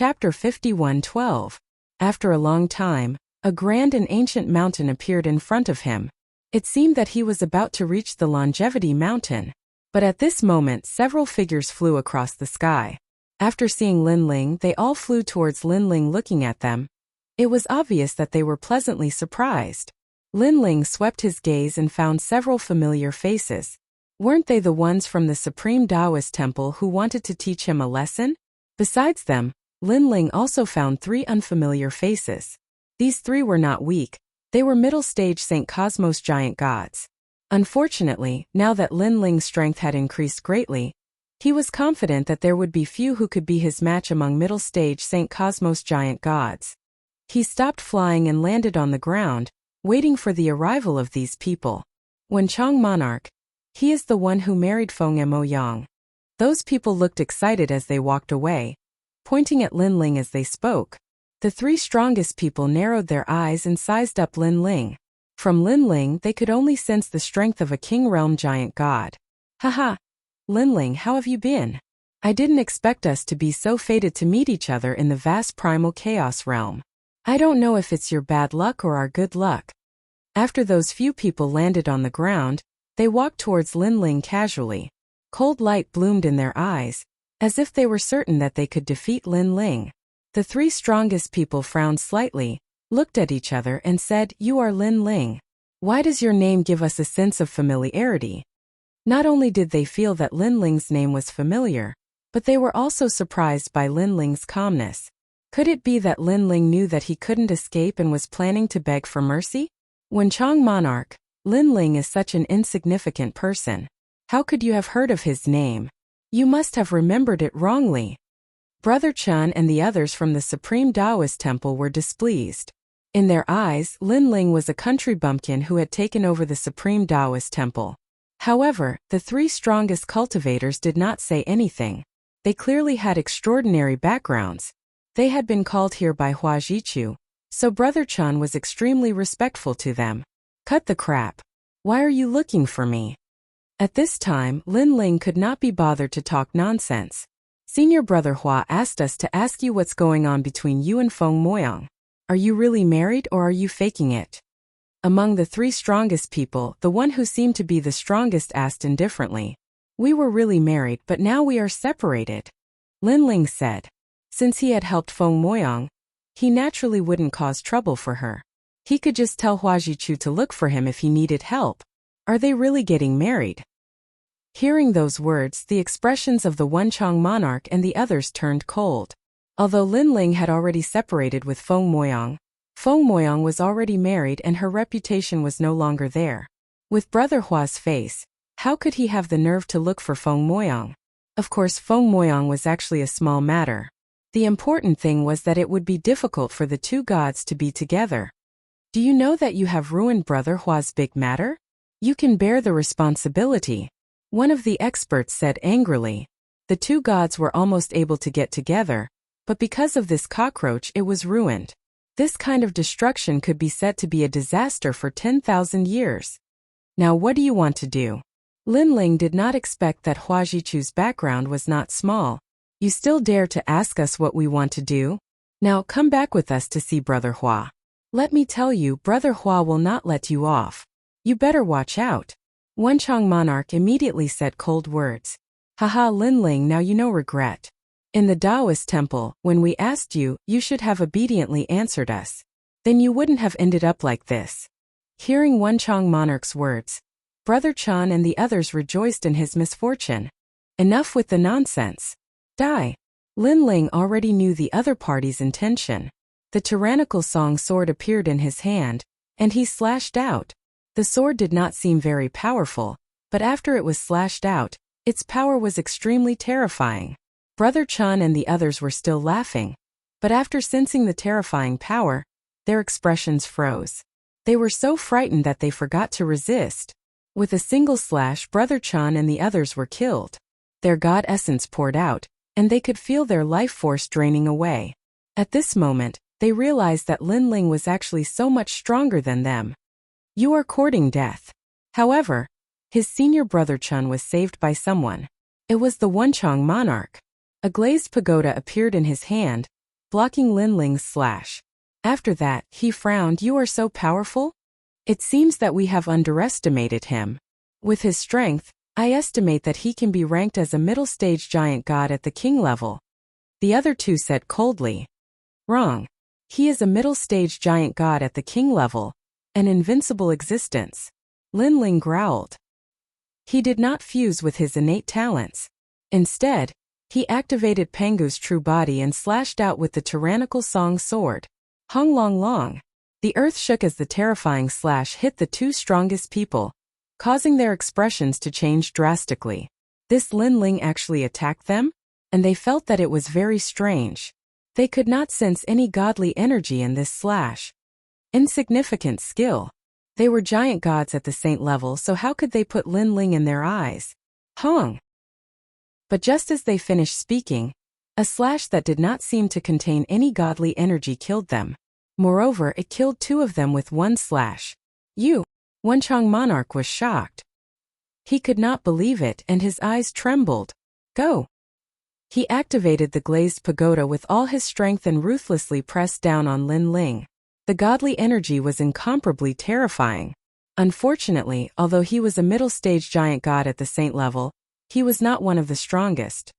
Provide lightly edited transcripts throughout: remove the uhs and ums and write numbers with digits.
Chapter 51:12. After a long time, a grand and ancient mountain appeared in front of him. It seemed that he was about to reach the Longevity Mountain. But at this moment several figures flew across the sky. After seeing Linling, they all flew towards Linling looking at them. It was obvious that they were pleasantly surprised. Linling swept his gaze and found several familiar faces. Weren't they the ones from the Supreme Taoist Temple who wanted to teach him a lesson? Besides them, Linling also found 3 unfamiliar faces. These 3 were not weak, they were middle-stage St. Cosmos giant gods. Unfortunately, now that Linling's strength had increased greatly, he was confident that there would be few who could be his match among middle-stage St. Cosmos giant gods. He stopped flying and landed on the ground, waiting for the arrival of these people. Wenchang Monarch. He is the one who married Feng Mo Yang. Those people looked excited as they walked away, pointing at Linling as they spoke. The 3 strongest people narrowed their eyes and sized up Linling. From Linling they could only sense the strength of a King Realm giant god. Haha! Linling, how have you been? I didn't expect us to be so fated to meet each other in the vast primal chaos realm. I don't know if it's your bad luck or our good luck. After those few people landed on the ground, they walked towards Linling casually. Cold light bloomed in their eyes, as if they were certain that they could defeat Linling. The 3 strongest people frowned slightly, looked at each other and said, "You are Linling. Why does your name give us a sense of familiarity?" Not only did they feel that Linling's name was familiar, but they were also surprised by Linling's calmness. Could it be that Linling knew that he couldn't escape and was planning to beg for mercy? Wenchang Monarch, Linling is such an insignificant person. How could you have heard of his name? You must have remembered it wrongly. Brother Chun and the others from the Supreme Taoist Temple were displeased. In their eyes, Linling was a country bumpkin who had taken over the Supreme Taoist Temple. However, the 3 strongest cultivators did not say anything. They clearly had extraordinary backgrounds. They had been called here by Hua Jichu, so Brother Chun was extremely respectful to them. Cut the crap. Why are you looking for me? At this time, Linling could not be bothered to talk nonsense. Senior Brother Hua asked us to ask you what's going on between you and Feng Moyang. Are you really married or are you faking it? Among the 3 strongest people, the one who seemed to be the strongest asked indifferently. We were really married but now we are separated. Linling said. Since he had helped Feng Moyang, he naturally wouldn't cause trouble for her. He could just tell Hua Jichu to look for him if he needed help. Are they really getting married? Hearing those words, the expressions of the Wenchang Monarch and the others turned cold. Although Linling had already separated with Feng Moyang was already married and her reputation was no longer there. With Brother Hua's face, how could he have the nerve to look for Feng Moyang? Of course Feng Moyang was actually a small matter. The important thing was that it would be difficult for the 2 gods to be together. Do you know that you have ruined Brother Hua's big matter? You can bear the responsibility. One of the experts said angrily. The 2 gods were almost able to get together, but because of this cockroach it was ruined. This kind of destruction could be said to be a disaster for 10,000 years. Now what do you want to do? Linling did not expect that Hua Jichu's background was not small. You still dare to ask us what we want to do? Now come back with us to see Brother Hua. Let me tell you, Brother Hua will not let you off. You better watch out. Wenchang Monarch immediately said cold words. Haha Linling, now you know regret. In the Taoist Temple, when we asked you, you should have obediently answered us. Then you wouldn't have ended up like this. Hearing Wenchang Monarch's words, Brother Chun and the others rejoiced in his misfortune. Enough with the nonsense. Die. Linling already knew the other party's intention. The tyrannical song sword appeared in his hand, and he slashed out. The sword did not seem very powerful, but after it was slashed out, its power was extremely terrifying. Brother Chun and the others were still laughing, but after sensing the terrifying power, their expressions froze. They were so frightened that they forgot to resist. With a single slash, Brother Chun and the others were killed. Their god essence poured out, and they could feel their life force draining away. At this moment, they realized that Linling was actually so much stronger than them. You are courting death. However, his senior brother Chun was saved by someone. It was the Wenchang Monarch. A glazed pagoda appeared in his hand, blocking Lin Ling's slash. After that, he frowned. You are so powerful? It seems that we have underestimated him. With his strength, I estimate that he can be ranked as a middle-stage giant god at the king level. The other two said coldly. Wrong. He is a middle-stage giant god at the king level, an invincible existence. Lin Ling growled. He did not fuse with his innate talents. Instead, he activated Pangu's true body and slashed out with the tyrannical song sword. Hung long long. The earth shook as the terrifying slash hit the two strongest people, causing their expressions to change drastically. This Lin Ling actually attacked them? And they felt that it was very strange. They could not sense any godly energy in this slash. Insignificant skill. They were giant gods at the saint level, so how could they put Lin Ling in their eyes? Hung. But just as they finished speaking, a slash that did not seem to contain any godly energy killed them. Moreover, it killed two of them with one slash. Wenchang Monarch was shocked. He could not believe it and his eyes trembled. Go! He activated the glazed pagoda with all his strength and ruthlessly pressed down on Lin Ling. The godly energy was incomparably terrifying. Unfortunately, although he was a middle-stage giant god at the saint level, he was not one of the strongest.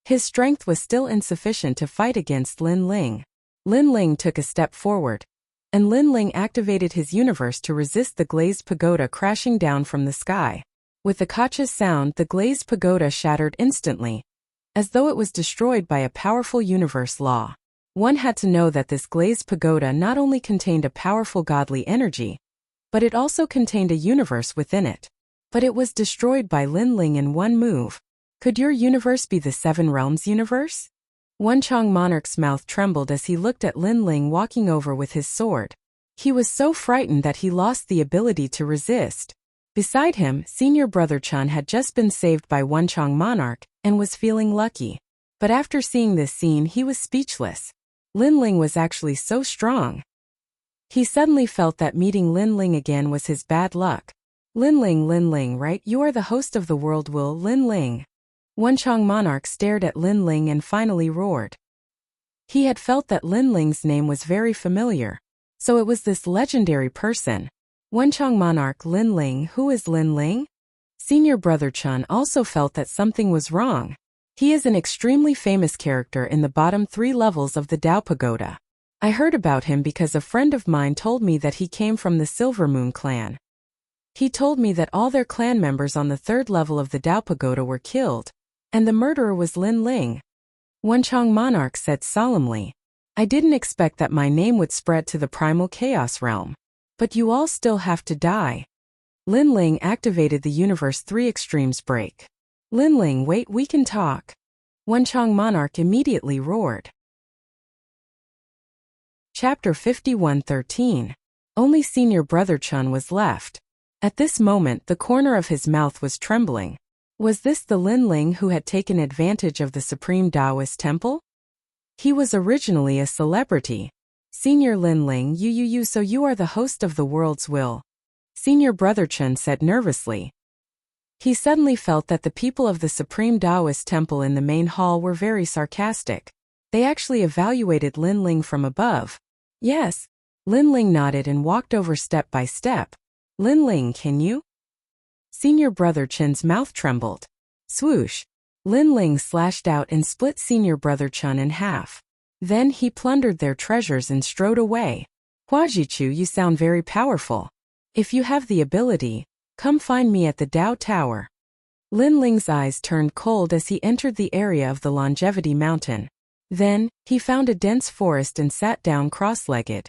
His strength was still insufficient to fight against Lin Ling. Lin Ling took a step forward, and Lin Ling activated his universe to resist the glazed pagoda crashing down from the sky. With the kacha's sound, the glazed pagoda shattered instantly, as though it was destroyed by a powerful universe law. One had to know that this glazed pagoda not only contained a powerful godly energy, but it also contained a universe within it. But it was destroyed by Lin Ling in one move. Could your universe be the Seven Realms universe? Wenchang Monarch's mouth trembled as he looked at Lin Ling walking over with his sword. He was so frightened that he lost the ability to resist. Beside him, senior brother Chun had just been saved by Wenchang Monarch and was feeling lucky. But after seeing this scene, he was speechless. Lin Ling was actually so strong. He suddenly felt that meeting Lin Ling again was his bad luck. Lin Ling, right? You are the host of the world, will Lin Ling. Wenchang Monarch stared at Lin Ling and finally roared. He had felt that Lin Ling's name was very familiar. So it was this legendary person. Wenchang Monarch. Lin Ling. Who is Lin Ling? Senior brother Chun also felt that something was wrong. He is an extremely famous character in the bottom 3 levels of the Dao Pagoda. I heard about him because a friend of mine told me that he came from the Silver Moon clan. He told me that all their clan members on the 3rd level of the Dao Pagoda were killed, and the murderer was Lin Ling. Wenchang Monarch said solemnly. I didn't expect that my name would spread to the primal chaos realm. But you all still have to die. Lin Ling activated the Universe 3 Extremes break. Lin Ling, wait, we can talk. Wenchang Monarch immediately roared. Chapter 51:13. Only senior brother Chun was left. At this moment, the corner of his mouth was trembling. Was this the Lin Ling who had taken advantage of the Supreme Taoist Temple? He was originally a celebrity. Senior Lin Ling, so you are the host of the world's will. Senior brother Chun said nervously. He suddenly felt that the people of the Supreme Taoist Temple in the main hall were very sarcastic. They actually evaluated Lin Ling from above. Yes. Lin Ling nodded and walked over step by step. Lin Ling, can you? Senior brother Chun's mouth trembled. Swoosh. Lin Ling slashed out and split senior brother Chun in half. Then he plundered their treasures and strode away. Huajichu, you sound very powerful. If you have the ability, come find me at the Dao Tower. Lin Ling's eyes turned cold as he entered the area of the Longevity Mountain. Then, he found a dense forest and sat down cross-legged.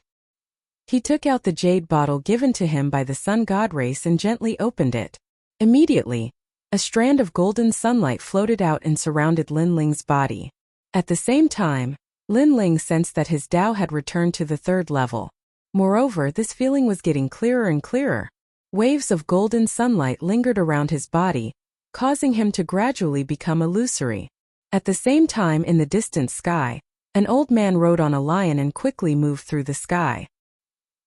He took out the jade bottle given to him by the sun god race and gently opened it. Immediately, a strand of golden sunlight floated out and surrounded Lin Ling's body. At the same time, Lin Ling sensed that his Dao had returned to the 3rd level. Moreover, this feeling was getting clearer and clearer. Waves of golden sunlight lingered around his body, causing him to gradually become illusory. At the same time, in the distant sky, an old man rode on a lion and quickly moved through the sky.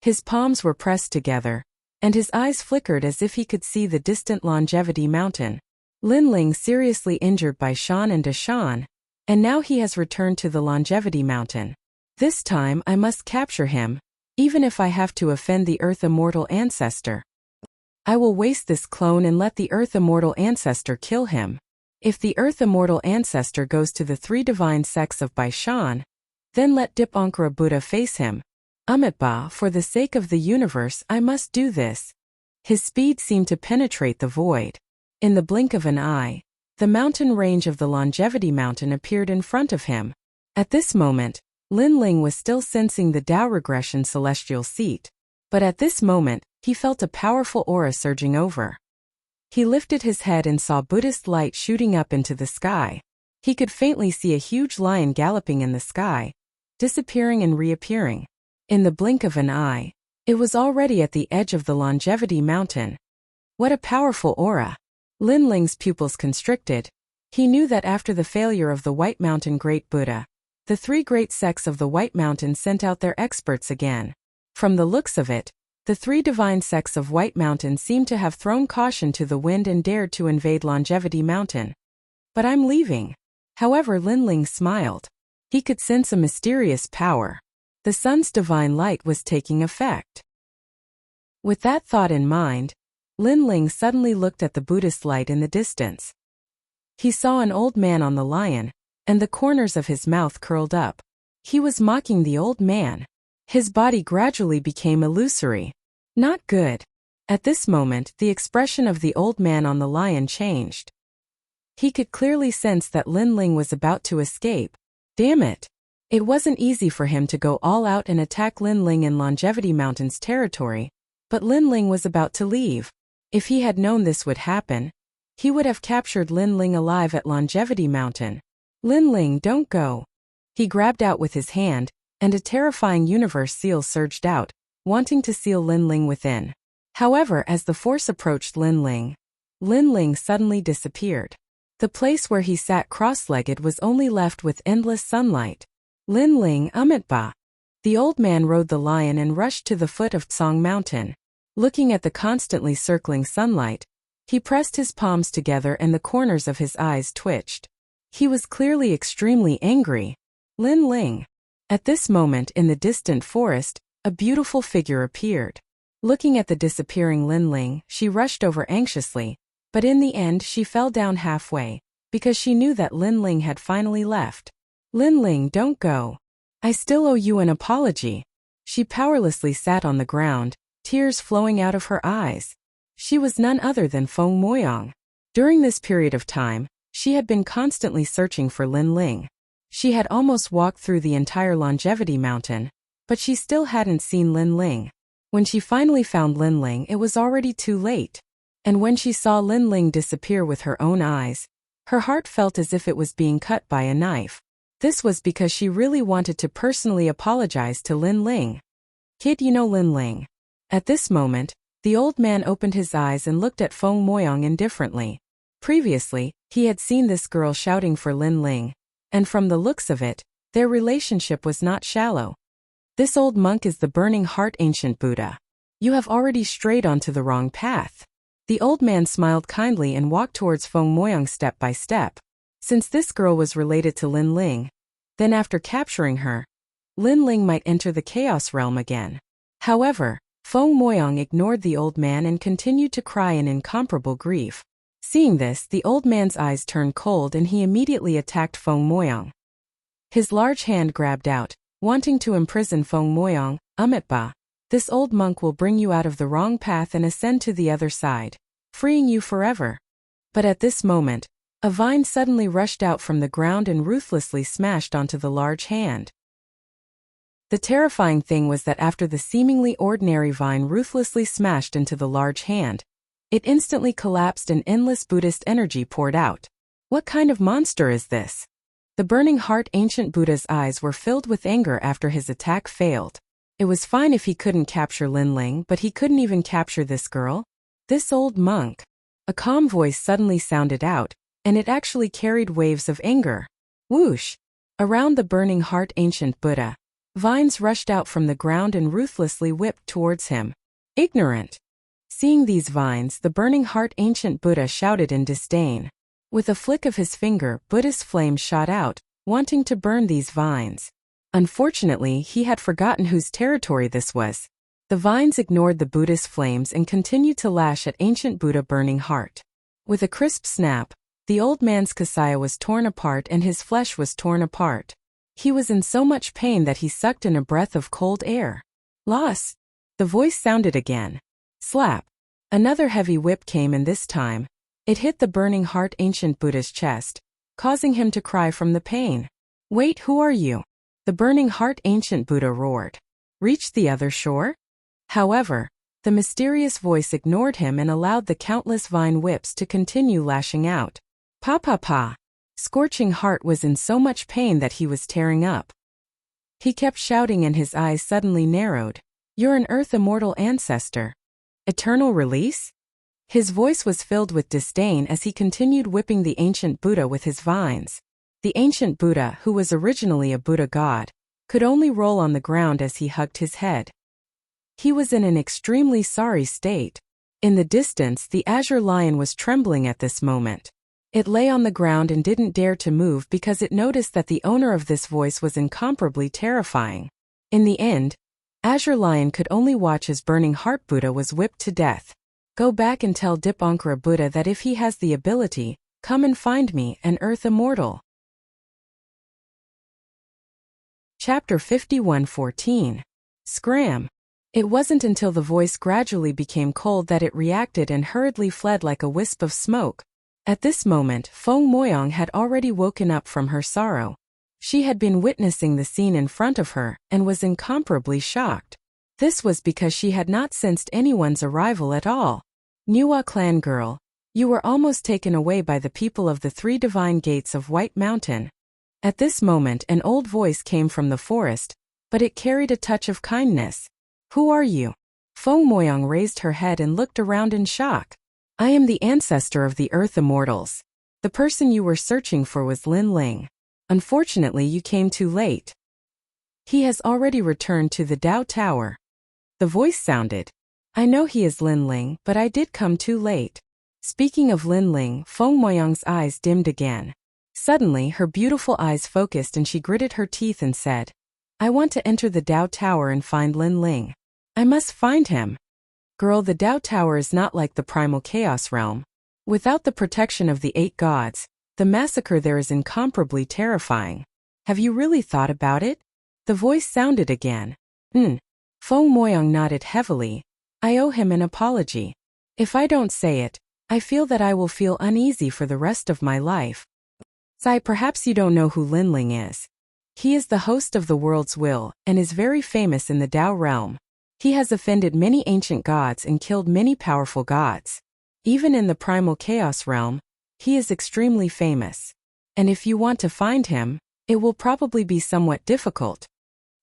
His palms were pressed together, and his eyes flickered as if he could see the distant Longevity Mountain. Lin Ling, seriously injured by Shan and Deshan. And now he has returned to the Longevity Mountain. This time I must capture him, even if I have to offend the Earth Immortal Ancestor. I will waste this clone and let the Earth Immortal Ancestor kill him. If the Earth Immortal Ancestor goes to the three divine sects of Baishan, then let Dipankara Buddha face him. Amitabha, for the sake of the universe I must do this. His speed seemed to penetrate the void. In the blink of an eye, the mountain range of the Longevity Mountain appeared in front of him. At this moment, Lin Ling was still sensing the Tao regression celestial seat. But at this moment, he felt a powerful aura surging over. He lifted his head and saw Buddhist light shooting up into the sky. He could faintly see a huge lion galloping in the sky, disappearing and reappearing. In the blink of an eye, it was already at the edge of the Longevity Mountain. What a powerful aura! Lin Ling's pupils constricted. He knew that after the failure of the White Mountain Great Buddha, the three great sects of the White Mountain sent out their experts again. From the looks of it, the three divine sects of White Mountain seemed to have thrown caution to the wind and dared to invade Longevity Mountain. But I'm leaving. However, Lin Ling smiled. He could sense a mysterious power. The sun's divine light was taking effect. With that thought in mind, Lin Ling suddenly looked at the Buddhist light in the distance. He saw an old man on the lion, and the corners of his mouth curled up. He was mocking the old man. His body gradually became illusory. Not good. At this moment, the expression of the old man on the lion changed. He could clearly sense that Lin Ling was about to escape. Damn it! It wasn't easy for him to go all out and attack Lin Ling in Longevity Mountain's territory, but Lin Ling was about to leave. If he had known this would happen, he would have captured Lin Ling alive at Longevity Mountain. Lin Ling, don't go. He grabbed out with his hand, and a terrifying universe seal surged out, wanting to seal Lin Ling within. However, as the force approached Lin Ling suddenly disappeared. The place where he sat cross-legged was only left with endless sunlight. Lin Ling, Amitabha. The old man rode the lion and rushed to the foot of Tsang Mountain. Looking at the constantly circling sunlight, he pressed his palms together and the corners of his eyes twitched. He was clearly extremely angry. Lin Ling. At this moment in the distant forest, a beautiful figure appeared. Looking at the disappearing Lin Ling, she rushed over anxiously, but in the end she fell down halfway, because she knew that Lin Ling had finally left. Lin Ling, don't go. I still owe you an apology. She powerlessly sat on the ground, tears flowing out of her eyes. She was none other than Feng Moyang. During this period of time, she had been constantly searching for Lin Ling. She had almost walked through the entire Longevity Mountain, but she still hadn't seen Lin Ling. When she finally found Lin Ling, it was already too late. And when she saw Lin Ling disappear with her own eyes, her heart felt as if it was being cut by a knife. This was because she really wanted to personally apologize to Lin Ling. Kid, you know Lin Ling. At this moment, the old man opened his eyes and looked at Feng Moyang indifferently. Previously, he had seen this girl shouting for Lin Ling, and from the looks of it, their relationship was not shallow. This old monk is the Burning Heart Ancient Buddha. You have already strayed onto the wrong path. The old man smiled kindly and walked towards Feng Moyang step by step. Since this girl was related to Lin Ling, then after capturing her, Lin Ling might enter the Chaos Realm again. However, Feng Moyang ignored the old man and continued to cry in incomparable grief. Seeing this, the old man's eyes turned cold and he immediately attacked Feng Moyang. His large hand grabbed out, wanting to imprison Feng Moyang. Amitabha, this old monk will bring you out of the wrong path and ascend to the other side, freeing you forever. But at this moment, a vine suddenly rushed out from the ground and ruthlessly smashed onto the large hand. The terrifying thing was that after the seemingly ordinary vine ruthlessly smashed into the large hand, it instantly collapsed and endless Buddhist energy poured out. What kind of monster is this? The Burning Heart Ancient Buddha's eyes were filled with anger after his attack failed. It was fine if he couldn't capture Lin Ling, but he couldn't even capture this girl? This old monk. A calm voice suddenly sounded out, and it actually carried waves of anger. Whoosh! Around the Burning Heart Ancient Buddha, vines rushed out from the ground and ruthlessly whipped towards him. Ignorant! Seeing these vines, the Burning Heart Ancient Buddha shouted in disdain. With a flick of his finger, Buddha's flame shot out, wanting to burn these vines. Unfortunately, he had forgotten whose territory this was. The vines ignored the Buddha's flames and continued to lash at ancient Buddha burning heart. With a crisp snap, the old man's kasaya was torn apart and his flesh was torn apart. He was in so much pain that he sucked in a breath of cold air. Loss! The voice sounded again. Slap! Another heavy whip came, and this time, it hit the burning heart ancient Buddha's chest, causing him to cry from the pain. Wait, who are you? The burning heart ancient Buddha roared. Reach the other shore? However, the mysterious voice ignored him and allowed the countless vine whips to continue lashing out. Pa pa pa! Scorching Heart was in so much pain that he was tearing up. He kept shouting and his eyes suddenly narrowed. You're an earth immortal ancestor. Eternal release? His voice was filled with disdain as he continued whipping the ancient Buddha with his vines. The ancient Buddha, who was originally a Buddha god, could only roll on the ground as he hugged his head. He was in an extremely sorry state. In the distance, the azure lion was trembling at this moment. It lay on the ground and didn't dare to move because it noticed that the owner of this voice was incomparably terrifying. In the end, Azure Lion could only watch as Burning Heart Buddha was whipped to death. Go back and tell Dipankara Buddha that if he has the ability, come and find me, an earth immortal. Chapter 51:14. Scram. It wasn't until the voice gradually became cold that it reacted and hurriedly fled like a wisp of smoke. At this moment, Feng Moyang had already woken up from her sorrow. She had been witnessing the scene in front of her and was incomparably shocked. This was because she had not sensed anyone's arrival at all. Niwa clan girl, you were almost taken away by the people of the three divine gates of White Mountain. At this moment, an old voice came from the forest, but it carried a touch of kindness. Who are you? Feng Moyang raised her head and looked around in shock. I am the ancestor of the Earth Immortals. The person you were searching for was Lin Ling. Unfortunately, you came too late. He has already returned to the Dao Tower. The voice sounded. I know he is Lin Ling, but I did come too late. Speaking of Lin Ling, Feng Moyang's eyes dimmed again. Suddenly, her beautiful eyes focused and she gritted her teeth and said, I want to enter the Dao Tower and find Lin Ling. I must find him. Girl, the Dao Tower is not like the primal chaos realm. Without the protection of the 8 gods, the massacre there is incomparably terrifying. Have you really thought about it? The voice sounded again. Feng Moyang nodded heavily. I owe him an apology. If I don't say it, I feel that I will feel uneasy for the rest of my life. Sai, perhaps you don't know who Lin Ling is. He is the host of the world's will and is very famous in the Dao realm. He has offended many ancient gods and killed many powerful gods. Even in the primal chaos realm, he is extremely famous. And if you want to find him, it will probably be somewhat difficult.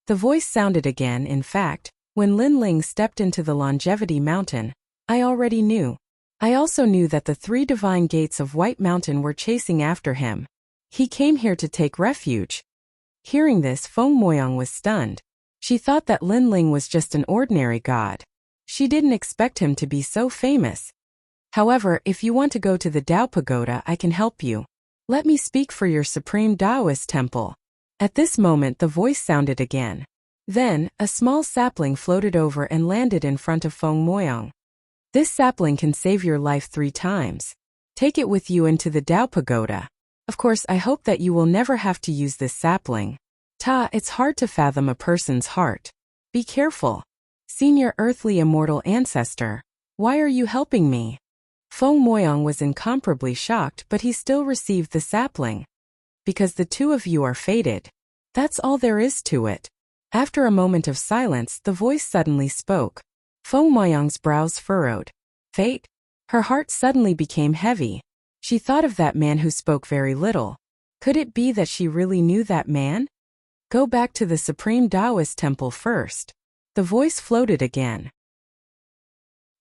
The voice sounded again. In fact, when Lin Ling stepped into the Longevity Mountain, I already knew. I also knew that the 3 divine gates of White Mountain were chasing after him. He came here to take refuge. Hearing this, Feng Moyang was stunned. She thought that Lin Ling was just an ordinary god. She didn't expect him to be so famous. However, if you want to go to the Dao Pagoda, I can help you. Let me speak for your supreme Taoist temple. At this moment, the voice sounded again. Then, a small sapling floated over and landed in front of Feng Moyang. This sapling can save your life 3 times. Take it with you into the Dao Pagoda. Of course, I hope that you will never have to use this sapling. It's hard to fathom a person's heart. Be careful. Senior earthly immortal ancestor, why are you helping me? Feng Moyang was incomparably shocked, but he still received the sapling. Because the 2 of you are fated. That's all there is to it. After a moment of silence, the voice suddenly spoke. Feng Moyang's brows furrowed. Fate? Her heart suddenly became heavy. She thought of that man who spoke very little. Could it be that she really knew that man? Go back to the Supreme Taoist Temple first. The voice floated again.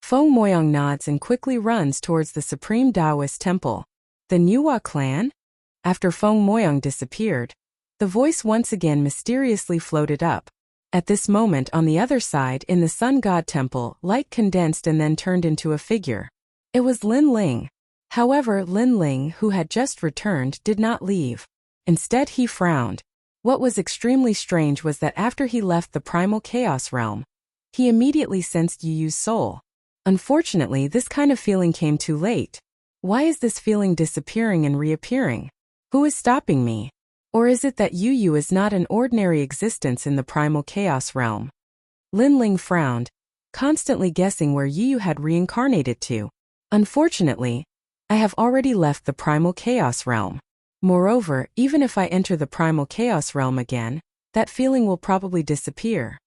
Feng Moyang nods and quickly runs towards the Supreme Taoist Temple. The Niwa clan? After Feng Moyang disappeared, the voice once again mysteriously floated up. At this moment, on the other side, in the Sun God Temple, light condensed and then turned into a figure. It was Lin Ling. However, Lin Ling, who had just returned, did not leave. Instead, he frowned. What was extremely strange was that after he left the primal chaos realm, he immediately sensed Yu Yu's soul. Unfortunately, this kind of feeling came too late. Why is this feeling disappearing and reappearing? Who is stopping me? Or is it that Yu Yu is not an ordinary existence in the primal chaos realm? Lin Ling frowned, constantly guessing where Yu Yu had reincarnated to. Unfortunately, I have already left the primal chaos realm. Moreover, even if I enter the primal chaos realm again, that feeling will probably disappear.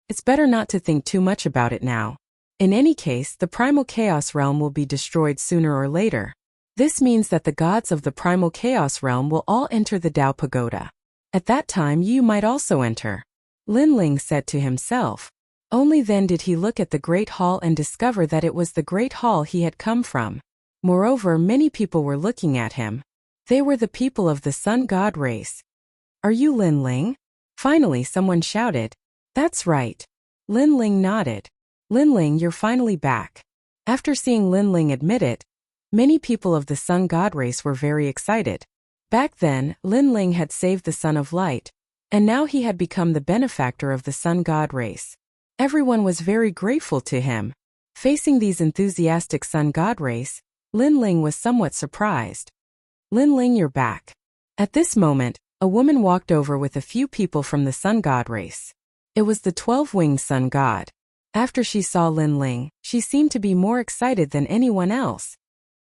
It's better not to think too much about it now. In any case, the primal chaos realm will be destroyed sooner or later. This means that the gods of the primal chaos realm will all enter the Tao Pagoda. At that time, you might also enter. Lin Ling said to himself. Only then did he look at the Great Hall and discover that it was the Great Hall he had come from. Moreover, many people were looking at him. They were the people of the Sun God race. Are you Lin Ling? Finally, someone shouted. That's right. Lin Ling nodded. Lin Ling, you're finally back. After seeing Lin Ling admit it, many people of the Sun God race were very excited. Back then, Lin Ling had saved the Son of Light, and now he had become the benefactor of the Sun God race. Everyone was very grateful to him. Facing these enthusiastic Sun God race, Lin Ling was somewhat surprised. Lin Ling, you're back. At this moment, a woman walked over with a few people from the Sun God race. It was the 12-winged Sun God. After she saw Lin Ling, she seemed to be more excited than anyone else.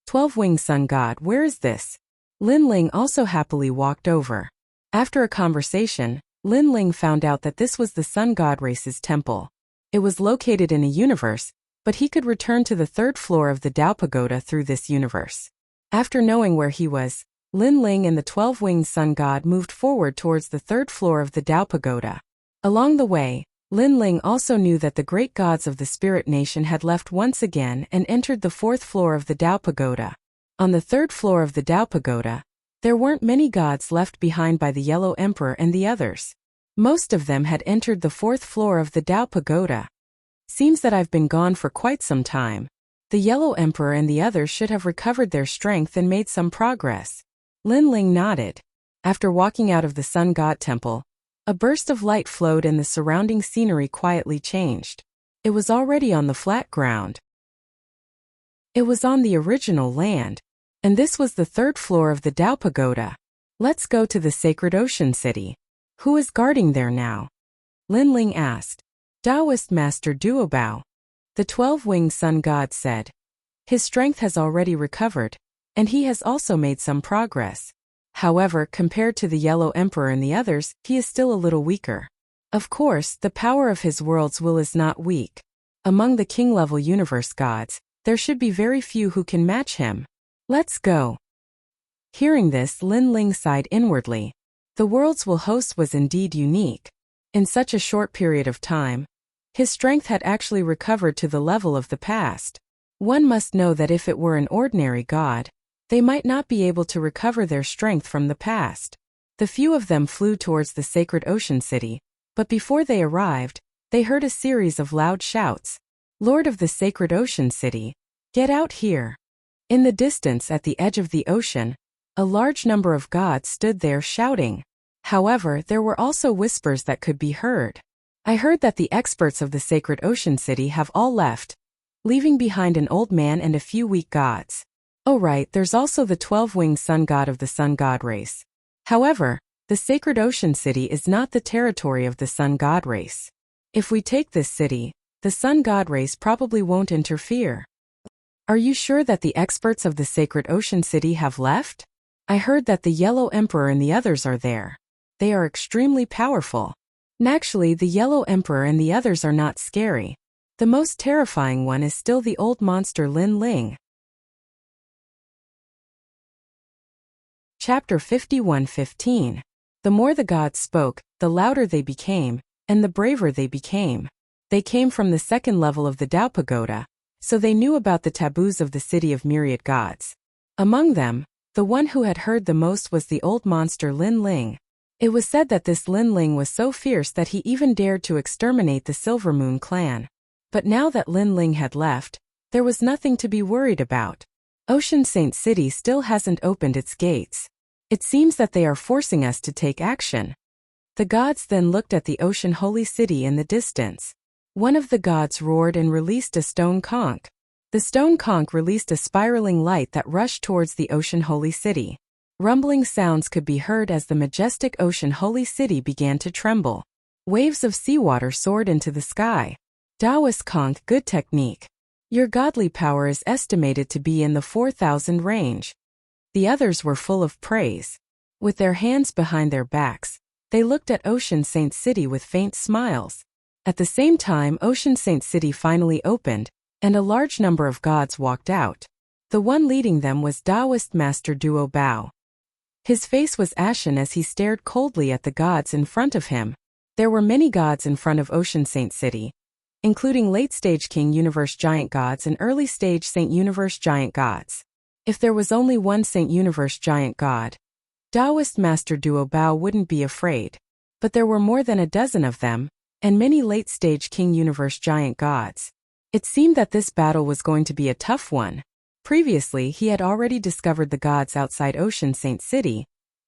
12-winged Sun God, where is this? Lin Ling also happily walked over. After a conversation, Lin Ling found out that this was the Sun God race's temple. It was located in a universe, but he could return to the 3rd floor of the Tao Pagoda through this universe. After knowing where he was, Lin Ling and the 12-winged Sun God moved forward towards the 3rd floor of the Tao Pagoda. Along the way, Lin Ling also knew that the great gods of the Spirit Nation had left once again and entered the 4th floor of the Tao Pagoda. On the 3rd floor of the Tao Pagoda, there weren't many gods left behind by the Yellow Emperor and the others. Most of them had entered the 4th floor of the Tao Pagoda. Seems that I've been gone for quite some time. The Yellow Emperor and the others should have recovered their strength and made some progress. Lin Ling nodded. After walking out of the Sun God Temple, a burst of light flowed and the surrounding scenery quietly changed. It was already on the flat ground. It was on the original land, and this was the 3rd floor of the Tao Pagoda. Let's go to the Sacred Ocean City. Who is guarding there now? Lin Ling asked. Taoist Master Duobao. The 12-winged Sun God said. His strength has already recovered, and he has also made some progress. However, compared to the Yellow Emperor and the others, he is still a little weaker. Of course, the power of his world's will is not weak. Among the king-level universe gods, there should be very few who can match him. Let's go. Hearing this, Lin Ling sighed inwardly. The world's will host was indeed unique. In such a short period of time, his strength had actually recovered to the level of the past. One must know that if it were an ordinary god, they might not be able to recover their strength from the past. The few of them flew towards the Sacred Ocean City, but before they arrived, they heard a series of loud shouts. Lord of the Sacred Ocean City, get out here. In the distance at the edge of the ocean, a large number of gods stood there shouting. However, there were also whispers that could be heard. I heard that the experts of the Sacred Ocean City have all left, leaving behind an old man and a few weak gods. Oh right, there's also the 12-winged Sun God of the Sun God race. However, the Sacred Ocean City is not the territory of the Sun God race. If we take this city, the Sun God race probably won't interfere. Are you sure that the experts of the Sacred Ocean City have left? I heard that the Yellow Emperor and the others are there. They are extremely powerful. Actually, the Yellow Emperor and the others are not scary. The most terrifying one is still the old monster Lin Ling. Chapter 51:15. The more the gods spoke, the louder they became, and the braver they became. They came from the 2nd level of the Tao Pagoda, so they knew about the taboos of the city of myriad gods. Among them, the one who had heard the most was the old monster Lin Ling. It was said that this Lin Ling was so fierce that he even dared to exterminate the Silver Moon clan. But now that Lin Ling had left, there was nothing to be worried about. Ocean Saint City still hasn't opened its gates. It seems that they are forcing us to take action. The gods then looked at the ocean holy city in the distance. One of the gods roared and released a stone conch. The stone conch released a spiraling light that rushed towards the ocean holy city. Rumbling sounds could be heard as the majestic ocean holy city began to tremble. Waves of seawater soared into the sky. Taoist conch, good technique. Your godly power is estimated to be in the 4,000 range. The others were full of praise. With their hands behind their backs, they looked at Ocean Saint City with faint smiles. At the same time, Ocean Saint City finally opened, and a large number of gods walked out. The one leading them was Taoist Master Duo Bao. His face was ashen as he stared coldly at the gods in front of him. There were many gods in front of Ocean Saint City, including late-stage King Universe giant gods and early-stage Saint Universe giant gods. If there was only one Saint Universe giant god, Taoist Master Duo Bao wouldn't be afraid. But there were more than a dozen of them, and many late-stage King Universe giant gods. It seemed that this battle was going to be a tough one. Previously, he had already discovered the gods outside Ocean Saint City,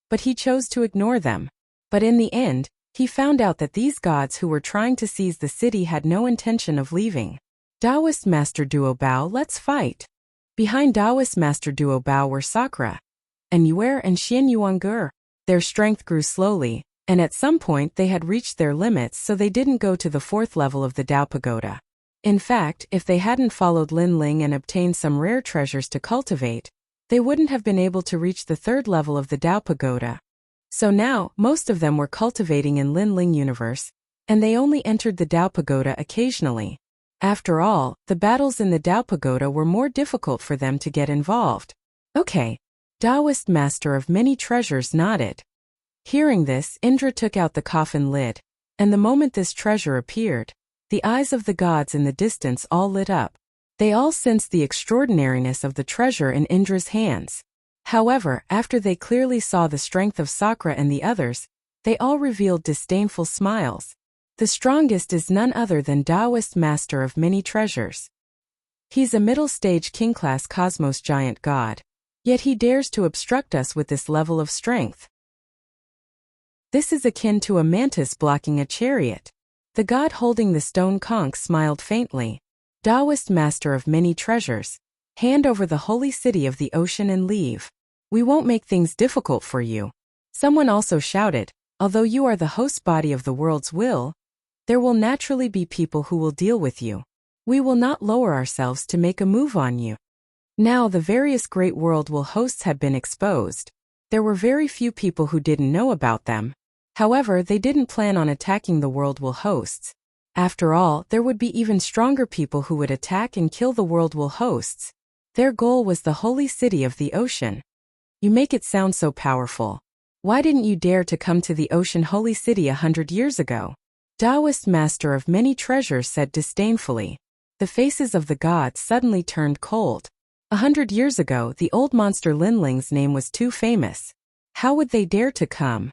but he chose to ignore them. But in the end, he found out that these gods who were trying to seize the city had no intention of leaving. Taoist Master Duo Bao, let's fight. Behind Taoist Master Duo Bao were Sakura and Yuer and Xian Yuangur. Their strength grew slowly, and at some point they had reached their limits, so they didn't go to the 4th level of the Tao Pagoda. In fact, if they hadn't followed Lin Ling and obtained some rare treasures to cultivate, they wouldn't have been able to reach the 3rd level of the Tao Pagoda. So now, most of them were cultivating in Lin Ling universe, and they only entered the Tao Pagoda occasionally. After all, the battles in the Tao Pagoda were more difficult for them to get involved. Okay. Taoist Master of Many Treasures nodded. Hearing this, Indra took out the coffin lid, and the moment this treasure appeared, the eyes of the gods in the distance all lit up. They all sensed the extraordinariness of the treasure in Indra's hands. However, after they clearly saw the strength of Sakura and the others, they all revealed disdainful smiles. The strongest is none other than Taoist Master of Many Treasures. He's a middle-stage king-class cosmos giant god. Yet he dares to obstruct us with this level of strength. This is akin to a mantis blocking a chariot. The god holding the stone conch smiled faintly. Taoist Master of Many Treasures, hand over the holy city of the ocean and leave. We won't make things difficult for you. Someone also shouted, although you are the host body of the world's will, there will naturally be people who will deal with you. We will not lower ourselves to make a move on you. Now the various great world will hosts had been exposed. There were very few people who didn't know about them. However, they didn't plan on attacking the world will hosts. After all, there would be even stronger people who would attack and kill the world will hosts. Their goal was the holy city of the ocean. You make it sound so powerful. Why didn't you dare to come to the ocean holy city 100 years ago? Taoist Master of Many Treasures said disdainfully. The faces of the gods suddenly turned cold. 100 years ago, the old monster Linling's name was too famous. How would they dare to come?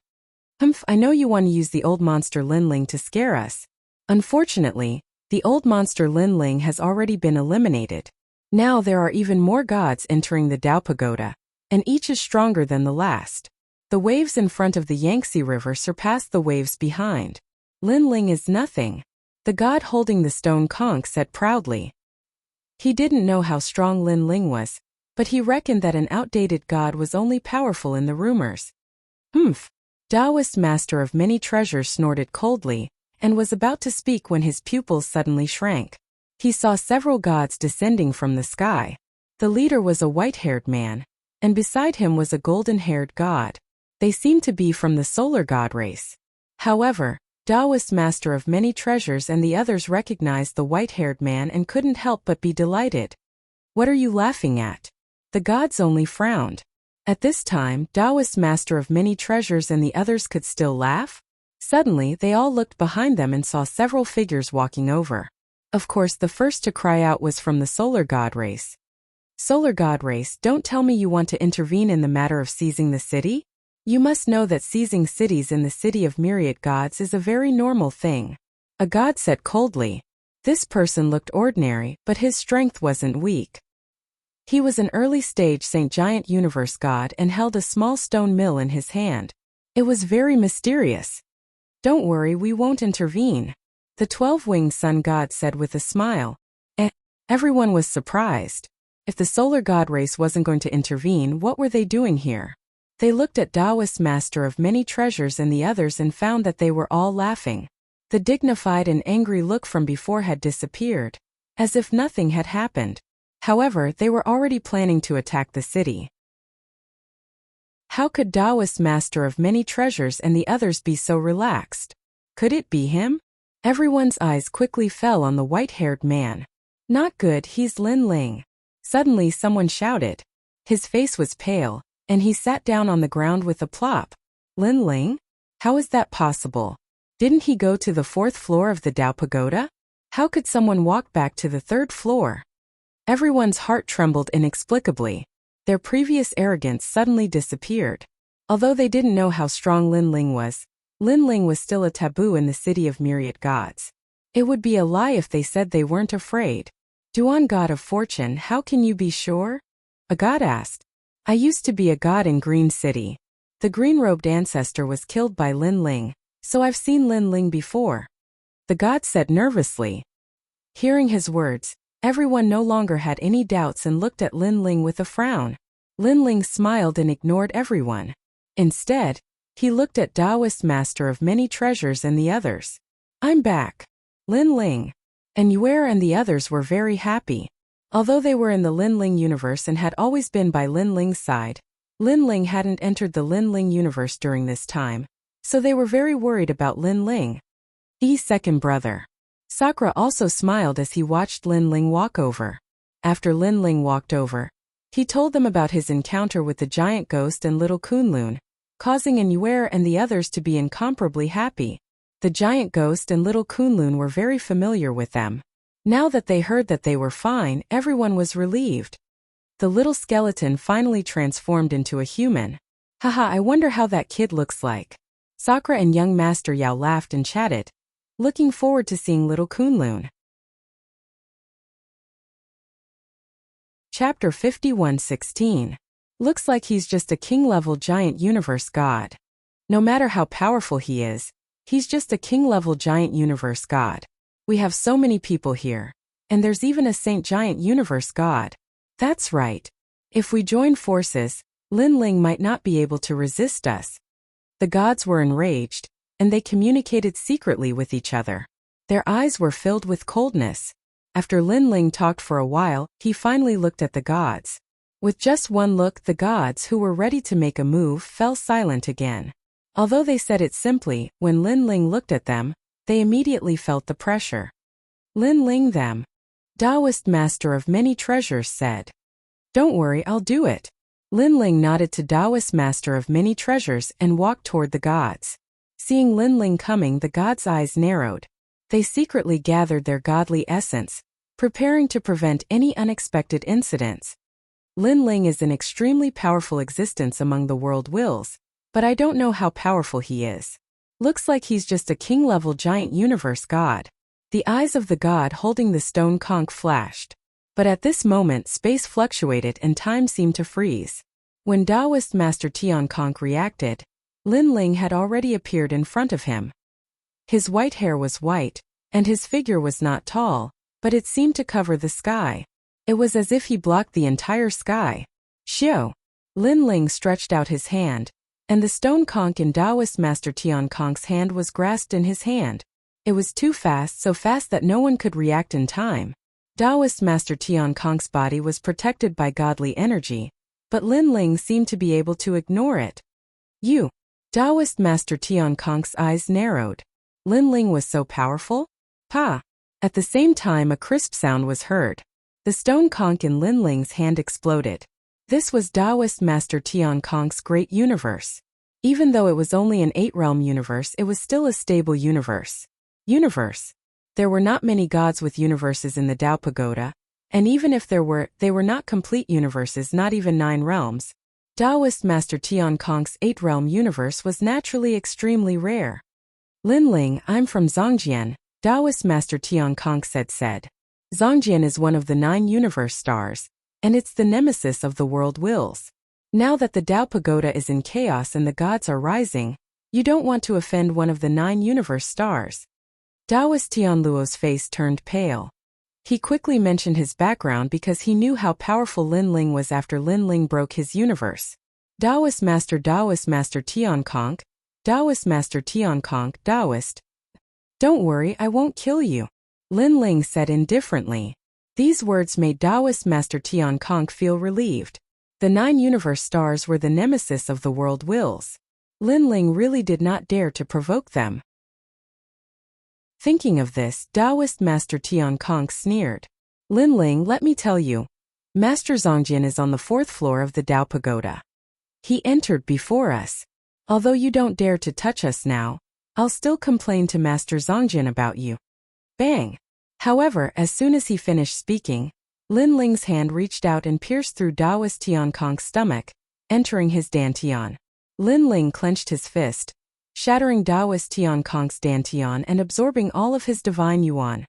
I know you want to use the old monster Linling to scare us. Unfortunately, the old monster Linling has already been eliminated. Now there are even more gods entering the Tao Pagoda, and each is stronger than the last. The waves in front of the Yangtze River surpass the waves behind. Linling is nothing. The god holding the stone conch said proudly. He didn't know how strong Lin Ling was, but he reckoned that an outdated god was only powerful in the rumors. Taoist Master of Many Treasures snorted coldly, and was about to speak when his pupils suddenly shrank. He saw several gods descending from the sky. The leader was a white-haired man, and beside him was a golden-haired god. They seemed to be from the solar god race. However, Taoist Master of Many Treasures and the others recognized the white-haired man and couldn't help but be delighted. What are you laughing at? The gods only frowned. At this time, Taoist Master of Many Treasures and the others could still laugh? Suddenly, they all looked behind them and saw several figures walking over. Of course, the first to cry out was from the solar god race. Solar god race, don't tell me you want to intervene in the matter of seizing the city? You must know that seizing cities in the city of myriad gods is a very normal thing. A god said coldly. This person looked ordinary, but his strength wasn't weak. He was an early-stage Saint Giant Universe god and held a small stone mill in his hand. It was very mysterious. "Don't worry, we won't intervene," the 12-winged sun god said with a smile. Everyone was surprised. If the solar god race wasn't going to intervene, what were they doing here? They looked at Taoist master of many treasures and the others and found that they were all laughing. The dignified and angry look from before had disappeared, as if nothing had happened. However, they were already planning to attack the city. How could Taoist master of many treasures and the others be so relaxed? Could it be him? Everyone's eyes quickly fell on the white-haired man. Not good, he's Lin Ling. Suddenly someone shouted. His face was pale, and he sat down on the ground with a plop. Lin Ling? How is that possible? Didn't he go to the 4th floor of the Dao Pagoda? How could someone walk back to the 3rd floor? Everyone's heart trembled inexplicably. Their previous arrogance suddenly disappeared. Although they didn't know how strong Lin Ling was still a taboo in the city of myriad gods. It would be a lie if they said they weren't afraid. "Duan, god of fortune, how can you be sure?" a god asked. "I used to be a god in Green City. The green-robed ancestor was killed by Lin Ling, so I've seen Lin Ling before," the god said nervously. Hearing his words, everyone no longer had any doubts and looked at Lin Ling with a frown. Lin Ling smiled and ignored everyone. Instead, he looked at Taoist master of many treasures and the others. "I'm back. Lin Ling." And Yuer and the others were very happy. Although they were in the Lin Ling universe and had always been by Lin Ling's side, Lin Ling hadn't entered the Lin Ling universe during this time, so they were very worried about Lin Ling. Yi's second brother. Sakura also smiled as he watched Lin Ling walk over. After Lin Ling walked over, he told them about his encounter with the giant ghost and little Kunlun, causing Yuer and the others to be incomparably happy. The giant ghost and little Kunlun were very familiar with them. Now that they heard that they were fine, everyone was relieved. The little skeleton finally transformed into a human. "Haha, I wonder how that kid looks like." Sakura and young Master Yao laughed and chatted, looking forward to seeing little Kunlun. Chapter 51:16. Looks like he's just a king-level giant universe god. No matter how powerful he is, he's just a king-level giant universe god. We have so many people here. And there's even a Saint Giant Universe god. That's right. If we join forces, Lin Ling might not be able to resist us. The gods were enraged, and they communicated secretly with each other. Their eyes were filled with coldness. After Lin Ling talked for a while, he finally looked at the gods. With just one look, the gods who were ready to make a move fell silent again. Although they said it simply, when Lin Ling looked at them, they immediately felt the pressure. Lin Ling them. Taoist master of many treasures said. "Don't worry, I'll do it." Lin Ling nodded to Taoist master of many treasures and walked toward the gods. Seeing Lin Ling coming, the gods' eyes narrowed. They secretly gathered their godly essence, preparing to prevent any unexpected incidents. Lin Ling is an extremely powerful existence among the world wills, but I don't know how powerful he is. Looks like he's just a king-level giant universe god. The eyes of the god holding the stone conch flashed. But at this moment space fluctuated and time seemed to freeze. When Taoist Master Tian Conch reacted, Lin Ling had already appeared in front of him. His white hair was white, and his figure was not tall, but it seemed to cover the sky. It was as if he blocked the entire sky. Xiao! Lin Ling stretched out his hand, and the stone conch in Taoist Master Tian Conch's hand was grasped in his hand. It was too fast, so fast that no one could react in time. Taoist Master Tian Conch's body was protected by godly energy, but Lin Ling seemed to be able to ignore it. You! Taoist Master Tian Conch's eyes narrowed. Lin Ling was so powerful? Pa! At the same time a crisp sound was heard. The stone conch in Lin Ling's hand exploded. This was Taoist Master Tian Conch's great universe. Even though it was only an 8-realm universe, it was still a stable universe. There were not many gods with universes in the Dao Pagoda, and even if there were, they were not complete universes, not even 9 realms. Taoist Master Tian Conch's 8-realm universe was naturally extremely rare. Lin Ling, I'm from Zongjian, Taoist Master Tian Conch said. Zongjian is one of the 9 universe stars, and it's the nemesis of the world wills. Now that the Tao Pagoda is in chaos and the gods are rising, you don't want to offend one of the 9 universe stars. Taoist Tianluo's face turned pale. He quickly mentioned his background because he knew how powerful Lin Ling was after Lin Ling broke his universe. Taoist Master Tian Kong, Taoist Master Tian Kong, Taoist. Don't worry, I won't kill you, Lin Ling said indifferently. These words made Taoist Master Tian Kong feel relieved. The 9 universe stars were the nemesis of the world wills. Lin Ling really did not dare to provoke them. Thinking of this, Taoist Master Tian Kong sneered. Lin Ling, let me tell you. Master Zongjian is on the 4th floor of the Tao Pagoda. He entered before us. Although you don't dare to touch us now, I'll still complain to Master Zongjian about you. Bang! However, as soon as he finished speaking, Lin Ling's hand reached out and pierced through Taoist Tian Kong's stomach, entering his dantian. Lin Ling clenched his fist, shattering Taoist Tian Kong's dantian and absorbing all of his divine yuan.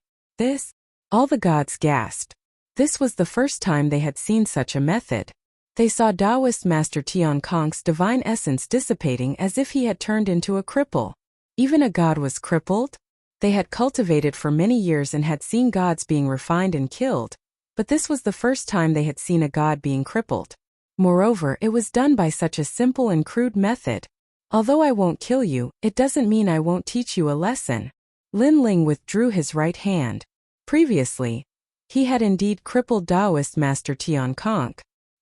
All the gods gasped. This was the first time they had seen such a method. They saw Taoist Master Tian Kong's divine essence dissipating as if he had turned into a cripple. Even a god was crippled? They had cultivated for many years and had seen gods being refined and killed, but this was the first time they had seen a god being crippled. Moreover, it was done by such a simple and crude method. Although I won't kill you, it doesn't mean I won't teach you a lesson. Lin Ling withdrew his right hand. Previously, he had indeed crippled Taoist Master Tian Kong.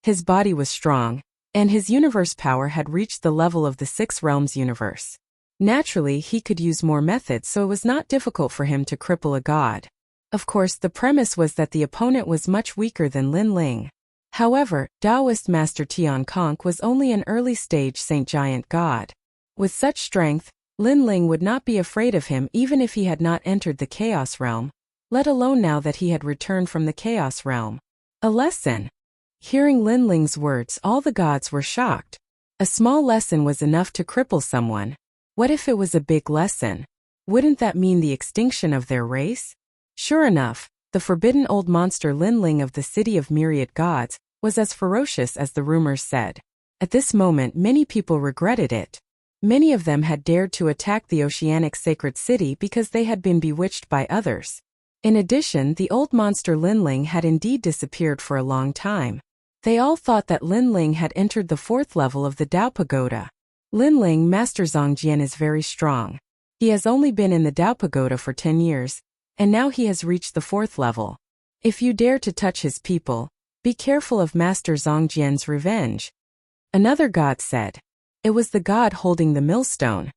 His body was strong, and his universe power had reached the level of the 6 realms universe. Naturally, he could use more methods, so it was not difficult for him to cripple a god. Of course, the premise was that the opponent was much weaker than Lin Ling. However, Taoist Master Tian Kong was only an early-stage Saint Giant god. With such strength, Lin Ling would not be afraid of him even if he had not entered the Chaos Realm, let alone now that he had returned from the Chaos Realm. A lesson. Hearing Lin Ling's words, all the gods were shocked. A small lesson was enough to cripple someone. What if it was a big lesson? Wouldn't that mean the extinction of their race? Sure enough, the forbidden old monster Lin Ling of the City of Myriad Gods was as ferocious as the rumors said. At this moment, many people regretted it. Many of them had dared to attack the oceanic sacred city because they had been bewitched by others. In addition, the old monster Lin Ling had indeed disappeared for a long time. They all thought that Lin Ling had entered the 4th level of the Tao Pagoda. Lin Ling, Master Zongjian, is very strong. He has only been in the Tao Pagoda for 10 years, and now he has reached the 4th level. If you dare to touch his people, be careful of Master Zongjian's revenge. Another god said. It was the god holding the millstone.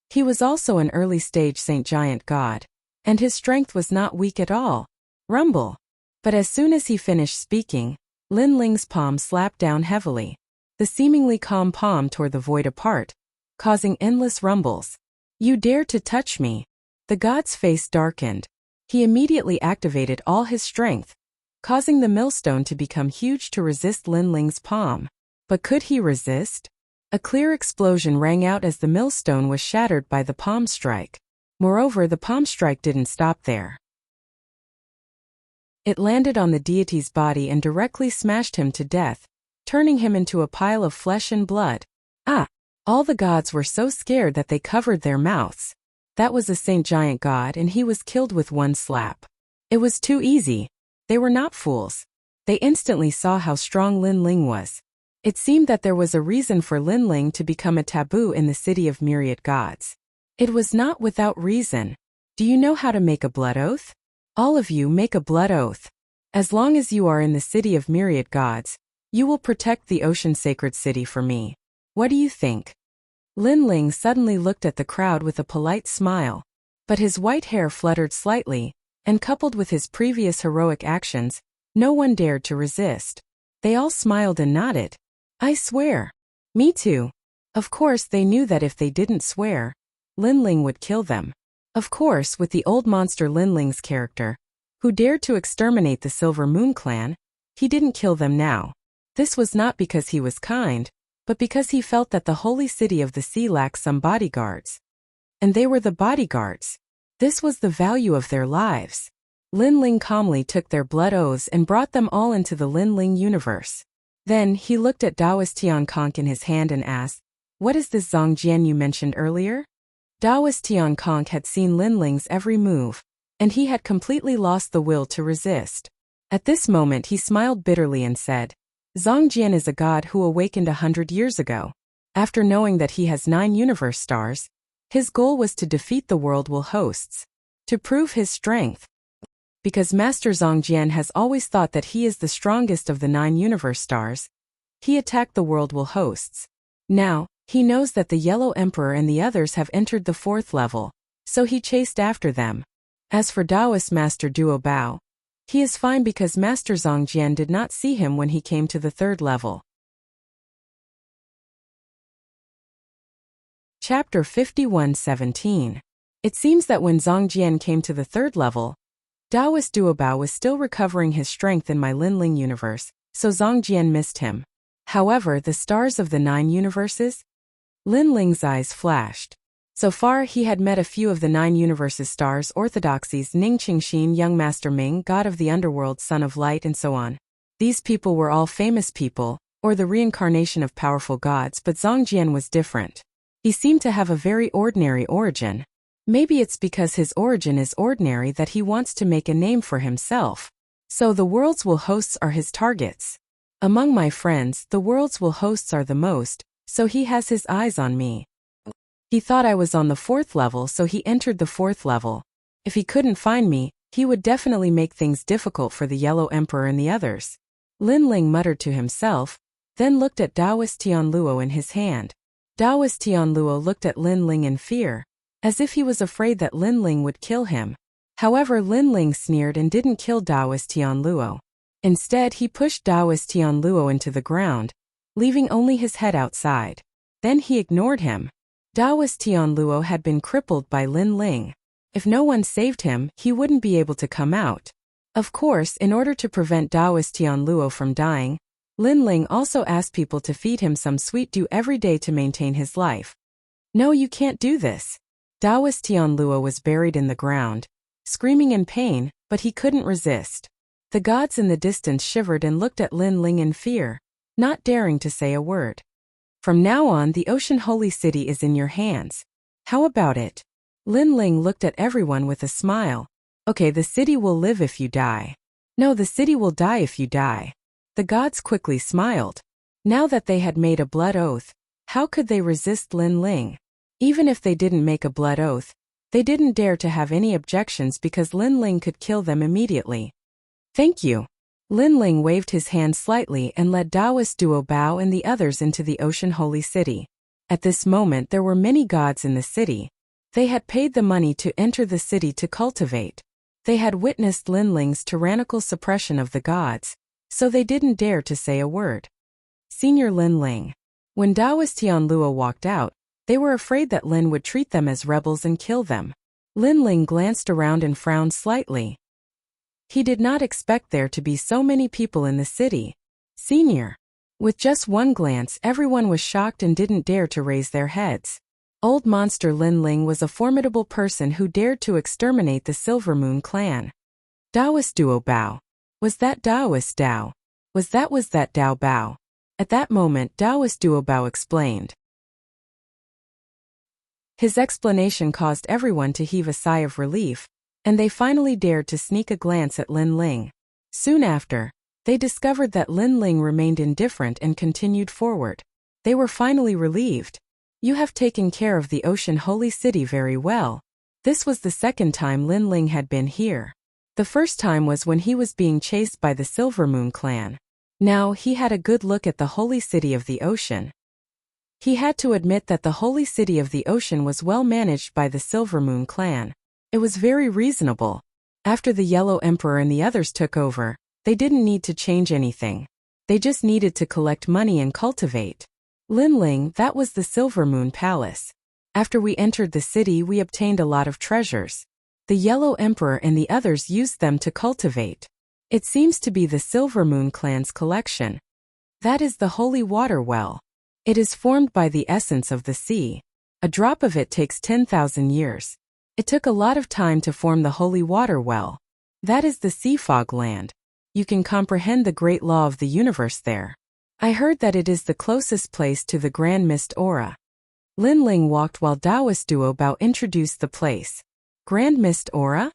He was also an early-stage Saint Giant god, and his strength was not weak at all. Rumble. But as soon as he finished speaking, Lin Ling's palm slapped down heavily. The seemingly calm palm tore the void apart, causing endless rumbles. You dare to touch me? The god's face darkened. He immediately activated all his strength, causing the millstone to become huge to resist Lin Ling's palm. But could he resist? A clear explosion rang out as the millstone was shattered by the palm strike. Moreover, the palm strike didn't stop there. It landed on the deity's body and directly smashed him to death, turning him into a pile of flesh and blood. All the gods were so scared that they covered their mouths. That was a Saint Giant god and he was killed with one slap. It was too easy. They were not fools. They instantly saw how strong Lin Ling was. It seemed that there was a reason for Lin Ling to become a taboo in the City of Myriad Gods. It was not without reason. Do you know how to make a blood oath? All of you make a blood oath. As long as you are in the City of Myriad Gods, you will protect the ocean sacred city for me. What do you think? Lin Ling suddenly looked at the crowd with a polite smile, but his white hair fluttered slightly, and coupled with his previous heroic actions, no one dared to resist. They all smiled and nodded. I swear. Me too. Of course, they knew that if they didn't swear, Lin Ling would kill them. Of course, with the old monster Lin Ling's character, who dared to exterminate the Silver Moon clan, he didn't kill them now. This was not because he was kind, but because he felt that the holy city of the sea lacked some bodyguards. And they were the bodyguards. This was the value of their lives. Lin Ling calmly took their blood oaths and brought them all into the Lin Ling universe. Then, he looked at Daoist Tiankong in his hand and asked, "What is this Zongjian you mentioned earlier?" Daoist Tiankong had seen Lin Ling's every move, and he had completely lost the will to resist. At this moment he smiled bitterly and said, "Zongjian is a god who awakened 100 years ago. After knowing that he has 9 universe stars, his goal was to defeat the world will hosts. To prove his strength. Because Master Zongjian has always thought that he is the strongest of the 9 universe stars, he attacked the world will hosts. Now, he knows that the Yellow Emperor and the others have entered the 4th level, so he chased after them. As for Daoist Master Duo Bao, he is fine because Master Zongjian did not see him when he came to the 3rd level." Chapter 51:17. It seems that when Zongjian came to the 3rd level, Daoist Duo Bao was still recovering his strength in my Lin Ling universe, so Zongjian missed him. However, the stars of the 9 universes? Lin Ling's eyes flashed. So far he had met a few of the 9 universes stars: orthodoxies, Ning Qingxin, Young Master Ming, God of the Underworld, Son of Light, and so on. These people were all famous people, or the reincarnation of powerful gods, but Zongjian was different. He seemed to have a very ordinary origin. Maybe it's because his origin is ordinary that he wants to make a name for himself. So the world's will hosts are his targets. Among my friends, the world's will hosts are the most, so he has his eyes on me. He thought I was on the 4th level, so he entered the 4th level. If he couldn't find me, he would definitely make things difficult for the Yellow Emperor and the others. Lin Ling muttered to himself, then looked at Daoist Tianluo in his hand. Daoist Tianluo looked at Lin Ling in fear, as if he was afraid that Lin Ling would kill him. However, Lin Ling sneered and didn't kill Daoist Tianluo. Instead, he pushed Daoist Tianluo into the ground, leaving only his head outside. Then he ignored him. Daoist Tianluo had been crippled by Lin Ling. If no one saved him, he wouldn't be able to come out. Of course, in order to prevent Daoist Tianluo from dying, Lin Ling also asked people to feed him some sweet dew every day to maintain his life. "No, you can't do this." Daoist Tianluo was buried in the ground, screaming in pain, but he couldn't resist. The gods in the distance shivered and looked at Lin Ling in fear, not daring to say a word. "From now on, the Ocean Holy City is in your hands. How about it?" Lin Ling looked at everyone with a smile. "Okay, the city will live if you die." "No, the city will die if you die." The gods quickly smiled. Now that they had made a blood oath, how could they resist Lin Ling? Even if they didn't make a blood oath, they didn't dare to have any objections because Lin Ling could kill them immediately. "Thank you." Lin Ling waved his hand slightly and led Daoist Duo Bao and the others into the Ocean Holy City. At this moment there were many gods in the city. They had paid the money to enter the city to cultivate. They had witnessed Lin Ling's tyrannical suppression of the gods, so they didn't dare to say a word. Senior Lin Ling. When Daoist Tianluo walked out, they were afraid that Lin would treat them as rebels and kill them. Lin Ling glanced around and frowned slightly. He did not expect there to be so many people in the city. Senior. With just one glance, everyone was shocked and didn't dare to raise their heads. Old monster Lin Ling was a formidable person who dared to exterminate the Silver Moon clan. Daoist Duo Bao. Was that Daoist Dao? Was that Dao Bao? At that moment, Daoist Duo Bao explained. His explanation caused everyone to heave a sigh of relief, and they finally dared to sneak a glance at Lin Ling. Soon after, they discovered that Lin Ling remained indifferent and continued forward. They were finally relieved. "You have taken care of the Ocean Holy City very well." This was the second time Lin Ling had been here. The first time was when he was being chased by the Silver Moon clan. Now he had a good look at the Holy City of the Ocean. He had to admit that the Holy City of the Ocean was well managed by the Silver Moon clan. It was very reasonable. After the Yellow Emperor and the others took over, they didn't need to change anything. They just needed to collect money and cultivate. Lin Ling, that was the Silver Moon Palace. After we entered the city, we obtained a lot of treasures. The Yellow Emperor and the others used them to cultivate. It seems to be the Silver Moon clan's collection. That is the holy water well. It is formed by the essence of the sea. A drop of it takes 10,000 years. It took a lot of time to form the holy water well. That is the sea fog land. You can comprehend the great law of the universe there. I heard that it is the closest place to the Grand Mist Aura. Lin Ling walked while Taoist Duo Bao introduced the place. Grand Mist Aura?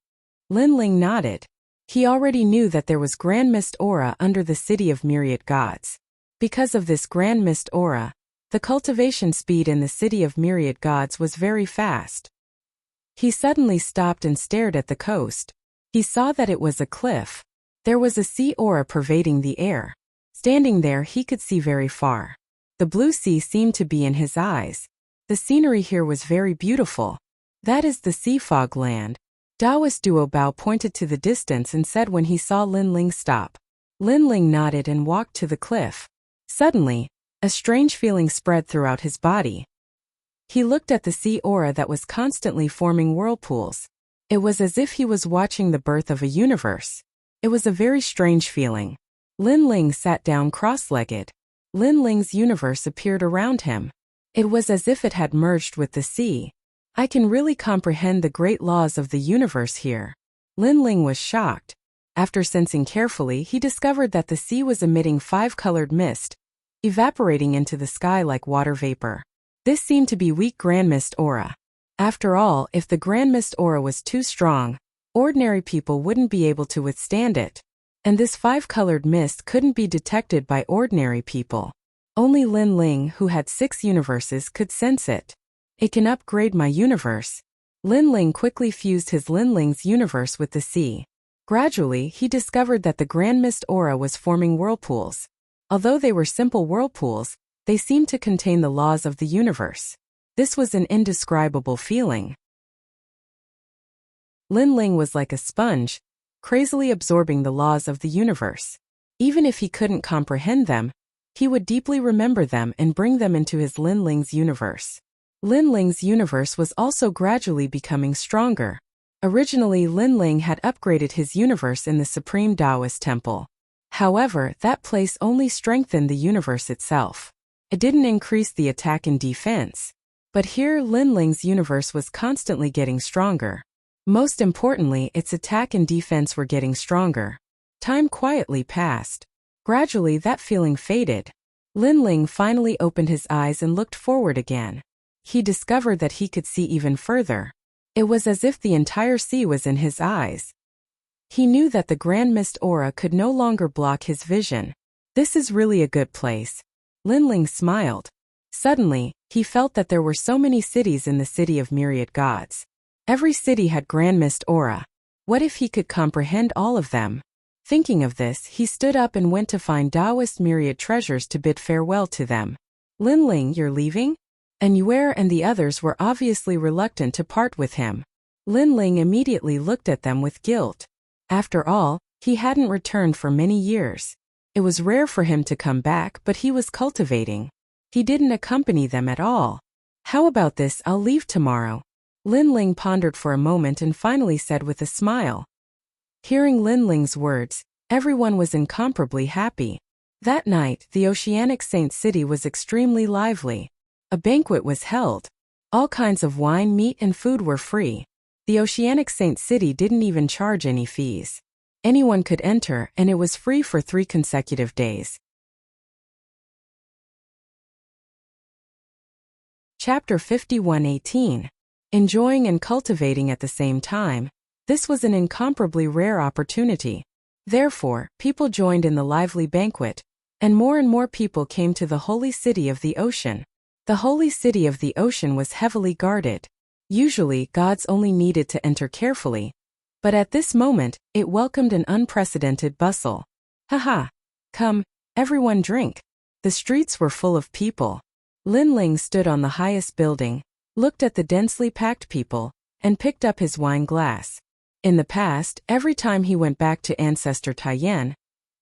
Lin Ling nodded. He already knew that there was Grand Mist Aura under the city of myriad gods. Because of this Grand Mist Aura, the cultivation speed in the city of myriad gods was very fast. He suddenly stopped and stared at the coast. He saw that it was a cliff. There was a sea aura pervading the air. Standing there he could see very far. The blue sea seemed to be in his eyes. The scenery here was very beautiful. That is the sea fog land. Taoist Duo Bao pointed to the distance and said when he saw Lin Ling stop. Lin Ling nodded and walked to the cliff. Suddenly, a strange feeling spread throughout his body. He looked at the sea aura that was constantly forming whirlpools. It was as if he was watching the birth of a universe. It was a very strange feeling. Lin Ling sat down cross-legged. Lin Ling's universe appeared around him. It was as if it had merged with the sea. I can really comprehend the great laws of the universe here. Lin Ling was shocked. After sensing carefully, he discovered that the sea was emitting 5-colored mist, evaporating into the sky like water vapor. This seemed to be weak Grand Mist Aura. After all, if the Grand Mist Aura was too strong, ordinary people wouldn't be able to withstand it. And this 5-colored mist couldn't be detected by ordinary people. Only Lin Ling, who had 6 universes, could sense it. It can upgrade my universe. Lin Ling quickly fused his Lin Ling's universe with the sea. Gradually, he discovered that the Grand Mist Aura was forming whirlpools. Although they were simple whirlpools, they seemed to contain the laws of the universe. This was an indescribable feeling. Lin Ling was like a sponge, crazily absorbing the laws of the universe. Even if he couldn't comprehend them, he would deeply remember them and bring them into his Lin Ling's universe. Lin Ling's universe was also gradually becoming stronger. Originally, Lin Ling had upgraded his universe in the Supreme Taoist Temple. However, that place only strengthened the universe itself. It didn't increase the attack and defense. But here, Lin Ling's universe was constantly getting stronger. Most importantly, its attack and defense were getting stronger. Time quietly passed. Gradually, that feeling faded. Lin Ling finally opened his eyes and looked forward again. He discovered that he could see even further. It was as if the entire sea was in his eyes. He knew that the Grand Mist Aura could no longer block his vision. This is really a good place. Lin Ling smiled. Suddenly, he felt that there were so many cities in the city of myriad gods. Every city had Grand Mist Aura. What if he could comprehend all of them? Thinking of this, he stood up and went to find Taoist myriad treasures to bid farewell to them. Lin Ling, you're leaving? And Yue and the others were obviously reluctant to part with him. Lin Ling immediately looked at them with guilt. After all, he hadn't returned for many years. It was rare for him to come back, but he was cultivating. He didn't accompany them at all. How about this? I'll leave tomorrow. Lin Ling pondered for a moment and finally said with a smile. Hearing Lin Ling's words, everyone was incomparably happy. That night, the Oceanic Saint City was extremely lively. A banquet was held. All kinds of wine, meat, and food were free. The Oceanic Saint City didn't even charge any fees. Anyone could enter, and it was free for 3 consecutive days. Chapter 51:18. Enjoying and cultivating at the same time. This was an incomparably rare opportunity. Therefore, people joined in the lively banquet, and more people came to the holy city of the ocean. The holy city of the ocean was heavily guarded. Usually, gods only needed to enter carefully. But at this moment, it welcomed an unprecedented bustle. Haha! Come, everyone drink. The streets were full of people. Lin Ling stood on the highest building, looked at the densely packed people, and picked up his wine glass. In the past, every time he went back to Ancestor Taiyan,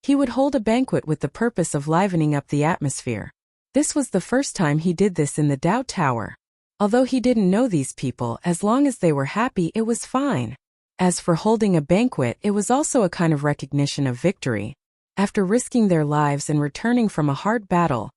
he would hold a banquet with the purpose of livening up the atmosphere. This was the first time he did this in the Tao Tower. Although he didn't know these people, as long as they were happy, it was fine. As for holding a banquet, it was also a kind of recognition of victory. After risking their lives and returning from a hard battle,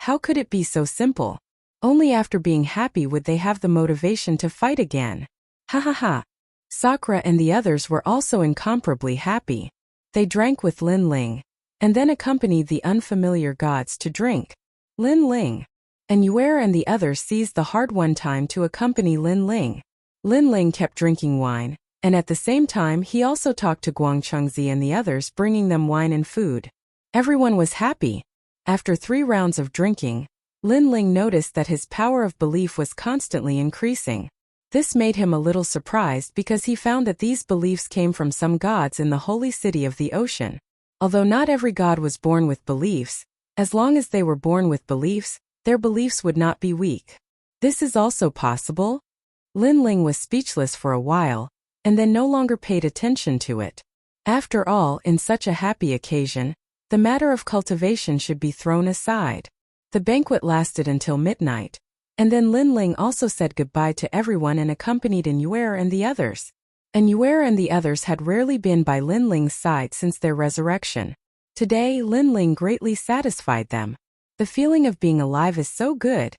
how could it be so simple? Only after being happy would they have the motivation to fight again. Ha ha ha. Sakura and the others were also incomparably happy. They drank with Lin Ling, and then accompanied the unfamiliar gods to drink. Lin Ling and Yuer and the others seized the hard-won time to accompany Lin Ling. Lin Ling kept drinking wine, and at the same time he also talked to Guang Chengzi and the others, bringing them wine and food. Everyone was happy. After 3 rounds of drinking, Lin Ling noticed that his power of belief was constantly increasing. This made him a little surprised because he found that these beliefs came from some gods in the holy city of the ocean. Although not every god was born with beliefs, as long as they were born with beliefs, their beliefs would not be weak. This is also possible? Lin Ling was speechless for a while, and then no longer paid attention to it. After all, in such a happy occasion, the matter of cultivation should be thrown aside. The banquet lasted until midnight, and then Lin Ling also said goodbye to everyone and accompanied Yuer and the others. Yuer and the others had rarely been by Lin Ling's side since their resurrection. Today, Lin Ling greatly satisfied them. The feeling of being alive is so good.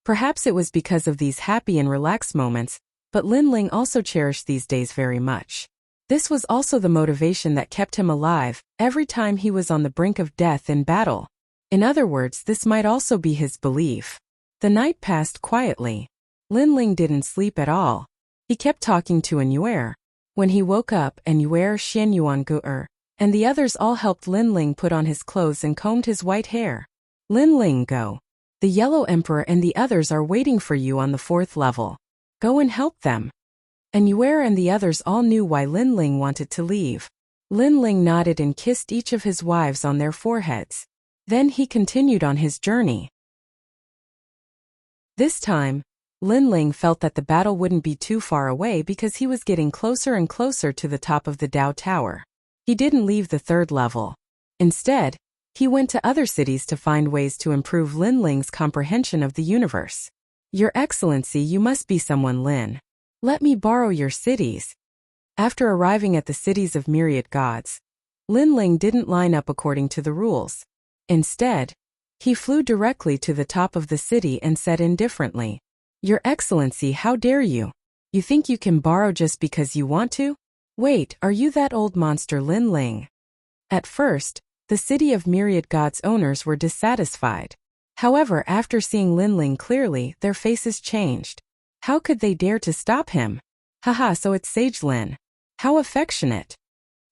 Perhaps it was because of these happy and relaxed moments, but Lin Ling also cherished these days very much. This was also the motivation that kept him alive every time he was on the brink of death in battle. In other words, this might also be his belief. The night passed quietly. Lin Ling didn't sleep at all. He kept talking to Yuer. When he woke up, Yuer, Xianyuan Gu'er, and the others all helped Lin Ling put on his clothes and combed his white hair. Lin Ling, go. The Yellow Emperor and the others are waiting for you on the 4th level. Go and help them. Yuer and the others all knew why Lin Ling wanted to leave. Lin Ling nodded and kissed each of his wives on their foreheads. Then he continued on his journey. This time, Lin Ling felt that the battle wouldn't be too far away because he was getting closer and closer to the top of the Dao Tower. He didn't leave the 3rd level. Instead, he went to other cities to find ways to improve Lin Ling's comprehension of the universe. Your Excellency, you must be someone, Lin. Let me borrow your cities. After arriving at the cities of myriad gods, Lin Ling didn't line up according to the rules. Instead, he flew directly to the top of the city and said indifferently, Your Excellency, how dare you? You think you can borrow just because you want to? Wait, are you that old monster Lin Ling? At first, the city of myriad gods owners were dissatisfied. However, after seeing Lin Ling clearly, their faces changed. How could they dare to stop him? Haha, so it's Sage Lin. How affectionate.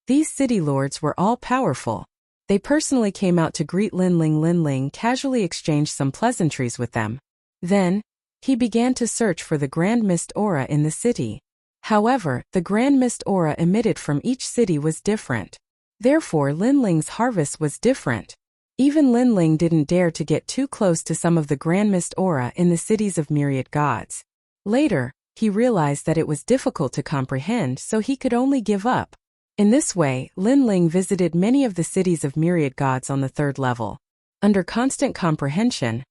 These city lords were all powerful. They personally came out to greet Lin Ling. Lin Ling casually exchanged some pleasantries with them. Then, he began to search for the grand mist aura in the city. However, the grand mist aura emitted from each city was different. Therefore, Lin Ling's harvest was different. Even Lin Ling didn't dare to get too close to some of the grand mist aura in the cities of myriad gods. Later, he realized that it was difficult to comprehend, so he could only give up. In this way, Lin Ling visited many of the cities of myriad gods on the 3rd level. Under constant comprehension,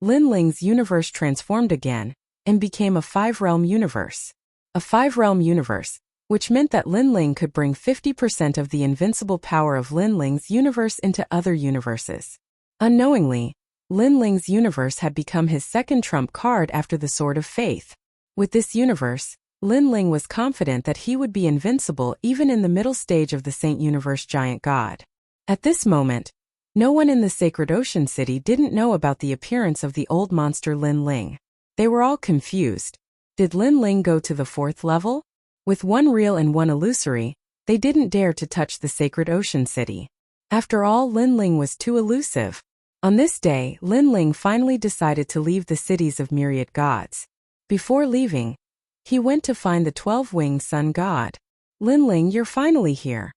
Lin Ling's universe transformed again and became a 5-realm universe. A 5-realm universe, which meant that Lin Ling could bring 50% of the invincible power of Lin Ling's universe into other universes. Unknowingly, Lin Ling's universe had become his second trump card after the Sword of Faith. With this universe, Lin Ling was confident that he would be invincible even in the middle stage of the Saint Universe Giant God. At this moment, no one in the Sacred Ocean City didn't know about the appearance of the old monster Lin Ling. They were all confused. Did Lin Ling go to the 4th level? With 1 real and 1 illusory, they didn't dare to touch the Sacred Ocean City. After all, Lin Ling was too elusive. On this day, Lin Ling finally decided to leave the cities of myriad gods. Before leaving, he went to find the 12-winged sun god. Lin Ling, you're finally here.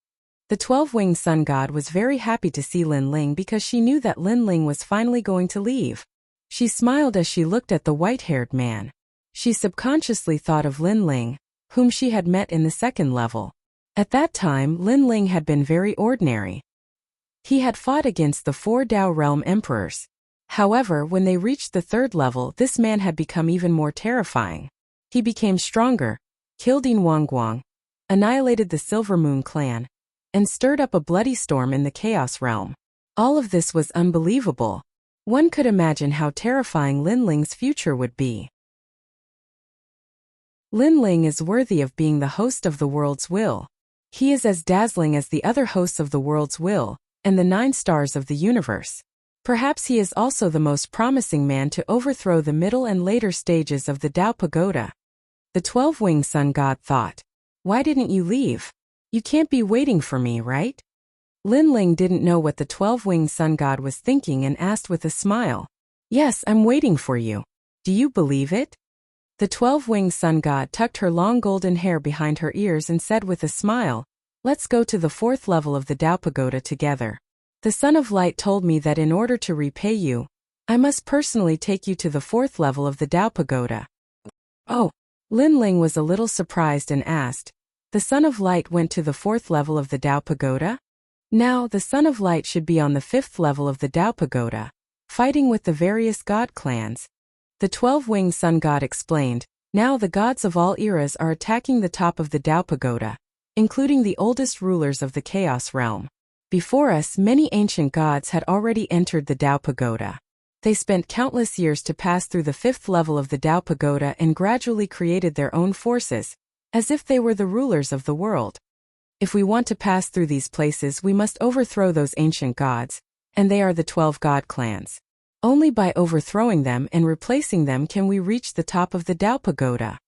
The 12-winged sun god was very happy to see Lin Ling because she knew that Lin Ling was finally going to leave. She smiled as she looked at the white-haired man. She subconsciously thought of Lin Ling, whom she had met in the 2nd level. At that time, Lin Ling had been very ordinary. He had fought against the 4 Dao realm emperors. However, when they reached the 3rd level, this man had become even more terrifying. He became stronger, killed Yin Wangguang, annihilated the Silver Moon clan, and stirred up a bloody storm in the Chaos realm. All of this was unbelievable. One could imagine how terrifying Lin Ling's future would be. Lin Ling is worthy of being the host of the world's will. He is as dazzling as the other hosts of the world's will, and the 9 stars of the universe. Perhaps he is also the most promising man to overthrow the middle and later stages of the Tao Pagoda. The 12-winged sun god thought. Why didn't you leave? You can't be waiting for me, right? Lin Ling didn't know what the 12-winged sun god was thinking and asked with a smile. Yes, I'm waiting for you. Do you believe it? The 12-winged sun god tucked her long golden hair behind her ears and said with a smile, let's go to the 4th level of the Tao Pagoda together. The Son of Light told me that in order to repay you, I must personally take you to the 4th level of the Tao Pagoda. Oh, Lin Ling was a little surprised and asked, the Son of Light went to the 4th level of the Tao Pagoda? Now, the Son of Light should be on the 5th level of the Tao Pagoda, fighting with the various god clans. The 12-winged sun god explained, now the gods of all eras are attacking the top of the Tao Pagoda, including the oldest rulers of the Chaos Realm. Before us, many ancient gods had already entered the Tao Pagoda. They spent countless years to pass through the 5th level of the Tao Pagoda and gradually created their own forces, as if they were the rulers of the world. If we want to pass through these places, we must overthrow those ancient gods, and they are the 12 god clans. Only by overthrowing them and replacing them can we reach the top of the Tao Pagoda.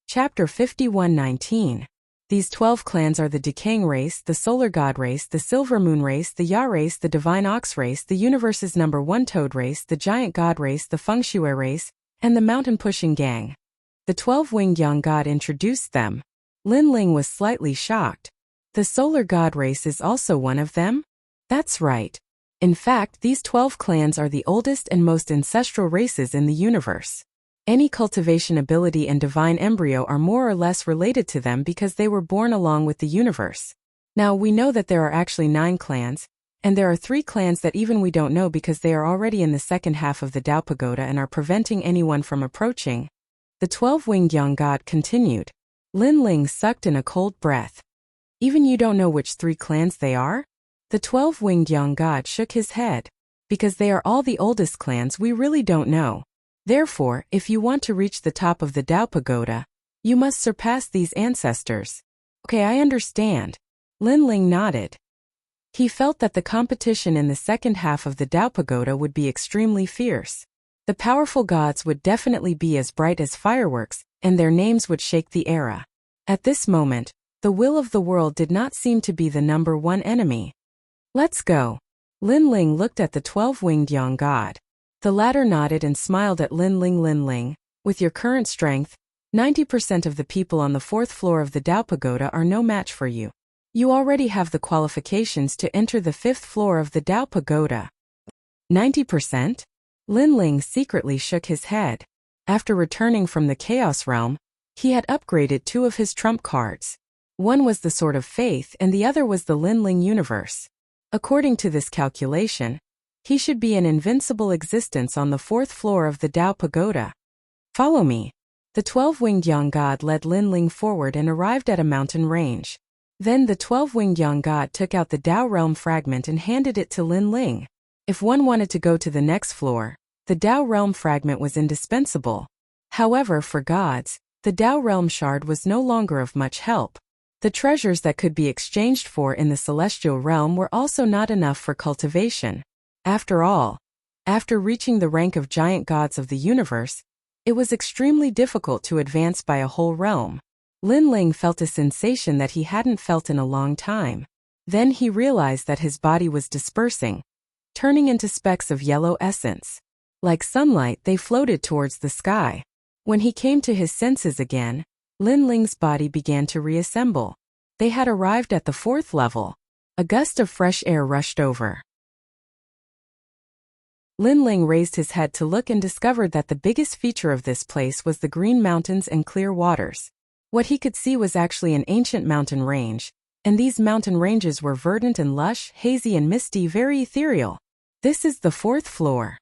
Chapter 51:19. These 12 clans are the Decaying Race, the Solar God Race, the Silver Moon Race, the Ya Race, the Divine Ox Race, the Universe's number 1 Toad Race, the Giant God Race, the Feng Shui Race, and the Mountain Pushing Gang. The 12-winged young god introduced them. Lin Ling was slightly shocked. The Solar God Race is also one of them? That's right. In fact, these 12 clans are the oldest and most ancestral races in the universe. Any cultivation ability and divine embryo are more or less related to them because they were born along with the universe. Now, we know that there are actually 9 clans, and there are 3 clans that even we don't know because they are already in the second half of the Tao Pagoda and are preventing anyone from approaching. The 12-winged young god continued. Lin Ling sucked in a cold breath. Even you don't know which 3 clans they are? The 12-winged young god shook his head. Because they are all the oldest clans, we really don't know. Therefore, if you want to reach the top of the Tao Pagoda, you must surpass these ancestors. Okay, I understand. Lin Ling nodded. He felt that the competition in the second half of the Tao Pagoda would be extremely fierce. The powerful gods would definitely be as bright as fireworks, and their names would shake the era. At this moment, the will of the world did not seem to be the number 1 enemy. Let's go. Lin Ling looked at the 12-winged young god. The latter nodded and smiled at Lin Ling. Lin Ling, with your current strength, 90% of the people on the 4th floor of the Tao Pagoda are no match for you. You already have the qualifications to enter the 5th floor of the Tao Pagoda. 90%? Lin Ling secretly shook his head. After returning from the Chaos Realm, he had upgraded 2 of his trump cards. One was the Sword of Faith and the other was the Lin Ling universe. According to this calculation, he should be an invincible existence on the 4th floor of the Tao Pagoda. Follow me. The 12-winged young god led Lin Ling forward and arrived at a mountain range. Then the 12-winged young god took out the Tao Realm fragment and handed it to Lin Ling. If one wanted to go to the next floor, the Tao Realm fragment was indispensable. However, for gods, the Tao Realm shard was no longer of much help. The treasures that could be exchanged for in the celestial realm were also not enough for cultivation. After all, after reaching the rank of giant gods of the universe, it was extremely difficult to advance by a whole realm. Lin Ling felt a sensation that he hadn't felt in a long time. Then he realized that his body was dispersing, turning into specks of yellow essence. Like sunlight, they floated towards the sky. When he came to his senses again, Lin Ling's body began to reassemble. They had arrived at the 4th level. A gust of fresh air rushed over. Lin Ling raised his head to look and discovered that the biggest feature of this place was the green mountains and clear waters. What he could see was actually an ancient mountain range, and these mountain ranges were verdant and lush, hazy and misty, very ethereal. This is the 4th floor.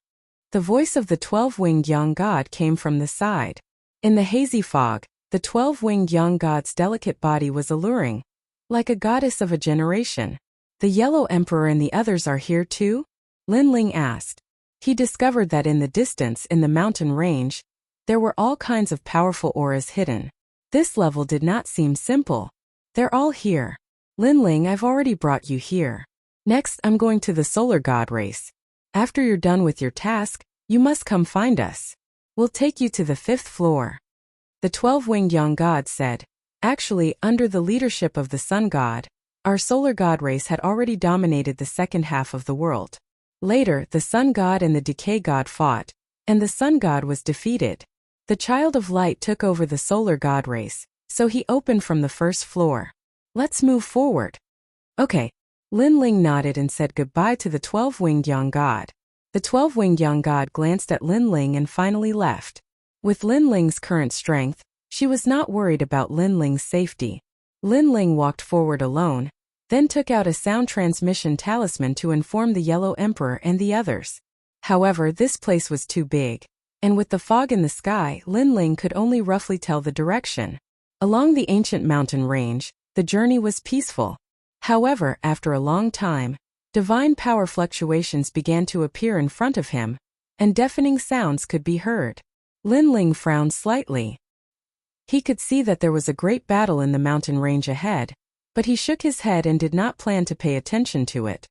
The voice of the 12-winged young god came from the side. In the hazy fog, the 12-winged young god's delicate body was alluring, like a goddess of a generation. The Yellow Emperor and the others are here too? Lin Ling asked. He discovered that in the distance in the mountain range, there were all kinds of powerful auras hidden. This level did not seem simple. They're all here. Linling, I've already brought you here. Next, I'm going to the solar god race. After you're done with your task, you must come find us. We'll take you to the 5th floor. The 12-winged young god said. Actually, under the leadership of the sun god, our solar god race had already dominated the second half of the world. Later, the sun god and the decay god fought, and the sun god was defeated. The child of light took over the solar god race, so he opened from the 1st floor. Let's move forward. Okay. Linling nodded and said goodbye to the 12-winged young god. The 12-winged young god glanced at Linling and finally left. With Linling's current strength, she was not worried about Linling's safety. Linling walked forward alone, then took out a sound transmission talisman to inform the Yellow Emperor and the others. However, this place was too big, and with the fog in the sky, Linling could only roughly tell the direction. Along the ancient mountain range, the journey was peaceful. However, after a long time, divine power fluctuations began to appear in front of him, and deafening sounds could be heard. Linling frowned slightly. He could see that there was a great battle in the mountain range ahead, but he shook his head and did not plan to pay attention to it.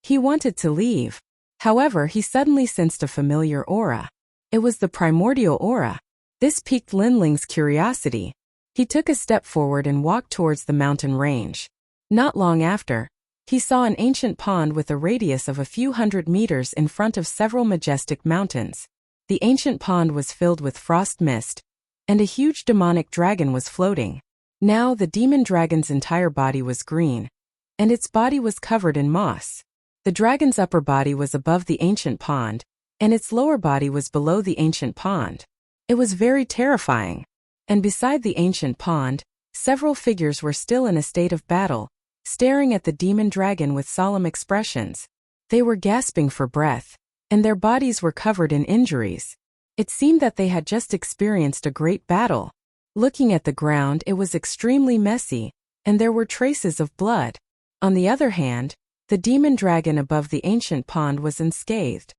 He wanted to leave. However, he suddenly sensed a familiar aura. It was the primordial aura. This piqued Linling's curiosity. He took a step forward and walked towards the mountain range. Not long after, he saw an ancient pond with a radius of a few hundred meters in front of several majestic mountains. The ancient pond was filled with frost mist, and a huge demonic dragon was floating. Now the demon dragon's entire body was green, and its body was covered in moss. The dragon's upper body was above the ancient pond, and its lower body was below the ancient pond. It was very terrifying. And beside the ancient pond, several figures were still in a state of battle, staring at the demon dragon with solemn expressions. They were gasping for breath, and their bodies were covered in injuries. It seemed that they had just experienced a great battle. Looking at the ground, it was extremely messy, and there were traces of blood. On the other hand, the demon dragon above the ancient pond was unscathed.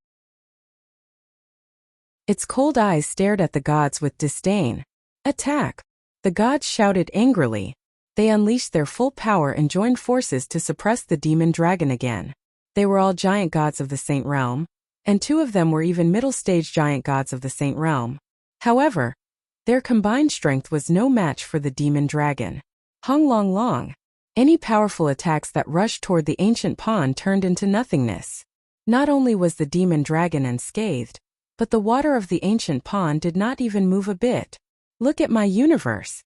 Its cold eyes stared at the gods with disdain. Attack! The gods shouted angrily. They unleashed their full power and joined forces to suppress the demon dragon again. They were all giant gods of the Saint Realm, and 2 of them were even middle-stage giant gods of the Saint Realm. However, their combined strength was no match for the demon dragon. Hung Long Long. Any powerful attacks that rushed toward the ancient pond turned into nothingness. Not only was the demon dragon unscathed, but the water of the ancient pond did not even move a bit. Look at my universe!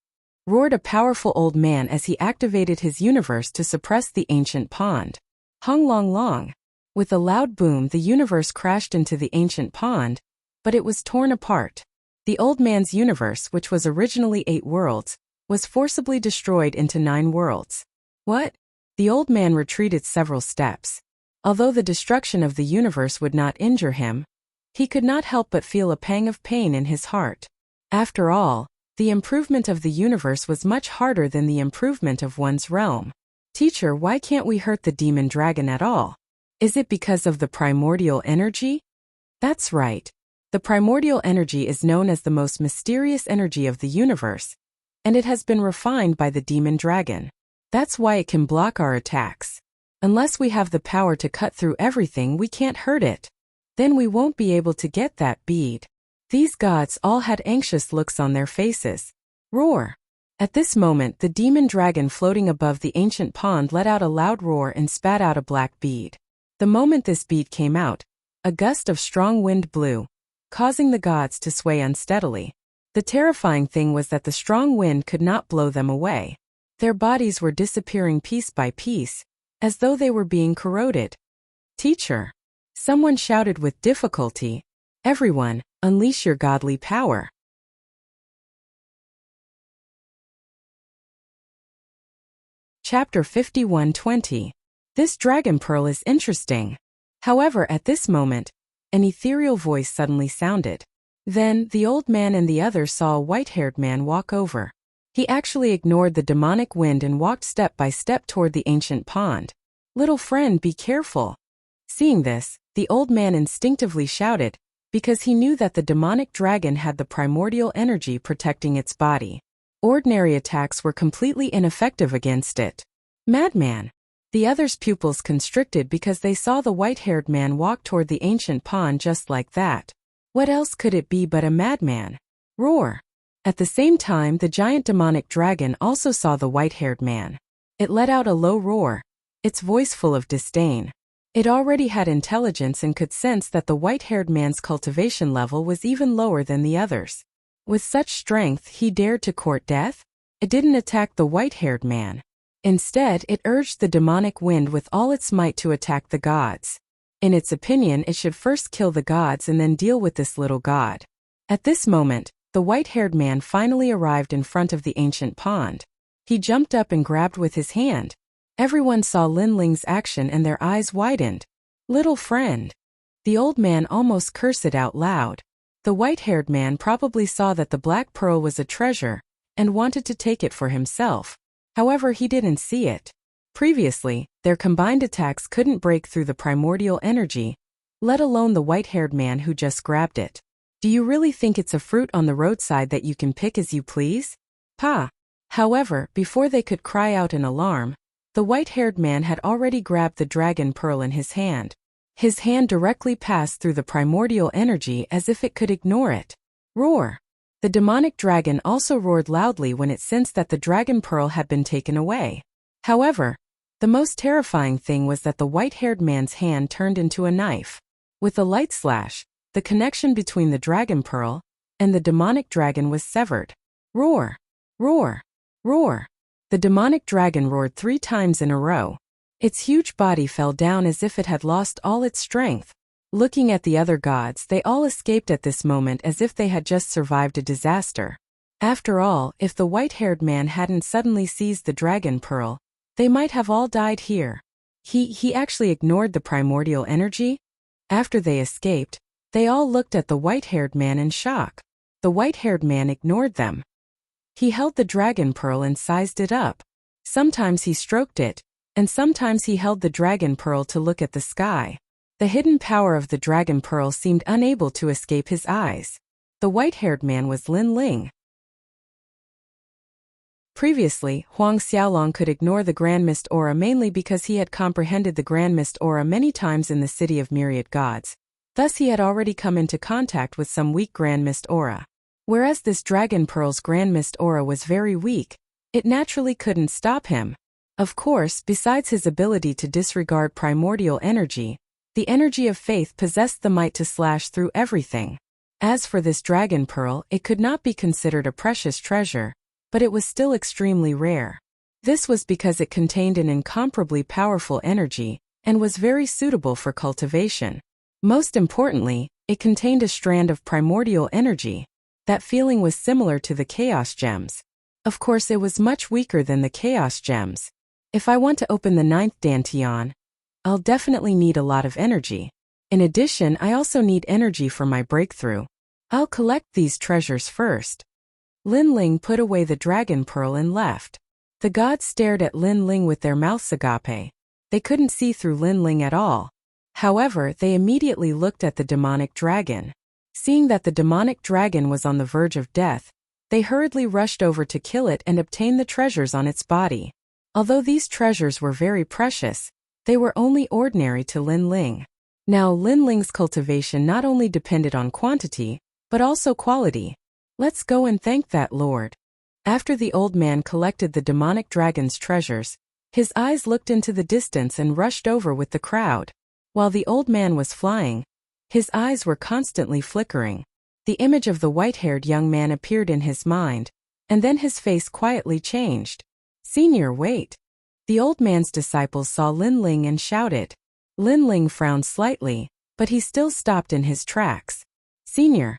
Roared a powerful old man as he activated his universe to suppress the ancient pond. Hung Long Long. With a loud boom, the universe crashed into the ancient pond, but it was torn apart. The old man's universe, which was originally 8 worlds, was forcibly destroyed into 9 worlds. What? The old man retreated several steps. Although the destruction of the universe would not injure him, he could not help but feel a pang of pain in his heart. After all, the improvement of the universe was much harder than the improvement of one's realm. Teacher, why can't we hurt the demon dragon at all? Is it because of the primordial energy? That's right. The primordial energy is known as the most mysterious energy of the universe, and it has been refined by the demon dragon. That's why it can block our attacks. Unless we have the power to cut through everything, we can't hurt it. Then we won't be able to get that bead. These gods all had anxious looks on their faces. Roar! At this moment, the demon dragon floating above the ancient pond let out a loud roar and spat out a black bead. The moment this bead came out, a gust of strong wind blew, causing the gods to sway unsteadily. The terrifying thing was that the strong wind could not blow them away. Their bodies were disappearing piece by piece, as though they were being corroded. Teacher! Someone shouted with difficulty. Everyone, unleash your godly power. Chapter 51:20. This dragon pearl is interesting. However, at this moment, an ethereal voice suddenly sounded. Then, the old man and the others saw a white-haired man walk over. He actually ignored the demonic wind and walked step by step toward the ancient pond. Little friend, be careful. Seeing this, the old man instinctively shouted, because he knew that the demonic dragon had the primordial energy protecting its body. Ordinary attacks were completely ineffective against it. Madman! The other's pupils constricted because they saw the white-haired man walk toward the ancient pond just like that. What else could it be but a madman? Roar! At the same time, the giant demonic dragon also saw the white-haired man. It let out a low roar, its voice full of disdain. It already had intelligence and could sense that the white-haired man's cultivation level was even lower than the others. With such strength, he dared to court death? It didn't attack the white-haired man. Instead, it urged the demonic wind with all its might to attack the gods. In its opinion, it should first kill the gods and then deal with this little god. At this moment, the white-haired man finally arrived in front of the ancient pond. He jumped up and grabbed with his hand. Everyone saw Lin Ling's action and their eyes widened. Little friend. The old man almost cursed it out loud. The white-haired man probably saw that the black pearl was a treasure and wanted to take it for himself. However, he didn't see it. Previously, their combined attacks couldn't break through the primordial energy, let alone the white-haired man who just grabbed it. Do you really think it's a fruit on the roadside that you can pick as you please? Pa! However, before they could cry out in alarm, the white-haired man had already grabbed the dragon pearl in his hand. His hand directly passed through the primordial energy as if it could ignore it. Roar! The demonic dragon also roared loudly when it sensed that the dragon pearl had been taken away. However, the most terrifying thing was that the white-haired man's hand turned into a knife. With a light slash, the connection between the dragon pearl and the demonic dragon was severed. Roar! Roar! Roar! The demonic dragon roared 3 times in a row. Its huge body fell down as if it had lost all its strength. Looking at the other gods, they all escaped at this moment as if they had just survived a disaster. After all, if the white-haired man hadn't suddenly seized the dragon pearl, they might have all died here. He actually ignored the primordial energy? After they escaped, they all looked at the white-haired man in shock. The white-haired man ignored them. He held the dragon pearl and sized it up. Sometimes he stroked it, and sometimes he held the dragon pearl to look at the sky. The hidden power of the dragon pearl seemed unable to escape his eyes. The white-haired man was Lin Ling. Previously, Huang Xiaolong could ignore the Grand Mist Aura mainly because he had comprehended the Grand Mist Aura many times in the City of Myriad Gods. Thus he had already come into contact with some weak Grand Mist Aura. Whereas this dragon pearl's Grand Mist Aura was very weak, it naturally couldn't stop him. Of course, besides his ability to disregard primordial energy, the energy of faith possessed the might to slash through everything. As for this dragon pearl, it could not be considered a precious treasure, but it was still extremely rare. This was because it contained an incomparably powerful energy and was very suitable for cultivation. Most importantly, it contained a strand of primordial energy. That feeling was similar to the chaos gems. Of course, it was much weaker than the chaos gems. If I want to open the 9th Dantian, I'll definitely need a lot of energy. In addition, I also need energy for my breakthrough. I'll collect these treasures first. Lin Ling put away the dragon pearl and left. The gods stared at Lin Ling with their mouths agape. They couldn't see through Lin Ling at all. However, they immediately looked at the demonic dragon. Seeing that the demonic dragon was on the verge of death, they hurriedly rushed over to kill it and obtain the treasures on its body. Although these treasures were very precious, they were only ordinary to Lin Ling. Now Lin Ling's cultivation not only depended on quantity, but also quality. Let's go and thank that Lord. After the old man collected the demonic dragon's treasures, his eyes looked into the distance and rushed over with the crowd. While the old man was flying, his eyes were constantly flickering. The image of the white-haired young man appeared in his mind, and then his face quietly changed. Senior, wait. The old man's disciples saw Lin Ling and shouted. Lin Ling frowned slightly, but he still stopped in his tracks. Senior,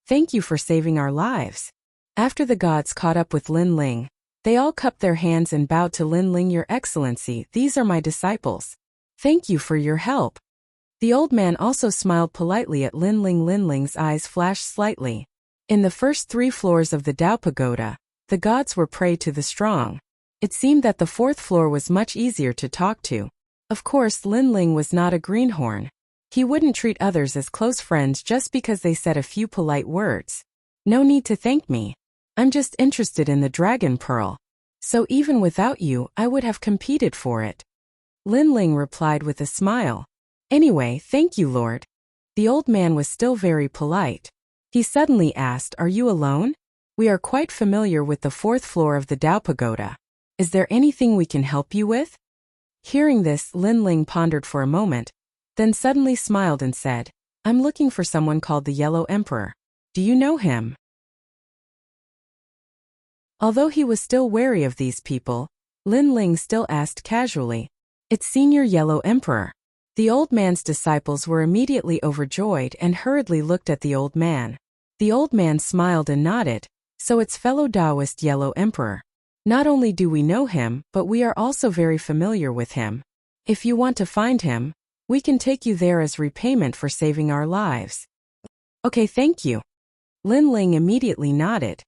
thank you for saving our lives. After the gods caught up with Lin Ling, they all cupped their hands and bowed to Lin Ling. Your Excellency, these are my disciples. Thank you for your help. The old man also smiled politely at Lin Ling. Lin Ling's eyes flashed slightly. In the first 3 floors of the Dao Pagoda, the gods were prey to the strong. It seemed that the 4th floor was much easier to talk to. Of course, Lin Ling was not a greenhorn. He wouldn't treat others as close friends just because they said a few polite words. No need to thank me. I'm just interested in the dragon pearl. So even without you, I would have competed for it. Lin Ling replied with a smile. Anyway, thank you, Lord. The old man was still very polite. He suddenly asked, Are you alone? We are quite familiar with the 4th floor of the Dao Pagoda. Is there anything we can help you with? Hearing this, Lin Ling pondered for a moment, then suddenly smiled and said, I'm looking for someone called the Yellow Emperor. Do you know him? Although he was still wary of these people, Lin Ling still asked casually, It's Senior Yellow Emperor. The old man's disciples were immediately overjoyed and hurriedly looked at the old man. The old man smiled and nodded, So it's fellow Taoist Yellow Emperor. Not only do we know him, but we are also very familiar with him. If you want to find him, we can take you there as repayment for saving our lives. Okay, thank you. Lin Ling immediately nodded.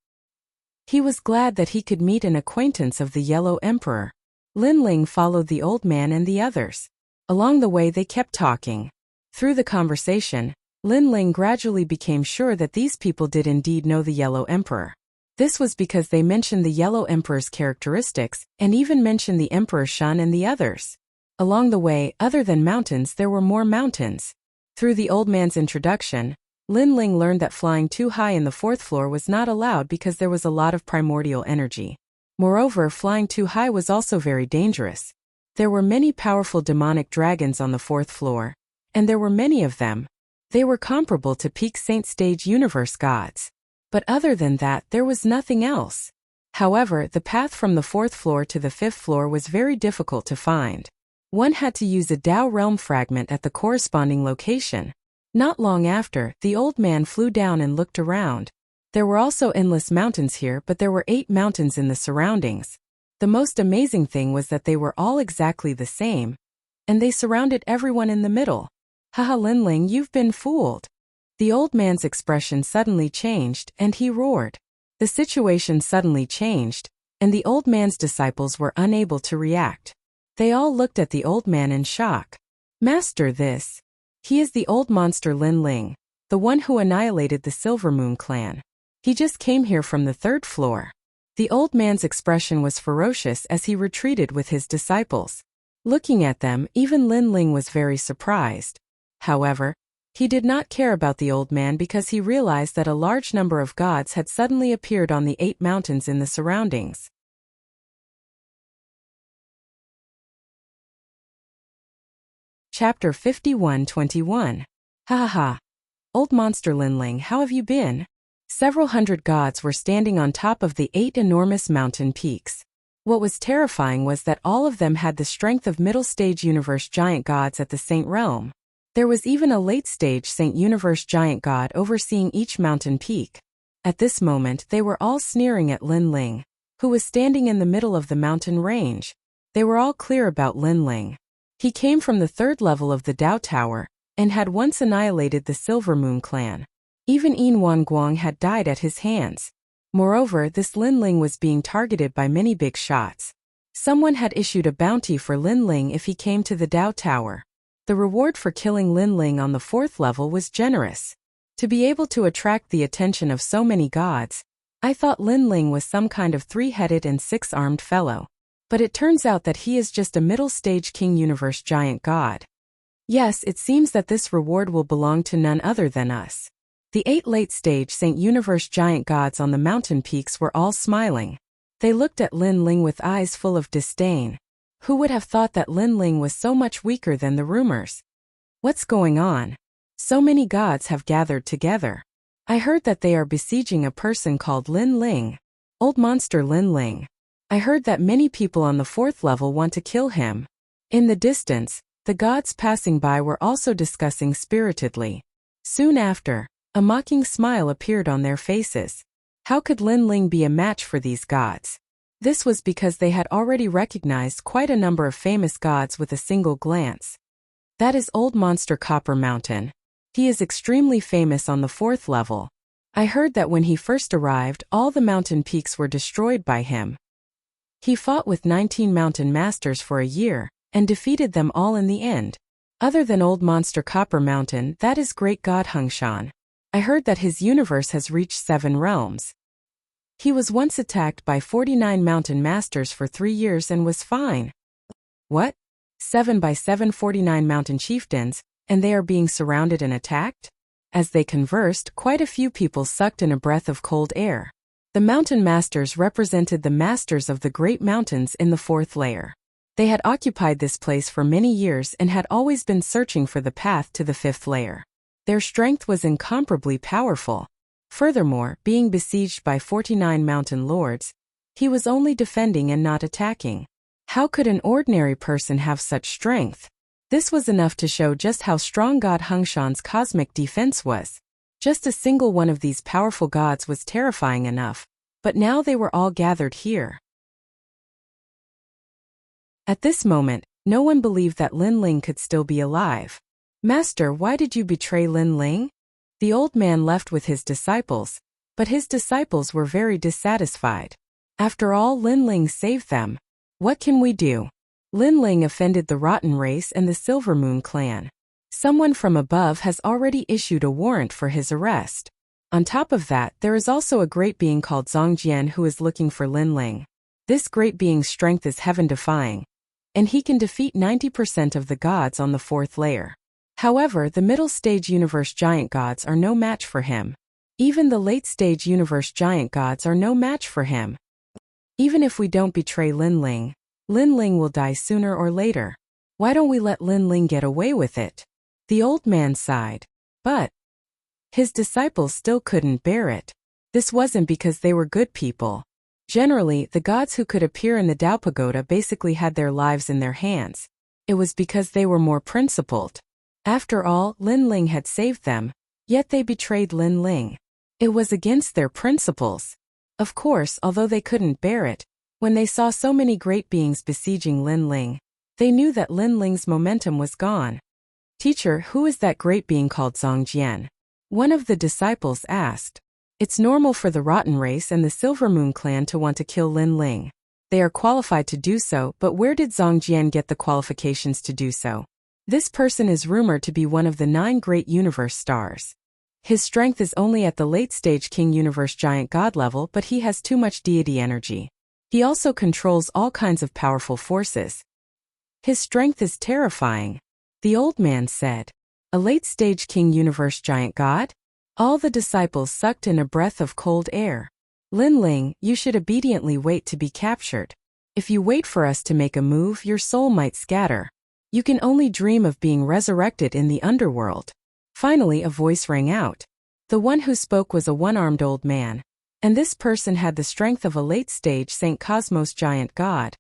He was glad that he could meet an acquaintance of the Yellow Emperor. Lin Ling followed the old man and the others. Along the way they kept talking. Through the conversation, Lin Ling gradually became sure that these people did indeed know the Yellow Emperor. This was because they mentioned the Yellow Emperor's characteristics and even mentioned the Emperor Shun and the others. Along the way, other than mountains, there were more mountains. Through the old man's introduction, Lin Ling learned that flying too high in the 4th floor was not allowed because there was a lot of primordial energy. Moreover, flying too high was also very dangerous. There were many powerful demonic dragons on the 4th floor, and there were many of them. They were comparable to peak saint stage universe gods. But other than that, there was nothing else. However, the path from the 4th floor to the 5th floor was very difficult to find. One had to use a Tao realm fragment at the corresponding location. Not long after, the old man flew down and looked around. There were also endless mountains here, but there were 8 mountains in the surroundings. The most amazing thing was that they were all exactly the same, and they surrounded everyone in the middle. Haha, Lin Ling, you've been fooled. The old man's expression suddenly changed, and he roared. The situation suddenly changed, and the old man's disciples were unable to react. They all looked at the old man in shock. Master, this. He is the old monster Lin Ling, the one who annihilated the Silver Moon clan. He just came here from the 3rd floor. The old man's expression was ferocious as he retreated with his disciples. Looking at them, even Lin Ling was very surprised. However, he did not care about the old man because he realized that a large number of gods had suddenly appeared on the 8 mountains in the surroundings. Chapter 51-21. Ha ha ha. Old monster Lin Ling, how have you been? Several hundred gods were standing on top of the 8 enormous mountain peaks. What was terrifying was that all of them had the strength of middle-stage universe giant gods at the Saint Realm. There was even a late-stage Saint Universe giant god overseeing each mountain peak. At this moment, they were all sneering at Lin Ling, who was standing in the middle of the mountain range. They were all clear about Lin Ling. He came from the 3rd level of the Dao Tower, and had once annihilated the Silver Moon clan. Even Yin Wan Guang had died at his hands. Moreover, this Lin Ling was being targeted by many big shots. Someone had issued a bounty for Lin Ling if he came to the Dao Tower. The reward for killing Lin Ling on the 4th level was generous. To be able to attract the attention of so many gods, I thought Lin Ling was some kind of 3-headed and 6-armed fellow. But it turns out that he is just a middle-stage King Universe giant god. Yes, it seems that this reward will belong to none other than us. The 8 late-stage Saint Universe giant gods on the mountain peaks were all smiling. They looked at Lin Ling with eyes full of disdain. Who would have thought that Lin Ling was so much weaker than the rumors? What's going on? So many gods have gathered together. I heard that they are besieging a person called Lin Ling. Old monster Lin Ling. I heard that many people on the 4th level want to kill him. In the distance, the gods passing by were also discussing spiritedly. Soon after, a mocking smile appeared on their faces. How could Lin Ling be a match for these gods? This was because they had already recognized quite a number of famous gods with a single glance. That is Old Monster Copper Mountain. He is extremely famous on the 4th level. I heard that when he first arrived, all the mountain peaks were destroyed by him. He fought with 19 mountain masters for a year, and defeated them all in the end. Other than Old Monster Copper Mountain, that is Great God Hungshan. I heard that his universe has reached 7 realms. He was once attacked by 49 mountain masters for 3 years and was fine. What? 7 by 7 49 mountain chieftains, and they are being surrounded and attacked? As they conversed, quite a few people sucked in a breath of cold air. The mountain masters represented the masters of the great mountains in the 4th layer. They had occupied this place for many years and had always been searching for the path to the 5th layer. Their strength was incomparably powerful. Furthermore, being besieged by 49 mountain lords, he was only defending and not attacking. How could an ordinary person have such strength? This was enough to show just how strong God Hungshan's cosmic defense was. Just a single one of these powerful gods was terrifying enough, but now they were all gathered here. At this moment, no one believed that Lin Ling could still be alive. Master, why did you betray Lin Ling? The old man left with his disciples, but his disciples were very dissatisfied. After all, Lin Ling saved them. What can we do? Lin Ling offended the Rotten Race and the Silver Moon clan. Someone from above has already issued a warrant for his arrest. On top of that, there is also a great being called Zongjian who is looking for Lin Ling. This great being's strength is heaven-defying, and he can defeat 90% of the gods on the 4th layer. However, the middle-stage universe giant gods are no match for him. Even the late-stage universe giant gods are no match for him. Even if we don't betray Lin Ling will die sooner or later. Why don't we let Lin Ling get away with it? The old man sighed. But his disciples still couldn't bear it. This wasn't because they were good people. Generally, the gods who could appear in the Tao Pagoda basically had their lives in their hands. It was because they were more principled. After all, Lin Ling had saved them, yet they betrayed Lin Ling. It was against their principles. Of course, although they couldn't bear it, when they saw so many great beings besieging Lin Ling, they knew that Lin Ling's momentum was gone. Teacher, who is that great being called Zongjian? One of the disciples asked. It's normal for the Rotten Race and the Silver Moon clan to want to kill Lin Ling. They are qualified to do so, but where did Zongjian get the qualifications to do so? This person is rumored to be one of the 9 great universe stars. His strength is only at the late-stage King Universe Giant God level, but he has too much deity energy. He also controls all kinds of powerful forces. His strength is terrifying. The old man said. A late-stage King Universe Giant God? All the disciples sucked in a breath of cold air. Lin Ling, you should obediently wait to be captured. If you wait for us to make a move, your soul might scatter. You can only dream of being resurrected in the underworld. Finally, a voice rang out. The one who spoke was a one-armed old man, and this person had the strength of a late-stage St. Cosmos giant god.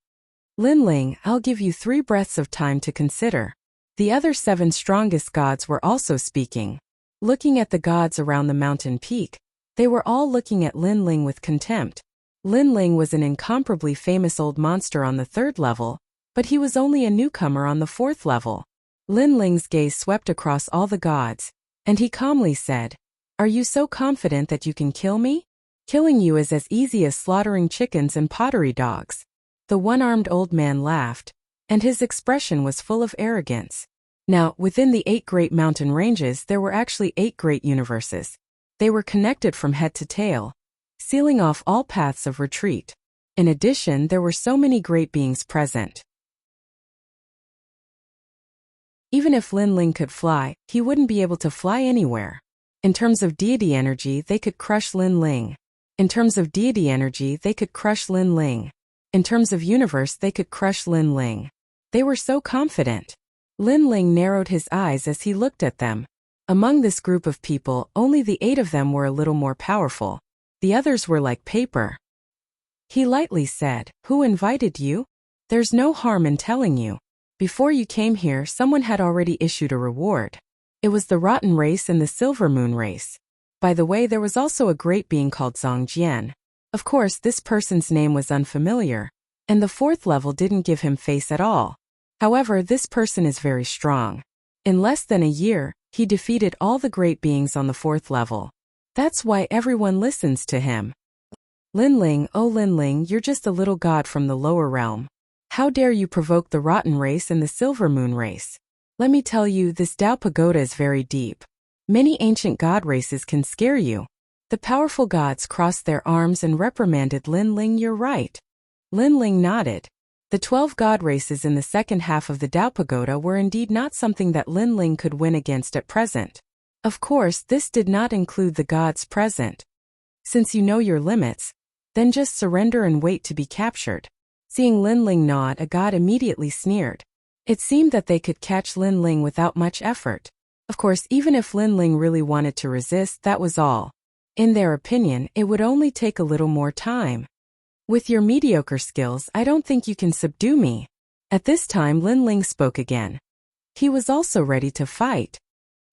Lin Ling, I'll give you 3 breaths of time to consider. The other 7 strongest gods were also speaking. Looking at the gods around the mountain peak, they were all looking at Lin Ling with contempt. Lin Ling was an incomparably famous old monster on the 3rd level, but he was only a newcomer on the 4th level. Lin Ling's gaze swept across all the gods, and he calmly said, Are you so confident that you can kill me? Killing you is as easy as slaughtering chickens and pottery dogs. The one-armed old man laughed, and his expression was full of arrogance. Now, within the 8 great mountain ranges there were actually 8 great universes. They were connected from head to tail, sealing off all paths of retreat. In addition, there were so many great beings present. Even if Lin Ling could fly, he wouldn't be able to fly anywhere. In terms of deity energy, they could crush Lin Ling. In terms of deity energy, they could crush Lin Ling. In terms of universe, they could crush Lin Ling. They were so confident. Lin Ling narrowed his eyes as he looked at them. Among this group of people, only the 8 of them were a little more powerful. The others were like paper. He lightly said, Who invited you? There's no harm in telling you. Before you came here, someone had already issued a reward. It was the Rotten Race and the Silver Moon Race. By the way, there was also a great being called Zongjian. Of course, this person's name was unfamiliar, and the 4th level didn't give him face at all. However, this person is very strong. In less than a year, he defeated all the great beings on the 4th level. That's why everyone listens to him. Lin Ling, oh Lin Ling, you're just a little god from the lower realm. How dare you provoke the rotten race and the silver moon race? Let me tell you, this Tao pagoda is very deep. Many ancient god races can scare you. The powerful gods crossed their arms and reprimanded Lin Ling. You're right. Lin Ling nodded. The 12 god races in the second half of the Tao pagoda were indeed not something that Lin Ling could win against at present. Of course, this did not include the gods present. Since you know your limits, then just surrender and wait to be captured. Seeing Lin Ling nod, a god immediately sneered. It seemed that they could catch Lin Ling without much effort. Of course, even if Lin Ling really wanted to resist, that was all. In their opinion, it would only take a little more time. With your mediocre skills, I don't think you can subdue me. At this time, Lin Ling spoke again. He was also ready to fight.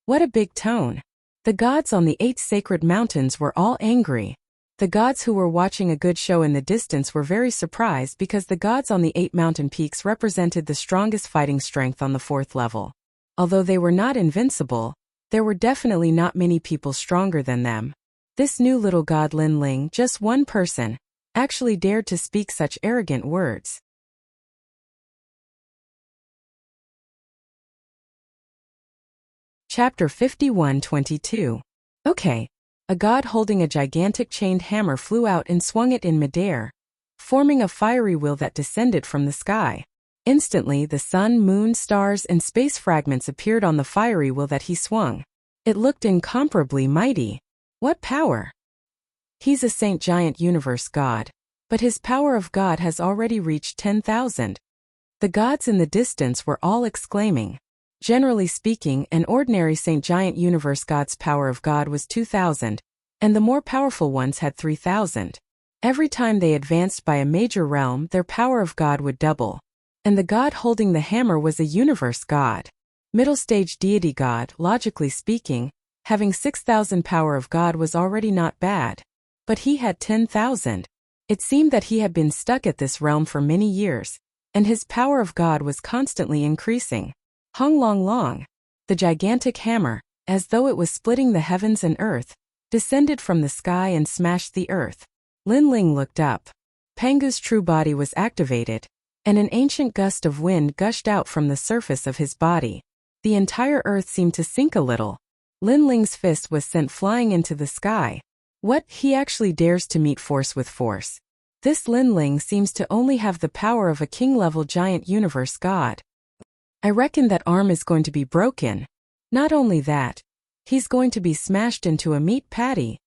What a big tone. The gods on the 8 sacred mountains were all angry. The gods who were watching a good show in the distance were very surprised because the gods on the 8 mountain peaks represented the strongest fighting strength on the 4th level. Although they were not invincible, there were definitely not many people stronger than them. This new little god Lin Ling, just one person, actually dared to speak such arrogant words. Chapter 51-22. Okay. A god holding a gigantic chained hammer flew out and swung it in midair, forming a fiery wheel that descended from the sky. Instantly, the sun, moon, stars, and space fragments appeared on the fiery wheel that he swung. It looked incomparably mighty. What power! He's a Saint Giant Universe god, but his power of god has already reached 10,000. The gods in the distance were all exclaiming. Generally speaking, an ordinary Saint Giant Universe god's power of god was 2,000, and the more powerful ones had 3,000. Every time they advanced by a major realm, their power of god would double. And the god holding the hammer was a universe god. Middle stage deity god, logically speaking, having 6,000 power of god was already not bad. But he had 10,000. It seemed that he had been stuck at this realm for many years, and his power of god was constantly increasing. Hung Long Long, the gigantic hammer, as though it was splitting the heavens and earth, descended from the sky and smashed the earth. Lin Ling looked up. Pangu's true body was activated, and an ancient gust of wind gushed out from the surface of his body. The entire earth seemed to sink a little. Lin Ling's fist was sent flying into the sky. What? He actually dares to meet force with force. This Lin Ling seems to only have the power of a king-level giant universe god. I reckon that arm is going to be broken. Not only that, he's going to be smashed into a meat patty.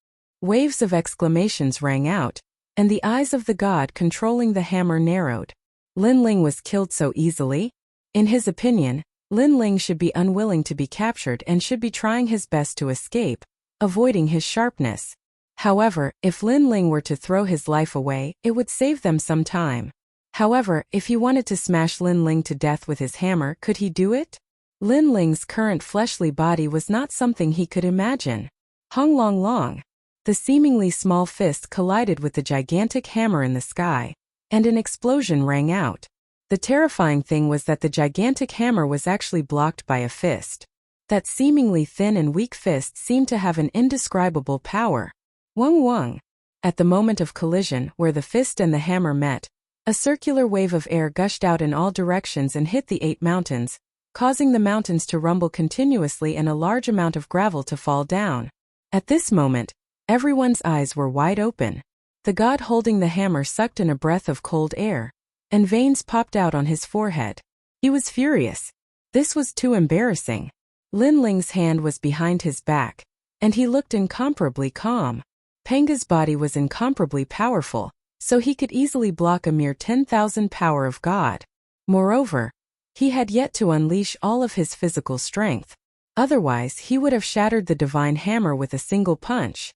Waves of exclamations rang out, and the eyes of the god controlling the hammer narrowed. Lin Ling was killed so easily? In his opinion, Lin Ling should be unwilling to be captured and should be trying his best to escape, avoiding his sharpness. However, if Lin Ling were to throw his life away, it would save them some time. However, if he wanted to smash Lin Ling to death with his hammer, could he do it? Lin Ling's current fleshly body was not something he could imagine. Hung Long Long. The seemingly small fist collided with the gigantic hammer in the sky, and an explosion rang out. The terrifying thing was that the gigantic hammer was actually blocked by a fist. That seemingly thin and weak fist seemed to have an indescribable power. Wung wung. At the moment of collision, where the fist and the hammer met, a circular wave of air gushed out in all directions and hit the 8 mountains, causing the mountains to rumble continuously and a large amount of gravel to fall down. At this moment, everyone's eyes were wide open. The god holding the hammer sucked in a breath of cold air, and veins popped out on his forehead. He was furious. This was too embarrassing. Lin Ling's hand was behind his back, and he looked incomparably calm. Panga's body was incomparably powerful, so he could easily block a mere 10,000 power of god. Moreover, he had yet to unleash all of his physical strength. Otherwise, he would have shattered the divine hammer with a single punch.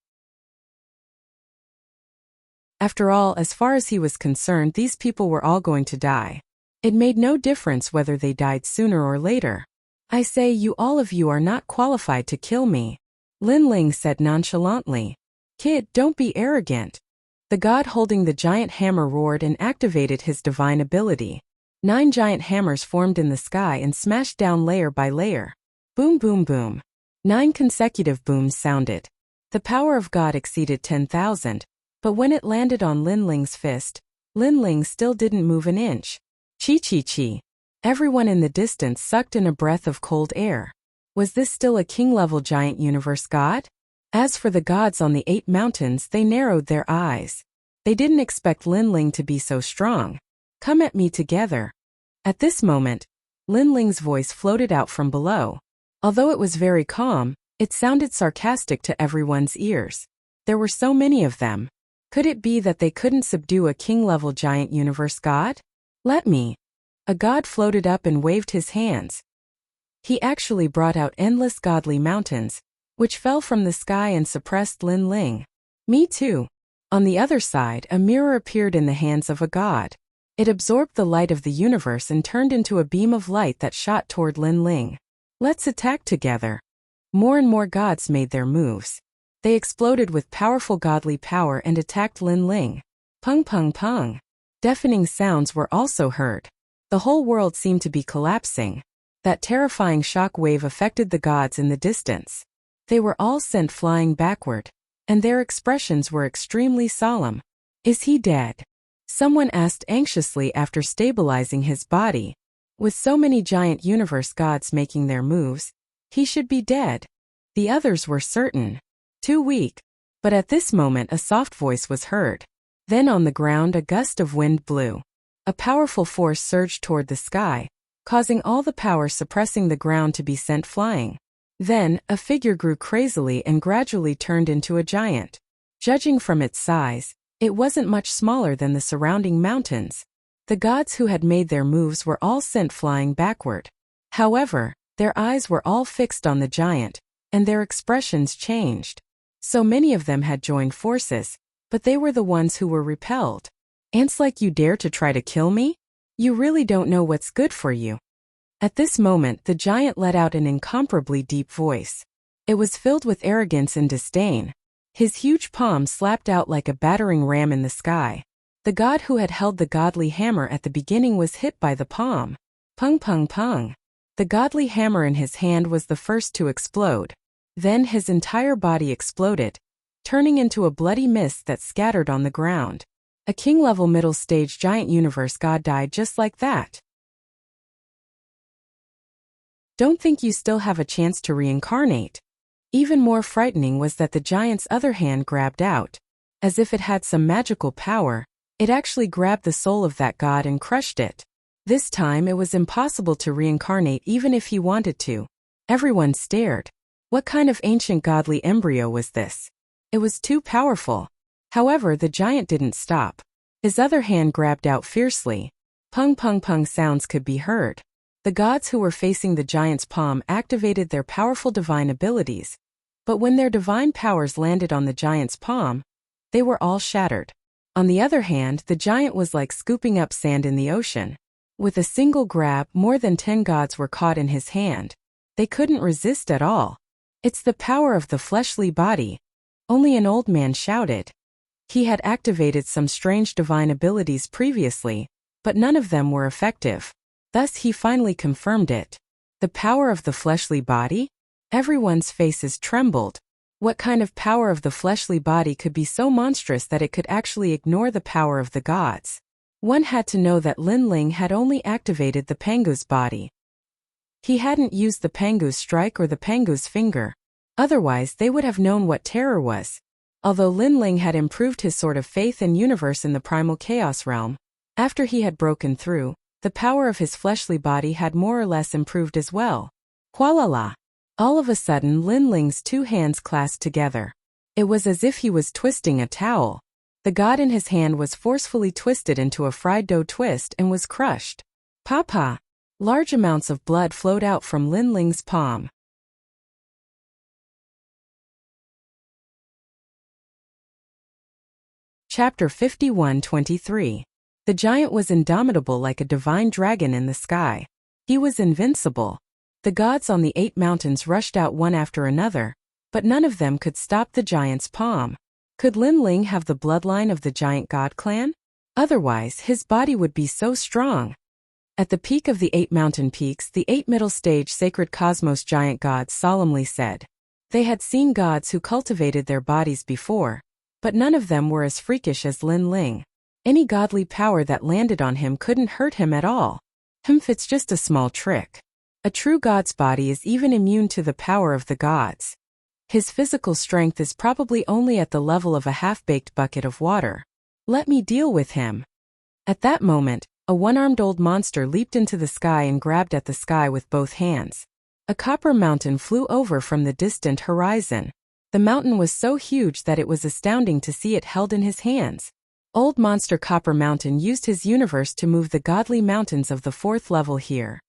After all, as far as he was concerned, these people were all going to die. It made no difference whether they died sooner or later. I say, you all of you are not qualified to kill me. Lin Ling said nonchalantly. Kid, don't be arrogant. The god holding the giant hammer roared and activated his divine ability. 9 giant hammers formed in the sky and smashed down layer by layer. Boom boom boom. 9 consecutive booms sounded. The power of God exceeded 10,000, but when it landed on Lin Ling's fist, Lin Ling still didn't move an inch. Chi. Everyone in the distance sucked in a breath of cold air. Was this still a king-level giant universe god? As for the gods on the 8 mountains, they narrowed their eyes. They didn't expect Lin Ling to be so strong. Come at me together. At this moment, Lin Ling's voice floated out from below. Although it was very calm, it sounded sarcastic to everyone's ears. There were so many of them. Could it be that they couldn't subdue a king-level giant universe god? Let me. A god floated up and waved his hands. He actually brought out endless godly mountains, which fell from the sky and suppressed Lin Ling. Me too. On the other side, a mirror appeared in the hands of a god. It absorbed the light of the universe and turned into a beam of light that shot toward Lin Ling. Let's attack together. More and more gods made their moves. They exploded with powerful godly power and attacked Lin Ling. Pung pung pung. Deafening sounds were also heard. The whole world seemed to be collapsing. That terrifying shock wave affected the gods in the distance. They were all sent flying backward, and their expressions were extremely solemn. Is he dead? Someone asked anxiously after stabilizing his body. With so many giant universe gods making their moves, he should be dead. The others were certain. Too weak. But at this moment a soft voice was heard. Then on the ground a gust of wind blew. A powerful force surged toward the sky, causing all the power suppressing the ground to be sent flying. Then, a figure grew crazily and gradually turned into a giant. Judging from its size, it wasn't much smaller than the surrounding mountains. The gods who had made their moves were all sent flying backward. However, their eyes were all fixed on the giant, and their expressions changed. So many of them had joined forces, but they were the ones who were repelled. Ants like you dare to try to kill me? You really don't know what's good for you. At this moment the giant let out an incomparably deep voice. It was filled with arrogance and disdain. His huge palm slapped out like a battering ram in the sky. The god who had held the godly hammer at the beginning was hit by the palm. Pung pung pung. The godly hammer in his hand was the first to explode. Then his entire body exploded, turning into a bloody mist that scattered on the ground. A king-level middle-stage giant universe god died just like that. Don't think you still have a chance to reincarnate. Even more frightening was that the giant's other hand grabbed out. As if it had some magical power, it actually grabbed the soul of that god and crushed it. This time it was impossible to reincarnate even if he wanted to. Everyone stared. What kind of ancient godly embryo was this? It was too powerful. However, the giant didn't stop. His other hand grabbed out fiercely. Pung pung pung sounds could be heard. The gods who were facing the giant's palm activated their powerful divine abilities. But when their divine powers landed on the giant's palm, they were all shattered. On the other hand, the giant was like scooping up sand in the ocean. With a single grab, more than 10 gods were caught in his hand. They couldn't resist at all. It's the power of the fleshly body. Only an old man shouted. He had activated some strange divine abilities previously, but none of them were effective. Thus he finally confirmed it. The power of the fleshly body? Everyone's faces trembled. What kind of power of the fleshly body could be so monstrous that it could actually ignore the power of the gods? One had to know that Lin Ling had only activated the Pangu's body. He hadn't used the Pangu's strike or the Pangu's finger. Otherwise they would have known what terror was. Although Lin Ling had improved his sort of faith and universe in the primal chaos realm, after he had broken through, the power of his fleshly body had more or less improved as well. Hualala! All of a sudden Lin Ling's 2 hands clasped together. It was as if he was twisting a towel. The god in his hand was forcefully twisted into a fried dough twist and was crushed. Papa! Large amounts of blood flowed out from Lin Ling's palm. Chapter 51-23. The giant was indomitable like a divine dragon in the sky. He was invincible. The gods on the 8 mountains rushed out one after another, but none of them could stop the giant's palm. Could Lin Ling have the bloodline of the giant god clan? Otherwise, his body would be so strong. At the peak of the 8 mountain peaks, the 8 middle stage sacred cosmos giant gods solemnly said. They had seen gods who cultivated their bodies before, but none of them were as freakish as Lin Ling. Any godly power that landed on him couldn't hurt him at all. It's just a small trick. A true god's body is even immune to the power of the gods. His physical strength is probably only at the level of a half-baked bucket of water. Let me deal with him. At that moment, a one-armed old monster leaped into the sky and grabbed at the sky with both hands. A copper mountain flew over from the distant horizon. The mountain was so huge that it was astounding to see it held in his hands. Old Monster Copper Mountain used his universe to move the godly mountains of the 4th level here.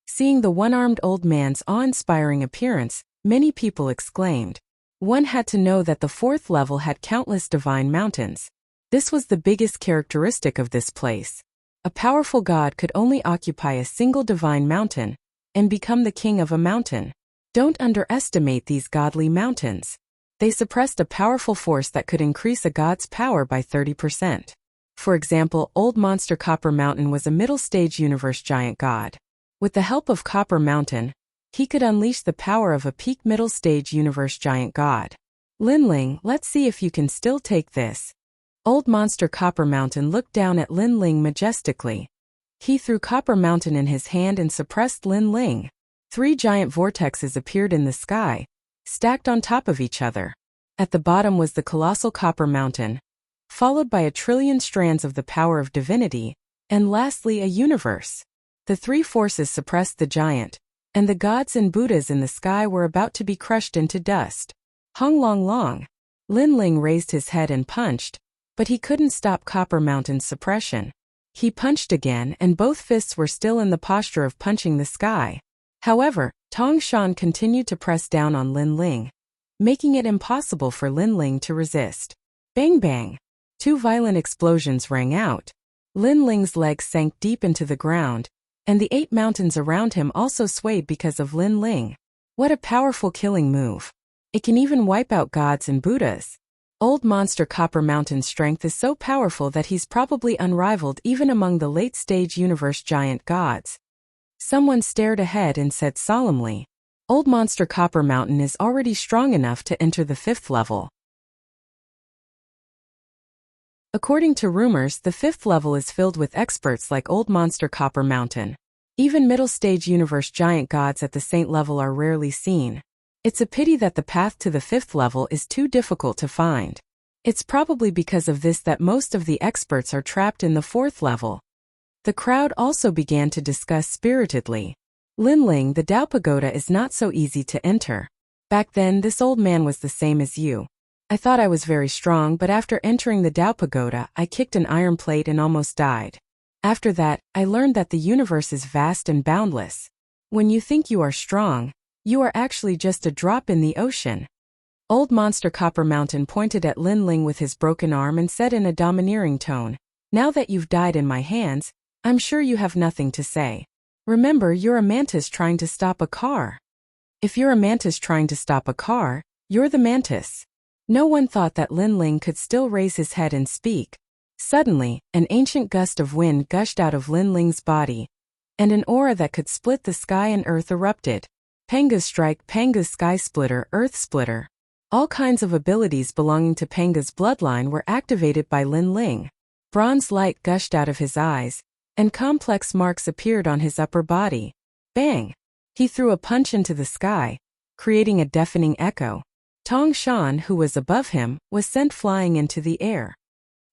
Seeing the one-armed old man's awe-inspiring appearance, many people exclaimed. One had to know that the 4th level had countless divine mountains. This was the biggest characteristic of this place. A powerful god could only occupy a single divine mountain and become the king of a mountain. Don't underestimate these godly mountains. They suppressed a powerful force that could increase a god's power by 30%. For example, Old Monster Copper Mountain was a middle-stage universe giant god. With the help of Copper Mountain, he could unleash the power of a peak middle-stage universe giant god. Linling, let's see if you can still take this. Old Monster Copper Mountain looked down at Linling majestically. He threw Copper Mountain in his hand and suppressed Linling. 3 giant vortexes appeared in the sky, stacked on top of each other. At the bottom was the colossal Copper Mountain, followed by 1 trillion strands of the power of divinity, and lastly a universe. The 3 forces suppressed the giant, and the gods and Buddhas in the sky were about to be crushed into dust. Hung Long Long. Linling raised his head and punched, but he couldn't stop Copper Mountain's suppression. He punched again and both fists were still in the posture of punching the sky. However, Tong Shan continued to press down on Linling, making it impossible for Linling to resist. Bang bang! 2 violent explosions rang out. Linling's legs sank deep into the ground, and the 8 mountains around him also swayed because of Linling. What a powerful killing move. It can even wipe out gods and Buddhas. Old Monster Copper Mountain's strength is so powerful that he's probably unrivaled even among the late-stage universe giant gods. Someone stared ahead and said solemnly, Old Monster Copper Mountain is already strong enough to enter the 5th level. According to rumors, the 5th level is filled with experts like Old Monster Copper Mountain. Even middle-stage universe giant gods at the saint level are rarely seen. It's a pity that the path to the 5th level is too difficult to find. It's probably because of this that most of the experts are trapped in the 4th level. The crowd also began to discuss spiritedly. Linling, the Tao Pagoda is not so easy to enter. Back then, this old man was the same as you. I thought I was very strong, but after entering the Tao Pagoda, I kicked an iron plate and almost died. After that, I learned that the universe is vast and boundless. When you think you are strong, you are actually just a drop in the ocean. Old Monster Copper Mountain pointed at Linling with his broken arm and said in a domineering tone, Now that you've died in my hands, I'm sure you have nothing to say. Remember, you're a mantis trying to stop a car. If you're a mantis trying to stop a car, you're the mantis. No one thought that Linling could still raise his head and speak. Suddenly, an ancient gust of wind gushed out of Linling's body, and an aura that could split the sky and earth erupted. Panga's Strike, Panga's Sky Splitter, Earth Splitter. All kinds of abilities belonging to Panga's bloodline were activated by Linling. Bronze light gushed out of his eyes, and complex marks appeared on his upper body. Bang! He threw a punch into the sky, creating a deafening echo. Tong Shan, who was above him, was sent flying into the air.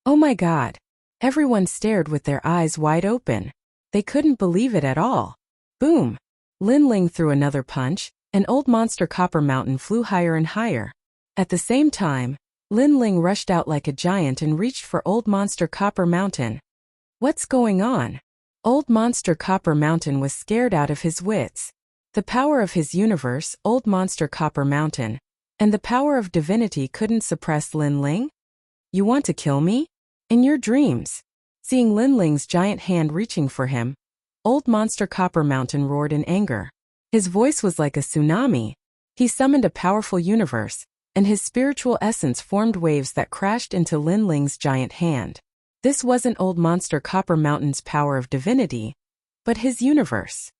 Oh my God! Everyone stared with their eyes wide open. They couldn't believe it at all. Boom! Linling threw another punch, and Old Monster Copper Mountain flew higher and higher. At the same time, Linling rushed out like a giant and reached for Old Monster Copper Mountain. What's going on? Old Monster Copper Mountain was scared out of his wits. The power of his universe, Old Monster Copper Mountain, and the power of divinity couldn't suppress Linling? You want to kill me? In your dreams. Seeing Linling's giant hand reaching for him, Old Monster Copper Mountain roared in anger. His voice was like a tsunami. He summoned a powerful universe, and his spiritual essence formed waves that crashed into Linling's giant hand. This wasn't Old Monster Copper Mountain's power of divinity, but his universe.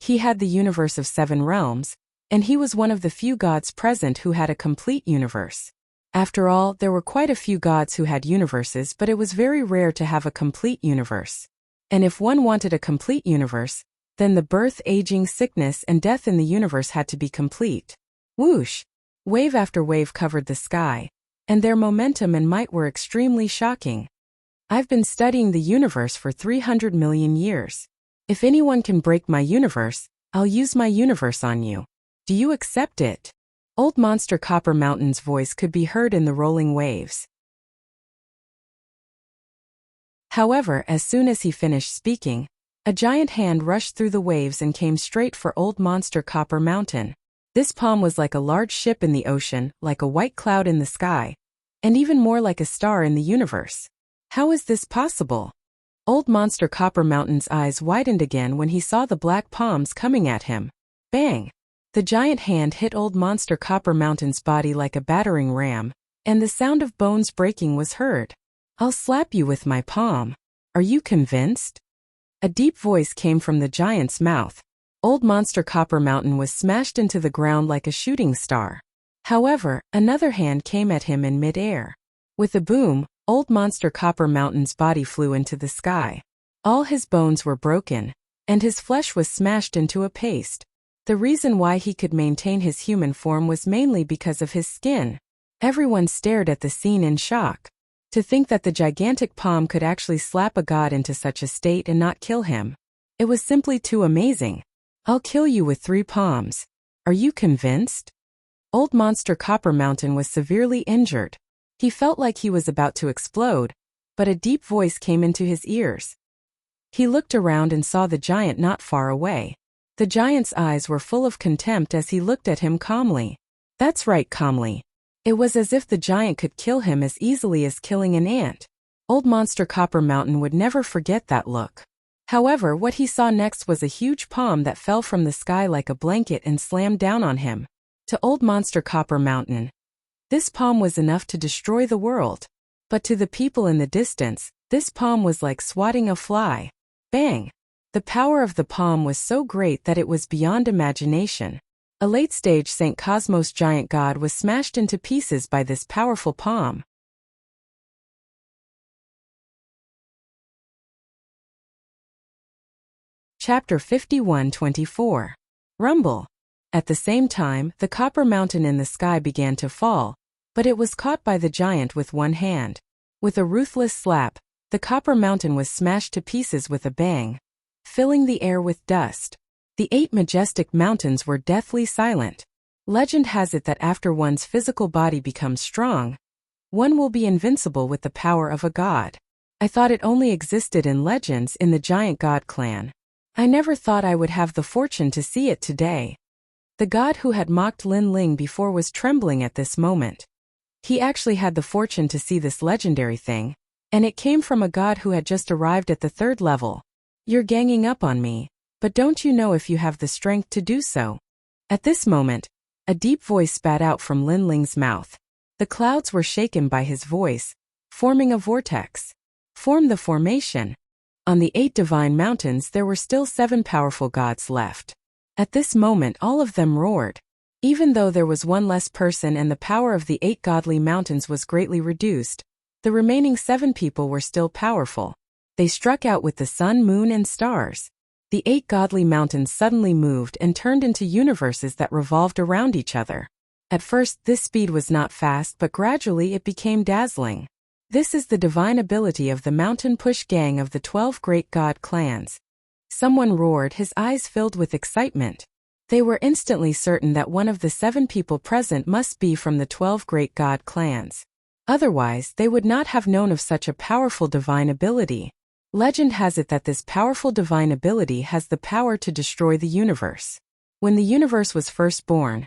He had the universe of 7 realms, and he was one of the few gods present who had a complete universe. After all, there were quite a few gods who had universes, but it was very rare to have a complete universe. And if one wanted a complete universe, then the birth, aging, sickness, and death in the universe had to be complete. Whoosh! Wave after wave covered the sky, and their momentum and might were extremely shocking. I've been studying the universe for 300 million years. If anyone can break my universe, I'll use my universe on you. Do you accept it? Old Monster Copper Mountain's voice could be heard in the rolling waves. However, as soon as he finished speaking, a giant hand rushed through the waves and came straight for Old Monster Copper Mountain. This palm was like a large ship in the ocean, like a white cloud in the sky, and even more like a star in the universe. How is this possible? Old Monster Copper Mountain's eyes widened again when he saw the black palms coming at him. Bang! The giant hand hit Old Monster Copper Mountain's body like a battering ram, and the sound of bones breaking was heard. I'll slap you with my palm. Are you convinced? A deep voice came from the giant's mouth. Old Monster Copper Mountain was smashed into the ground like a shooting star. However, another hand came at him in mid-air. With a boom, Old Monster Copper Mountain's body flew into the sky. All his bones were broken, and his flesh was smashed into a paste. The reason why he could maintain his human form was mainly because of his skin. Everyone stared at the scene in shock. To think that the gigantic palm could actually slap a god into such a state and not kill him. It was simply too amazing. I'll kill you with 3 palms. Are you convinced? Old Monster Copper Mountain was severely injured. He felt like he was about to explode, but a deep voice came into his ears. He looked around and saw the giant not far away. The giant's eyes were full of contempt as he looked at him calmly. That's right, calmly. It was as if the giant could kill him as easily as killing an ant. Old Monster Copper Mountain would never forget that look. However, what he saw next was a huge palm that fell from the sky like a blanket and slammed down on him. To Old Monster Copper Mountain, this palm was enough to destroy the world. But to the people in the distance, this palm was like swatting a fly. Bang! The power of the palm was so great that it was beyond imagination. A late-stage St. Cosmos giant god was smashed into pieces by this powerful palm. Chapter 51-24. Rumble. At the same time, the copper mountain in the sky began to fall, but it was caught by the giant with one hand. With a ruthless slap, the copper mountain was smashed to pieces with a bang, filling the air with dust. The 8 majestic mountains were deathly silent. Legend has it that after one's physical body becomes strong, one will be invincible with the power of a god. I thought it only existed in legends in the giant god clan. I never thought I would have the fortune to see it today. The god who had mocked Lin Ling before was trembling at this moment. He actually had the fortune to see this legendary thing, and it came from a god who had just arrived at the 3rd level. You're ganging up on me, but don't you know if you have the strength to do so? At this moment, a deep voice spat out from Lin Ling's mouth. The clouds were shaken by his voice, forming a vortex. Form the formation. On the 8 divine mountains there were still 7 powerful gods left. At this moment all of them roared. Even though there was one less person and the power of the 8 godly mountains was greatly reduced, the remaining 7 people were still powerful. They struck out with the sun, moon, and stars. The 8 godly mountains suddenly moved and turned into universes that revolved around each other. At first, this speed was not fast, but gradually it became dazzling. This is the divine ability of the Mountain Push Gang of the 12 great god clans. Someone roared, his eyes filled with excitement. They were instantly certain that one of the 7 people present must be from the 12 great god clans. Otherwise, they would not have known of such a powerful divine ability. Legend has it that this powerful divine ability has the power to destroy the universe. When the universe was first born,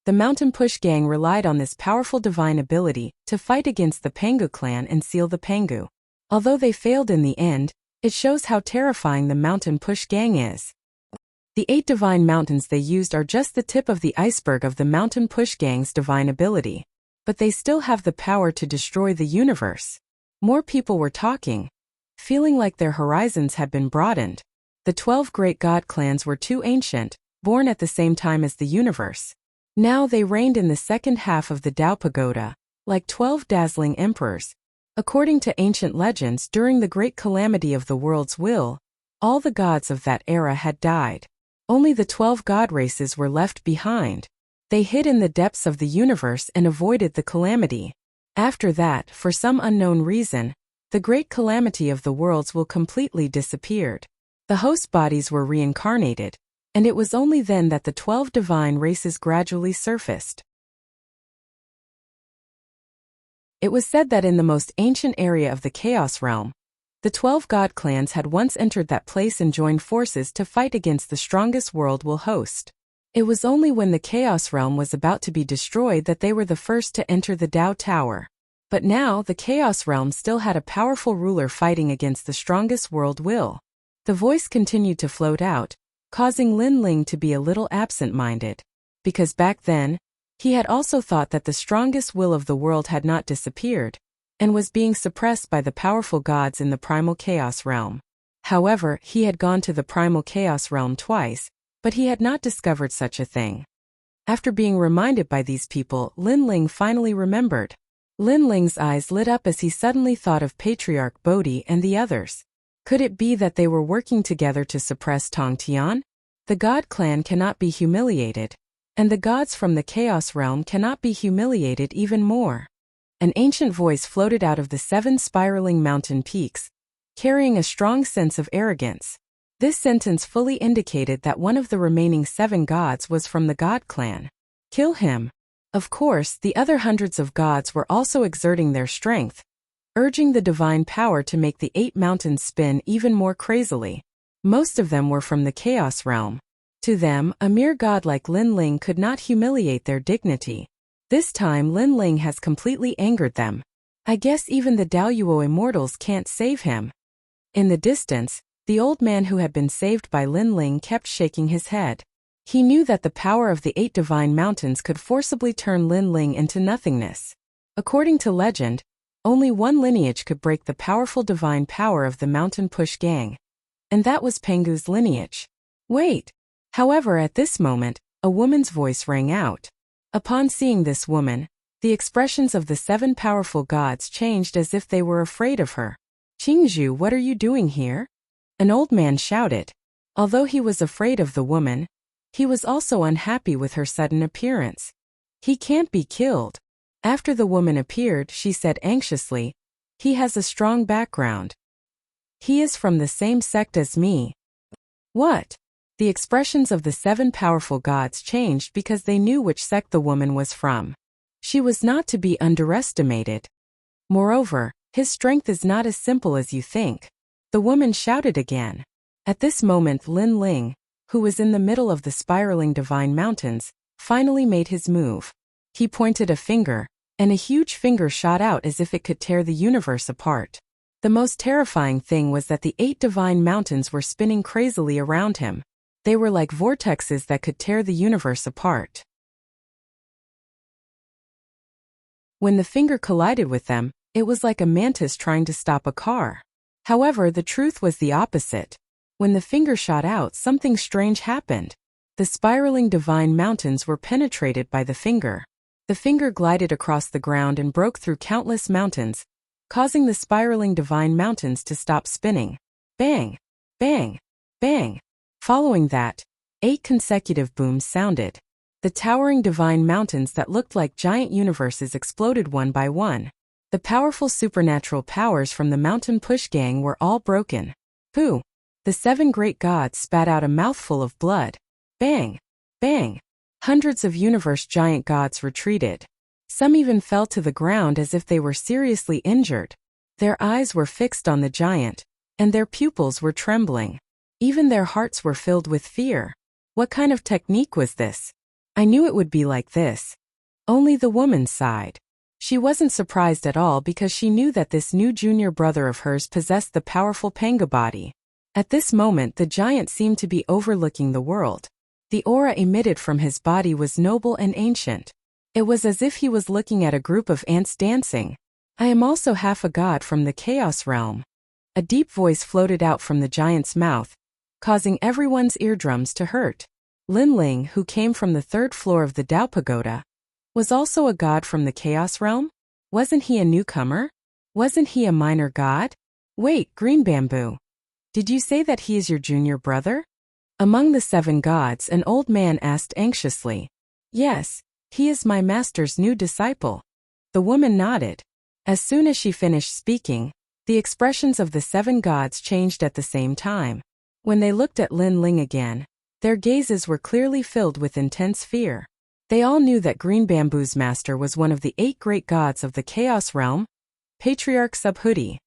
the Mountain Push Gang relied on this powerful divine ability to fight against the Pangu clan and seal the Pangu. Although they failed in the end, it shows how terrifying the Mountain Push Gang is. The 8 divine mountains they used are just the tip of the iceberg of the Mountain Push Gang's divine ability. But they still have the power to destroy the universe. More people were talking, feeling like their horizons had been broadened. The 12 great god clans were too ancient, born at the same time as the universe. Now they reigned in the second half of the Tao Pagoda, like 12 dazzling emperors. According to ancient legends, during the great calamity of the world's will, all the gods of that era had died. Only the 12 god races were left behind. They hid in the depths of the universe and avoided the calamity. After that, for some unknown reason, the great calamity of the worlds will completely disappeared. The host bodies were reincarnated, and it was only then that the 12 divine races gradually surfaced. It was said that in the most ancient area of the Chaos Realm, the 12 god clans had once entered that place and joined forces to fight against the strongest world will host. It was only when the Chaos Realm was about to be destroyed that they were the first to enter the Tao Tower. But now, the Chaos Realm still had a powerful ruler fighting against the strongest world will. The voice continued to float out, causing Lin Ling to be a little absent-minded. Because back then, he had also thought that the strongest will of the world had not disappeared, and was being suppressed by the powerful gods in the Primal Chaos Realm. However, he had gone to the Primal Chaos Realm twice, but he had not discovered such a thing. After being reminded by these people, Lin Ling finally remembered. Lin Ling's eyes lit up as he suddenly thought of Patriarch Bodhi and the others. Could it be that they were working together to suppress Tong Tian? The God clan cannot be humiliated, and the gods from the Chaos Realm cannot be humiliated even more. An ancient voice floated out of the 7 spiraling mountain peaks, carrying a strong sense of arrogance. This sentence fully indicated that one of the remaining 7 gods was from the God clan. Kill him. Of course, the other hundreds of gods were also exerting their strength, urging the divine power to make the 8 mountains spin even more crazily. Most of them were from the Chaos Realm. To them, a mere god like Lin Ling could not humiliate their dignity. This time Lin Ling has completely angered them. I guess even the Daoyuo immortals can't save him. In the distance, the old man who had been saved by Lin Ling kept shaking his head. He knew that the power of the 8 divine mountains could forcibly turn Lin Ling into nothingness. According to legend, only one lineage could break the powerful divine power of the Mountain Push Gang. And that was Pengu's lineage. Wait! However, at this moment, a woman's voice rang out. Upon seeing this woman, the expressions of the 7 powerful gods changed as if they were afraid of her. Qingzhu, what are you doing here? An old man shouted. Although he was afraid of the woman, he was also unhappy with her sudden appearance. He can't be killed. After the woman appeared, she said anxiously, he has a strong background. He is from the same sect as me. What? The expressions of the 7 powerful gods changed because they knew which sect the woman was from. She was not to be underestimated. Moreover, his strength is not as simple as you think. The woman shouted again. At this moment Lin Ling, who was in the middle of the spiraling divine mountains, finally made his move. He pointed a finger, and a huge finger shot out as if it could tear the universe apart. The most terrifying thing was that the 8 divine mountains were spinning crazily around him. They were like vortexes that could tear the universe apart. When the finger collided with them, it was like a mantis trying to stop a car. However, the truth was the opposite. When the finger shot out, something strange happened. The spiraling divine mountains were penetrated by the finger. The finger glided across the ground and broke through countless mountains, causing the spiraling divine mountains to stop spinning. Bang! Bang! Bang! Following that, 8 consecutive booms sounded. The towering divine mountains that looked like giant universes exploded one by one. The powerful supernatural powers from the Mountain Push Gang were all broken. Pooh! The 7 great gods spat out a mouthful of blood. Bang! Bang! Hundreds of universe giant gods retreated. Some even fell to the ground as if they were seriously injured. Their eyes were fixed on the giant, and their pupils were trembling. Even their hearts were filled with fear. What kind of technique was this? I knew it would be like this. Only the woman sighed. She wasn't surprised at all because she knew that this new junior brother of hers possessed the powerful Panga body. At this moment the giant seemed to be overlooking the world. The aura emitted from his body was noble and ancient. It was as if he was looking at a group of ants dancing. I am also half a god from the Chaos Realm. A deep voice floated out from the giant's mouth, causing everyone's eardrums to hurt. Lin Ling, who came from the 3rd floor of the Tao Pagoda, was also a god from the Chaos Realm? Wasn't he a newcomer? Wasn't he a minor god? Wait, Green Bamboo. Did you say that he is your junior brother? Among the 7 gods, an old man asked anxiously. Yes, he is my master's new disciple. The woman nodded. As soon as she finished speaking, the expressions of the 7 gods changed at the same time. When they looked at Lin Ling again, their gazes were clearly filled with intense fear. They all knew that Green Bamboo's master was one of the 8 great gods of the Chaos Realm, Patriarch Subhuti.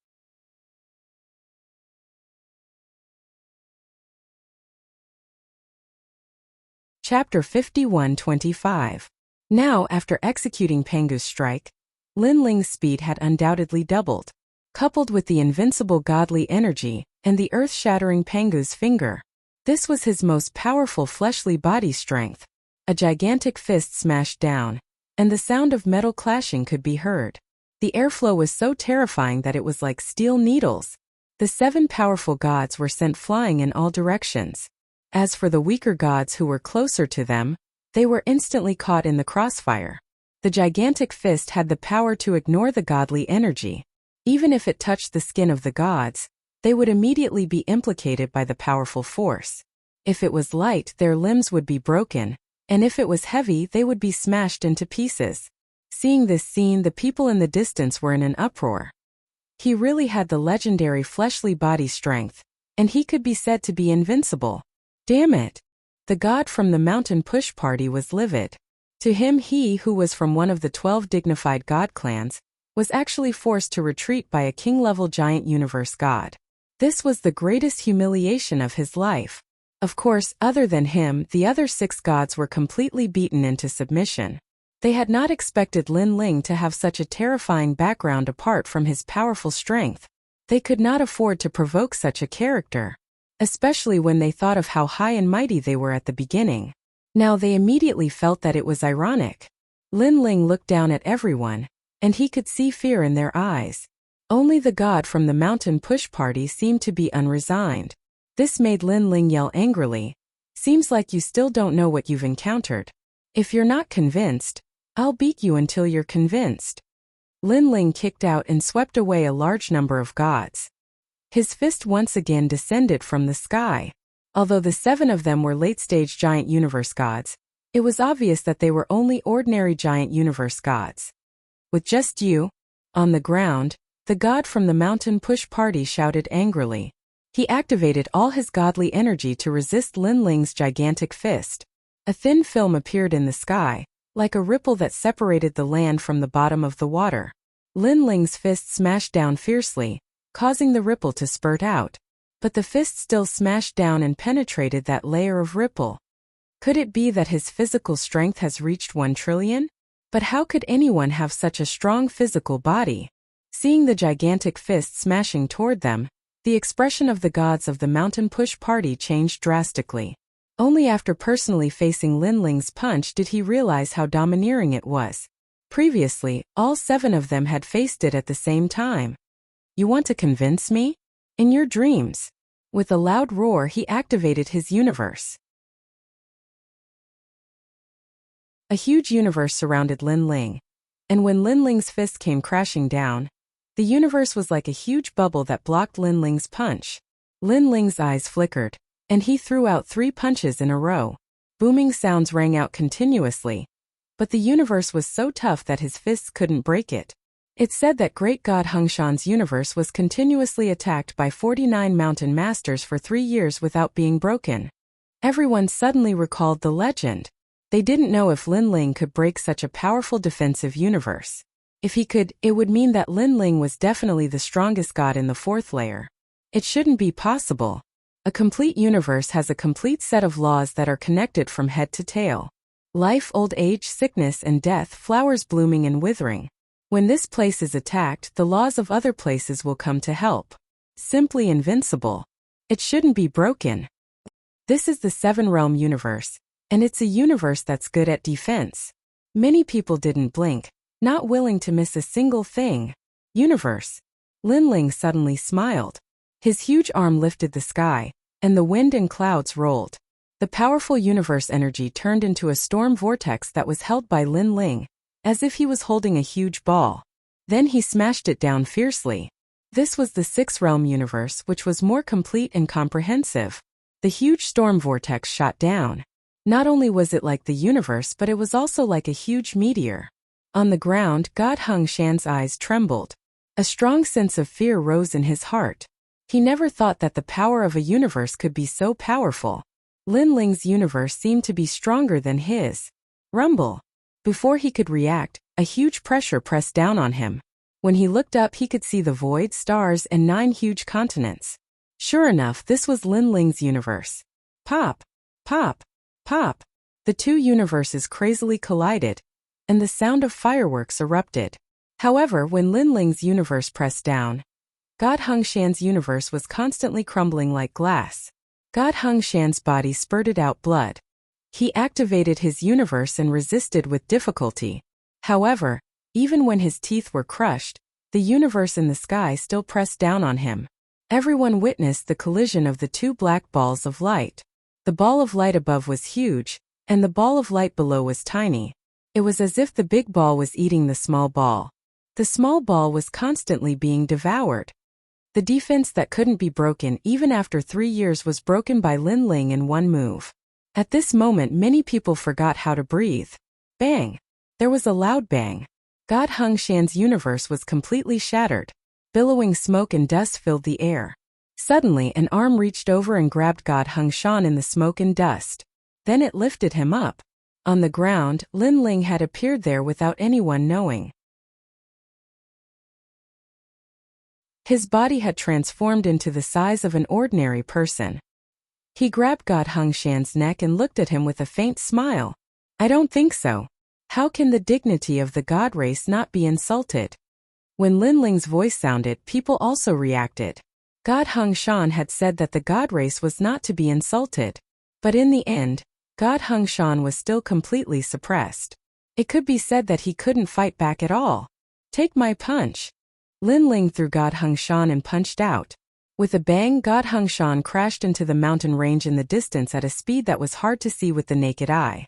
Chapter 51-25. Now, after executing Pangu's strike, Lin Ling's speed had undoubtedly doubled, coupled with the invincible godly energy and the earth-shattering Pangu's finger. This was his most powerful fleshly body strength. A gigantic fist smashed down, and the sound of metal clashing could be heard. The airflow was so terrifying that it was like steel needles. The 7 powerful gods were sent flying in all directions. As for the weaker gods who were closer to them, they were instantly caught in the crossfire. The gigantic fist had the power to ignore the godly energy. Even if it touched the skin of the gods, they would immediately be implicated by the powerful force. If it was light, their limbs would be broken, and if it was heavy, they would be smashed into pieces. Seeing this scene, the people in the distance were in an uproar. He really had the legendary fleshly body strength, and he could be said to be invincible. Damn it! The god from the mountain push party was livid. To him, he who was from one of the 12 dignified god clans was actually forced to retreat by a king-level giant universe god. This was the greatest humiliation of his life. Of course, other than him, the other 6 gods were completely beaten into submission. They had not expected Lin Ling to have such a terrifying background apart from his powerful strength. They could not afford to provoke such a character, especially when they thought of how high and mighty they were at the beginning. Now they immediately felt that it was ironic. Lin Ling looked down at everyone, and he could see fear in their eyes. Only the god from the mountain push party seemed to be unresigned. This made Lin Ling yell angrily. Seems like you still don't know what you've encountered. If you're not convinced, I'll beat you until you're convinced. Lin Ling kicked out and swept away a large number of gods. His fist once again descended from the sky. Although the 7 of them were late-stage giant universe gods, it was obvious that they were only ordinary giant universe gods. With just you on the ground, the god from the mountain push party shouted angrily. He activated all his godly energy to resist Lin Ling's gigantic fist. A thin film appeared in the sky, like a ripple that separated the land from the bottom of the water. Lin Ling's fist smashed down fiercely, causing the ripple to spurt out. But the fist still smashed down and penetrated that layer of ripple. Could it be that his physical strength has reached 1 trillion? But how could anyone have such a strong physical body? Seeing the gigantic fist smashing toward them, the expression of the gods of the mountain push party changed drastically. Only after personally facing Lin Ling's punch did he realize how domineering it was. Previously, all 7 of them had faced it at the same time. You want to convince me? In your dreams. With a loud roar, he activated his universe. A huge universe surrounded Lin Ling, and when Lin Ling's fist came crashing down, the universe was like a huge bubble that blocked Lin Ling's punch. Lin Ling's eyes flickered, and he threw out 3 punches in a row. Booming sounds rang out continuously, but the universe was so tough that his fists couldn't break it. It's said that great god Hengshan's universe was continuously attacked by 49 mountain masters for 3 years without being broken. Everyone suddenly recalled the legend. They didn't know if Lin Ling could break such a powerful defensive universe. If he could, it would mean that Lin Ling was definitely the strongest god in the 4th layer. It shouldn't be possible. A complete universe has a complete set of laws that are connected from head to tail. Life, old age, sickness, and death, flowers blooming and withering. When this place is attacked, the laws of other places will come to help. Simply invincible. It shouldn't be broken. This is the 7-realm universe, and it's a universe that's good at defense. Many people didn't blink, not willing to miss a single thing. Universe. Lin Ling suddenly smiled. His huge arm lifted the sky, and the wind and clouds rolled. The powerful universe energy turned into a storm vortex that was held by Lin Ling, as if he was holding a huge ball. Then he smashed it down fiercely. This was the six-realm universe, which was more complete and comprehensive. The huge storm vortex shot down. Not only was it like the universe, but it was also like a huge meteor. On the ground, God Hung Shan's eyes trembled. A strong sense of fear rose in his heart. He never thought that the power of a universe could be so powerful. Lin Ling's universe seemed to be stronger than his. Rumble. Before he could react, a huge pressure pressed down on him. When he looked up, he could see the void, stars, and 9 huge continents. Sure enough, this was Lin Ling's universe. Pop, pop, pop. The two universes crazily collided, and the sound of fireworks erupted. However, when Lin Ling's universe pressed down, God Hung Shan's universe was constantly crumbling like glass. God Hung Shan's body spurted out blood. He activated his universe and resisted with difficulty. However, even when his teeth were crushed, the universe in the sky still pressed down on him. Everyone witnessed the collision of the two black balls of light. The ball of light above was huge, and the ball of light below was tiny. It was as if the big ball was eating the small ball. The small ball was constantly being devoured. The defense that couldn't be broken even after 3 years was broken by Lin Ling in one move. At this moment, many people forgot how to breathe. Bang! There was a loud bang. God Hung Shan's universe was completely shattered. Billowing smoke and dust filled the air. Suddenly, an arm reached over and grabbed God Hung Shan in the smoke and dust. Then it lifted him up. On the ground, Lin Ling had appeared there without anyone knowing. His body had transformed into the size of an ordinary person. He grabbed God Hung Shan's neck and looked at him with a faint smile. I don't think so. How can the dignity of the god race not be insulted? When Lin Ling's voice sounded, people also reacted. God Hung Shan had said that the god race was not to be insulted. But in the end, God Hung Shan was still completely suppressed. It could be said that he couldn't fight back at all. Take my punch. Lin Ling threw God Hung Shan and punched out. With a bang, God Hung Shan crashed into the mountain range in the distance at a speed that was hard to see with the naked eye.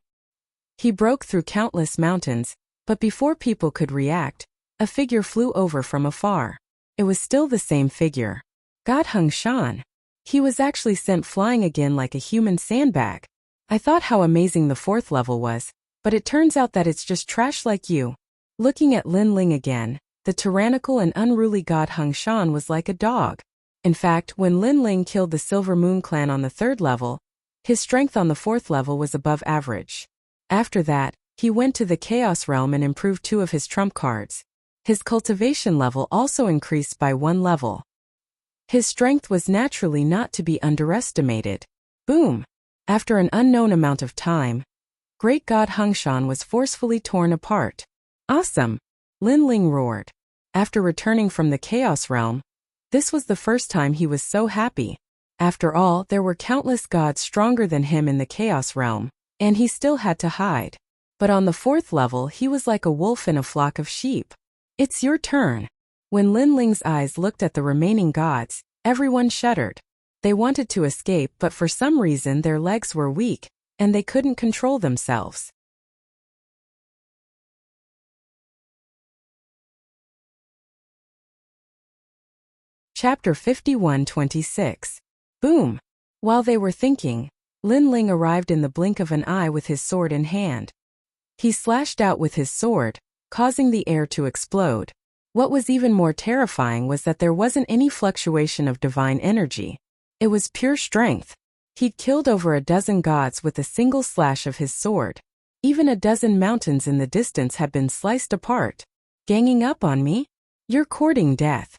He broke through countless mountains, but before people could react, a figure flew over from afar. It was still the same figure. God Hung Shan. He was actually sent flying again like a human sandbag. I thought how amazing the 4th level was, but it turns out that it's just trash like you. Looking at Lin Ling again, the tyrannical and unruly God Hung Shan was like a dog. In fact, when Lin Ling killed the Silver Moon clan on the 3rd level, his strength on the 4th level was above average. After that, he went to the Chaos Realm and improved 2 of his trump cards. His cultivation level also increased by 1 level. His strength was naturally not to be underestimated. Boom! After an unknown amount of time, Great God Hung Shan was forcefully torn apart. Awesome! Lin Ling roared. After returning from the Chaos Realm, this was the first time he was so happy. After all, there were countless gods stronger than him in the Chaos Realm, and he still had to hide. But on the 4th level, he was like a wolf in a flock of sheep. It's your turn. When Lin Ling's eyes looked at the remaining gods, everyone shuddered. They wanted to escape, but for some reason their legs were weak, and they couldn't control themselves. Chapter 51-26. Boom! While they were thinking, Lin Ling arrived in the blink of an eye with his sword in hand. He slashed out with his sword, causing the air to explode. What was even more terrifying was that there wasn't any fluctuation of divine energy. It was pure strength. He'd killed over a dozen gods with a single slash of his sword. Even a dozen mountains in the distance had been sliced apart. Ganging up on me? You're courting death.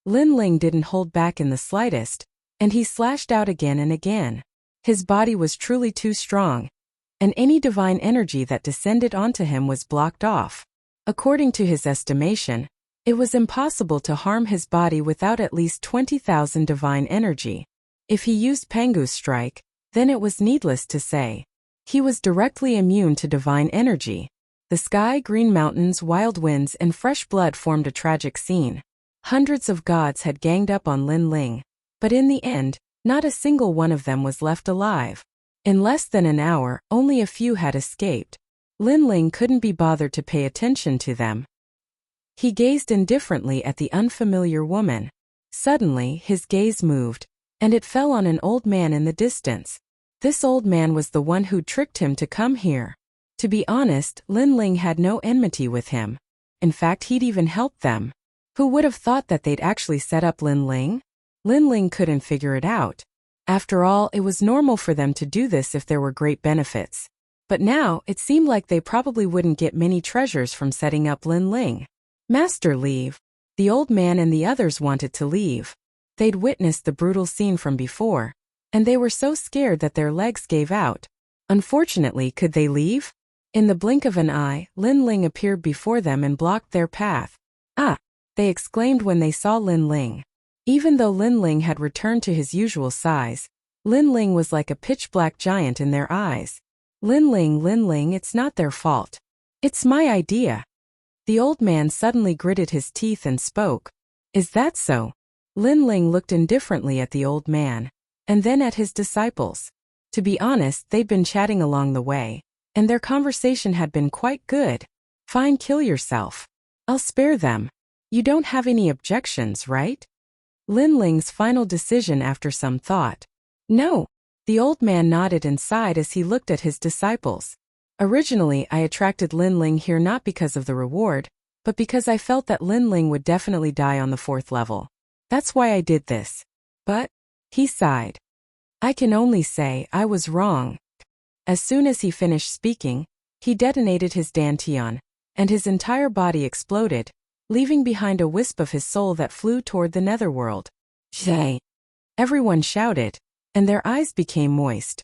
Lin Ling didn't hold back in the slightest, and he slashed out again and again. His body was truly too strong, and any divine energy that descended onto him was blocked off. According to his estimation, it was impossible to harm his body without at least 20,000 divine energy. If he used Pangu's strike, then it was needless to say. He was directly immune to divine energy. The sky, green mountains, wild winds, and fresh blood formed a tragic scene. Hundreds of gods had ganged up on Lin Ling, but in the end, not a single one of them was left alive. In less than an hour, only a few had escaped. Lin Ling couldn't be bothered to pay attention to them. He gazed indifferently at the unfamiliar woman. Suddenly, his gaze moved, and it fell on an old man in the distance. This old man was the one who tricked him to come here. To be honest, Lin Ling had no enmity with him. In fact, he'd even helped them. Who would have thought that they'd actually set up Lin Ling? Lin Ling couldn't figure it out. After all, it was normal for them to do this if there were great benefits. But now, it seemed like they probably wouldn't get many treasures from setting up Lin Ling. Master, leave. The old man and the others wanted to leave. They'd witnessed the brutal scene from before, and they were so scared that their legs gave out. Unfortunately, could they leave? In the blink of an eye, Lin Ling appeared before them and blocked their path. Ah! They exclaimed when they saw Lin Ling. Even though Lin Ling had returned to his usual size, Lin Ling was like a pitch-black giant in their eyes. Lin Ling, it's not their fault. It's my idea. The old man suddenly gritted his teeth and spoke. Is that so? Lin Ling looked indifferently at the old man, and then at his disciples. To be honest, they'd been chatting along the way, and their conversation had been quite good. Fine, kill yourself. I'll spare them. You don't have any objections, right? Lin Ling's final decision after some thought. No. The old man nodded and sighed as he looked at his disciples. Originally, I attracted Lin Ling here not because of the reward, but because I felt that Lin Ling would definitely die on the 4th level. That's why I did this. But, he sighed. I can only say I was wrong. As soon as he finished speaking, he detonated his dantian, and his entire body exploded, leaving behind a wisp of his soul that flew toward the netherworld. Zhay! Everyone shouted, and their eyes became moist.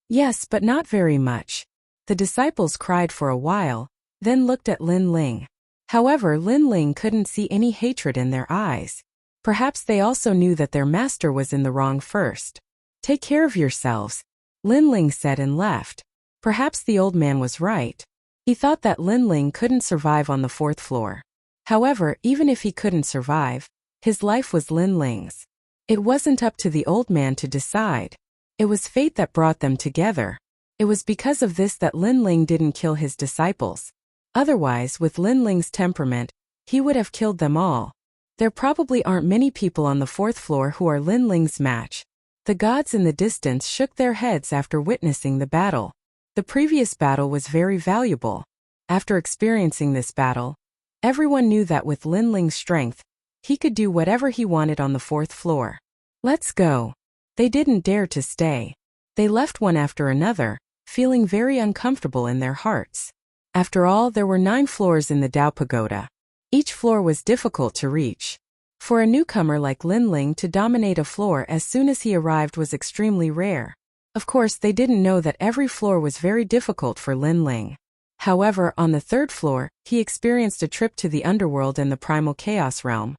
Yes, but not very much. The disciples cried for a while, then looked at Lin Ling. However, Lin Ling couldn't see any hatred in their eyes. Perhaps they also knew that their master was in the wrong first. Take care of yourselves, Lin Ling said and left. Perhaps the old man was right. He thought that Lin Ling couldn't survive on the 4th floor. However, even if he couldn't survive, his life was Lin Ling's. It wasn't up to the old man to decide. It was fate that brought them together. It was because of this that Lin Ling didn't kill his disciples. Otherwise, with Lin Ling's temperament, he would have killed them all. There probably aren't many people on the 4th floor who are Lin Ling's match. The gods in the distance shook their heads after witnessing the battle. The previous battle was very valuable. After experiencing this battle, everyone knew that with Lin Ling's strength, he could do whatever he wanted on the 4th floor. Let's go. They didn't dare to stay. They left one after another, feeling very uncomfortable in their hearts. After all, there were 9 floors in the Dao Pagoda. Each floor was difficult to reach. For a newcomer like Lin Ling to dominate a floor as soon as he arrived was extremely rare. Of course, they didn't know that every floor was very difficult for Lin Ling. However, on the 3rd floor, he experienced a trip to the underworld and the primal chaos realm.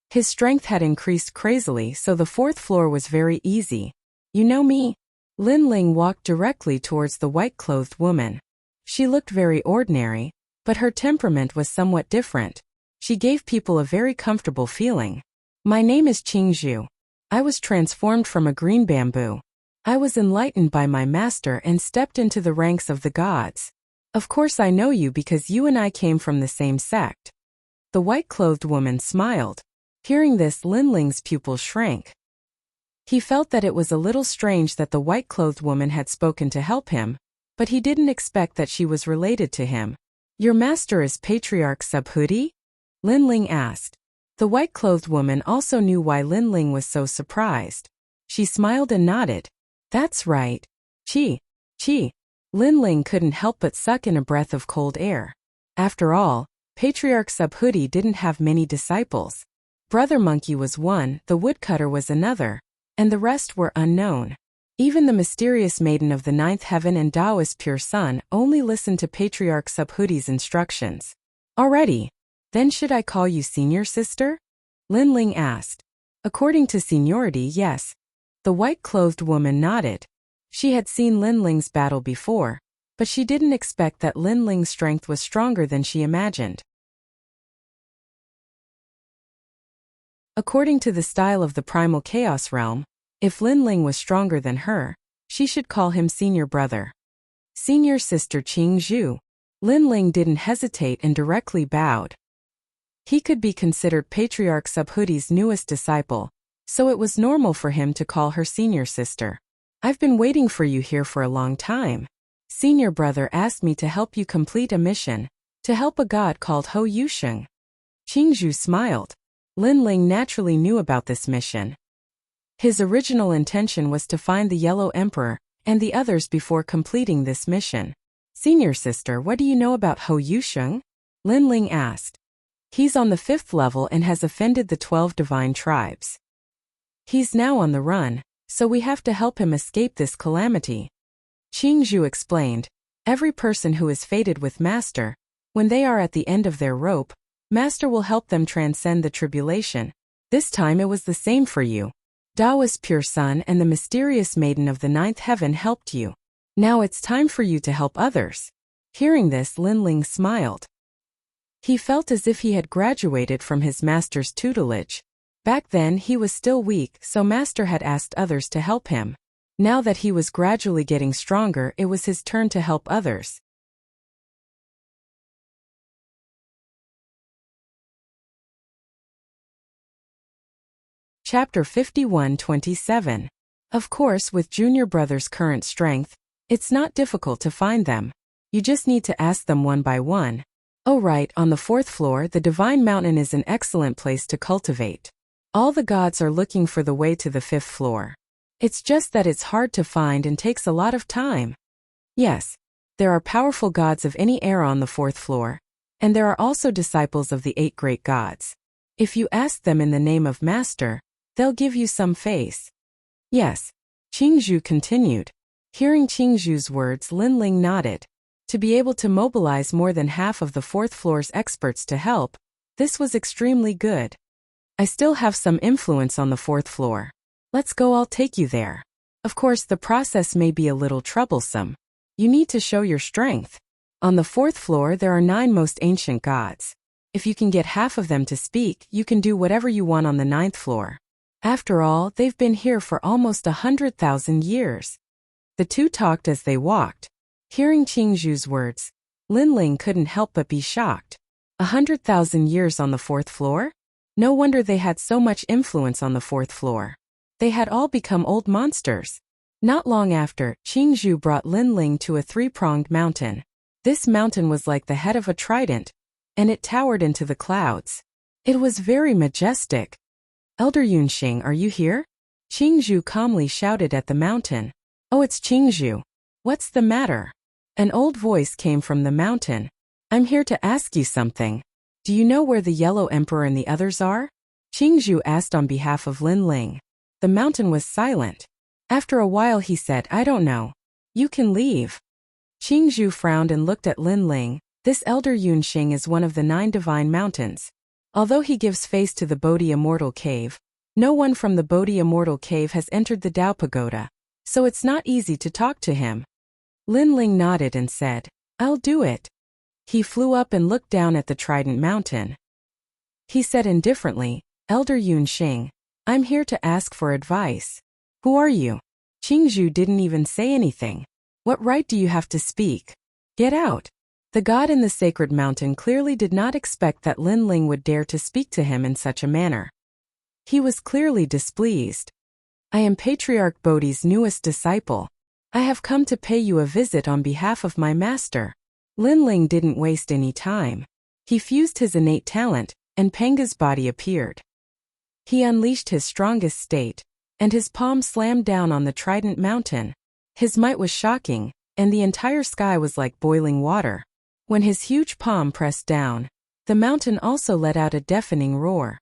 His strength had increased crazily, so the 4th floor was very easy. You know me? Lin Ling walked directly towards the white-clothed woman. She looked very ordinary, but her temperament was somewhat different. She gave people a very comfortable feeling. My name is Qingzhu. I was transformed from a green bamboo. I was enlightened by my master and stepped into the ranks of the gods. Of course I know you because you and I came from the same sect. The white-clothed woman smiled. Hearing this, Lin Ling's pupils shrank. He felt that it was a little strange that the white-clothed woman had spoken to help him, but he didn't expect that she was related to him. Your master is Patriarch Subhuti? Lin Ling asked. The white-clothed woman also knew why Lin Ling was so surprised. She smiled and nodded. That's right. Chi. Lin Ling couldn't help but suck in a breath of cold air. After all, Patriarch Subhuti didn't have many disciples. Brother Monkey was one, the woodcutter was another, and the rest were unknown. Even the mysterious maiden of the 9th heaven and Taoist pure sun only listened to Patriarch Subhuti's instructions. Already? Then should I call you senior sister? Lin Ling asked. According to seniority, yes. The white-clothed woman nodded. She had seen Lin Ling's battle before, but she didn't expect that Lin Ling's strength was stronger than she imagined. According to the style of the primal chaos realm, if Lin Ling was stronger than her, she should call him senior brother. Senior sister Qing Zhu. Lin Ling didn't hesitate and directly bowed. He could be considered Patriarch Subhudi's newest disciple, so it was normal for him to call her senior sister. I've been waiting for you here for a long time. Senior brother asked me to help you complete a mission, to help a god called Ho Yusheng. Qing Zhu smiled. Lin Ling naturally knew about this mission. His original intention was to find the Yellow Emperor and the others before completing this mission. Senior sister, what do you know about Ho Yusheng? Lin Ling asked. He's on the 5th level and has offended the 12 divine tribes. He's now on the run, so we have to help him escape this calamity. Qing Zhu explained. Every person who is fated with Master, when they are at the end of their rope, Master will help them transcend the tribulation. This time it was the same for you. Dao's pure son and the mysterious maiden of the 9th heaven helped you. Now it's time for you to help others. Hearing this, Lin Ling smiled. He felt as if he had graduated from his master's tutelage. Back then he was still weak, so Master had asked others to help him. Now that he was gradually getting stronger, it was his turn to help others. Chapter 51-27. Of course, with junior brother's current strength, it's not difficult to find them. You just need to ask them one by one. Oh right, on the 4th floor, the Divine Mountain is an excellent place to cultivate. All the gods are looking for the way to the 5th floor. It's just that it's hard to find and takes a lot of time. Yes, there are powerful gods of any era on the 4th floor, and there are also disciples of the 8 great gods. If you ask them in the name of Master, they'll give you some face. Yes, Qing Zhu continued. Hearing Qing Zhu's words, Lin Ling nodded. To be able to mobilize more than half of the 4th floor's experts to help, this was extremely good. I still have some influence on the 4th floor. Let's go, I'll take you there. Of course, the process may be a little troublesome. You need to show your strength. On the 4th floor, there are 9 most ancient gods. If you can get half of them to speak, you can do whatever you want on the 9th floor. After all, they've been here for almost 100,000 years. The two talked as they walked. Hearing Qing Zhu's words, Lin Ling couldn't help but be shocked. 100,000 years on the 4th floor? No wonder they had so much influence on the 4th floor. They had all become old monsters. Not long after, Qing Zhu brought Lin Ling to a 3-pronged mountain. This mountain was like the head of a trident, and it towered into the clouds. It was very majestic. Elder Yunxing, are you here? Qing Zhu calmly shouted at the mountain. Oh, it's Qing Zhu. What's the matter? An old voice came from the mountain. I'm here to ask you something. Do you know where the Yellow Emperor and the others are? Qing Zhu asked on behalf of Lin Ling. The mountain was silent. After a while he said, I don't know. You can leave. Qing Zhu frowned and looked at Lin Ling. This Elder Yunxing is one of the 9 divine mountains. Although he gives face to the Bodhi Immortal Cave, no one from the Bodhi Immortal Cave has entered the Tao Pagoda, so it's not easy to talk to him. Lin Ling nodded and said, I'll do it. He flew up and looked down at the Trident Mountain. He said indifferently, Elder Yunxing, I'm here to ask for advice. Who are you? Qing Zhu didn't even say anything. What right do you have to speak? Get out. The god in the sacred mountain clearly did not expect that Lin Ling would dare to speak to him in such a manner. He was clearly displeased. I am Patriarch Bodhi's newest disciple. I have come to pay you a visit on behalf of my master. Lin Ling didn't waste any time. He fused his innate talent, and Panga's body appeared. He unleashed his strongest state, and his palm slammed down on the Trident Mountain. His might was shocking, and the entire sky was like boiling water. When his huge palm pressed down, the mountain also let out a deafening roar.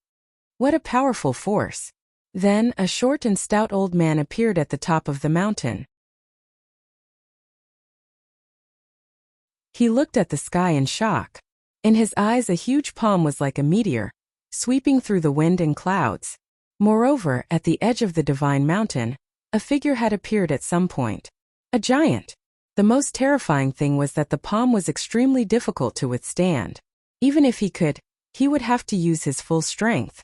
What a powerful force! Then, a short and stout old man appeared at the top of the mountain. He looked at the sky in shock. In his eyes, a huge palm was like a meteor, sweeping through the wind and clouds. Moreover, at the edge of the divine mountain, a figure had appeared at some point. A giant. The most terrifying thing was that the palm was extremely difficult to withstand. Even if he could, he would have to use his full strength.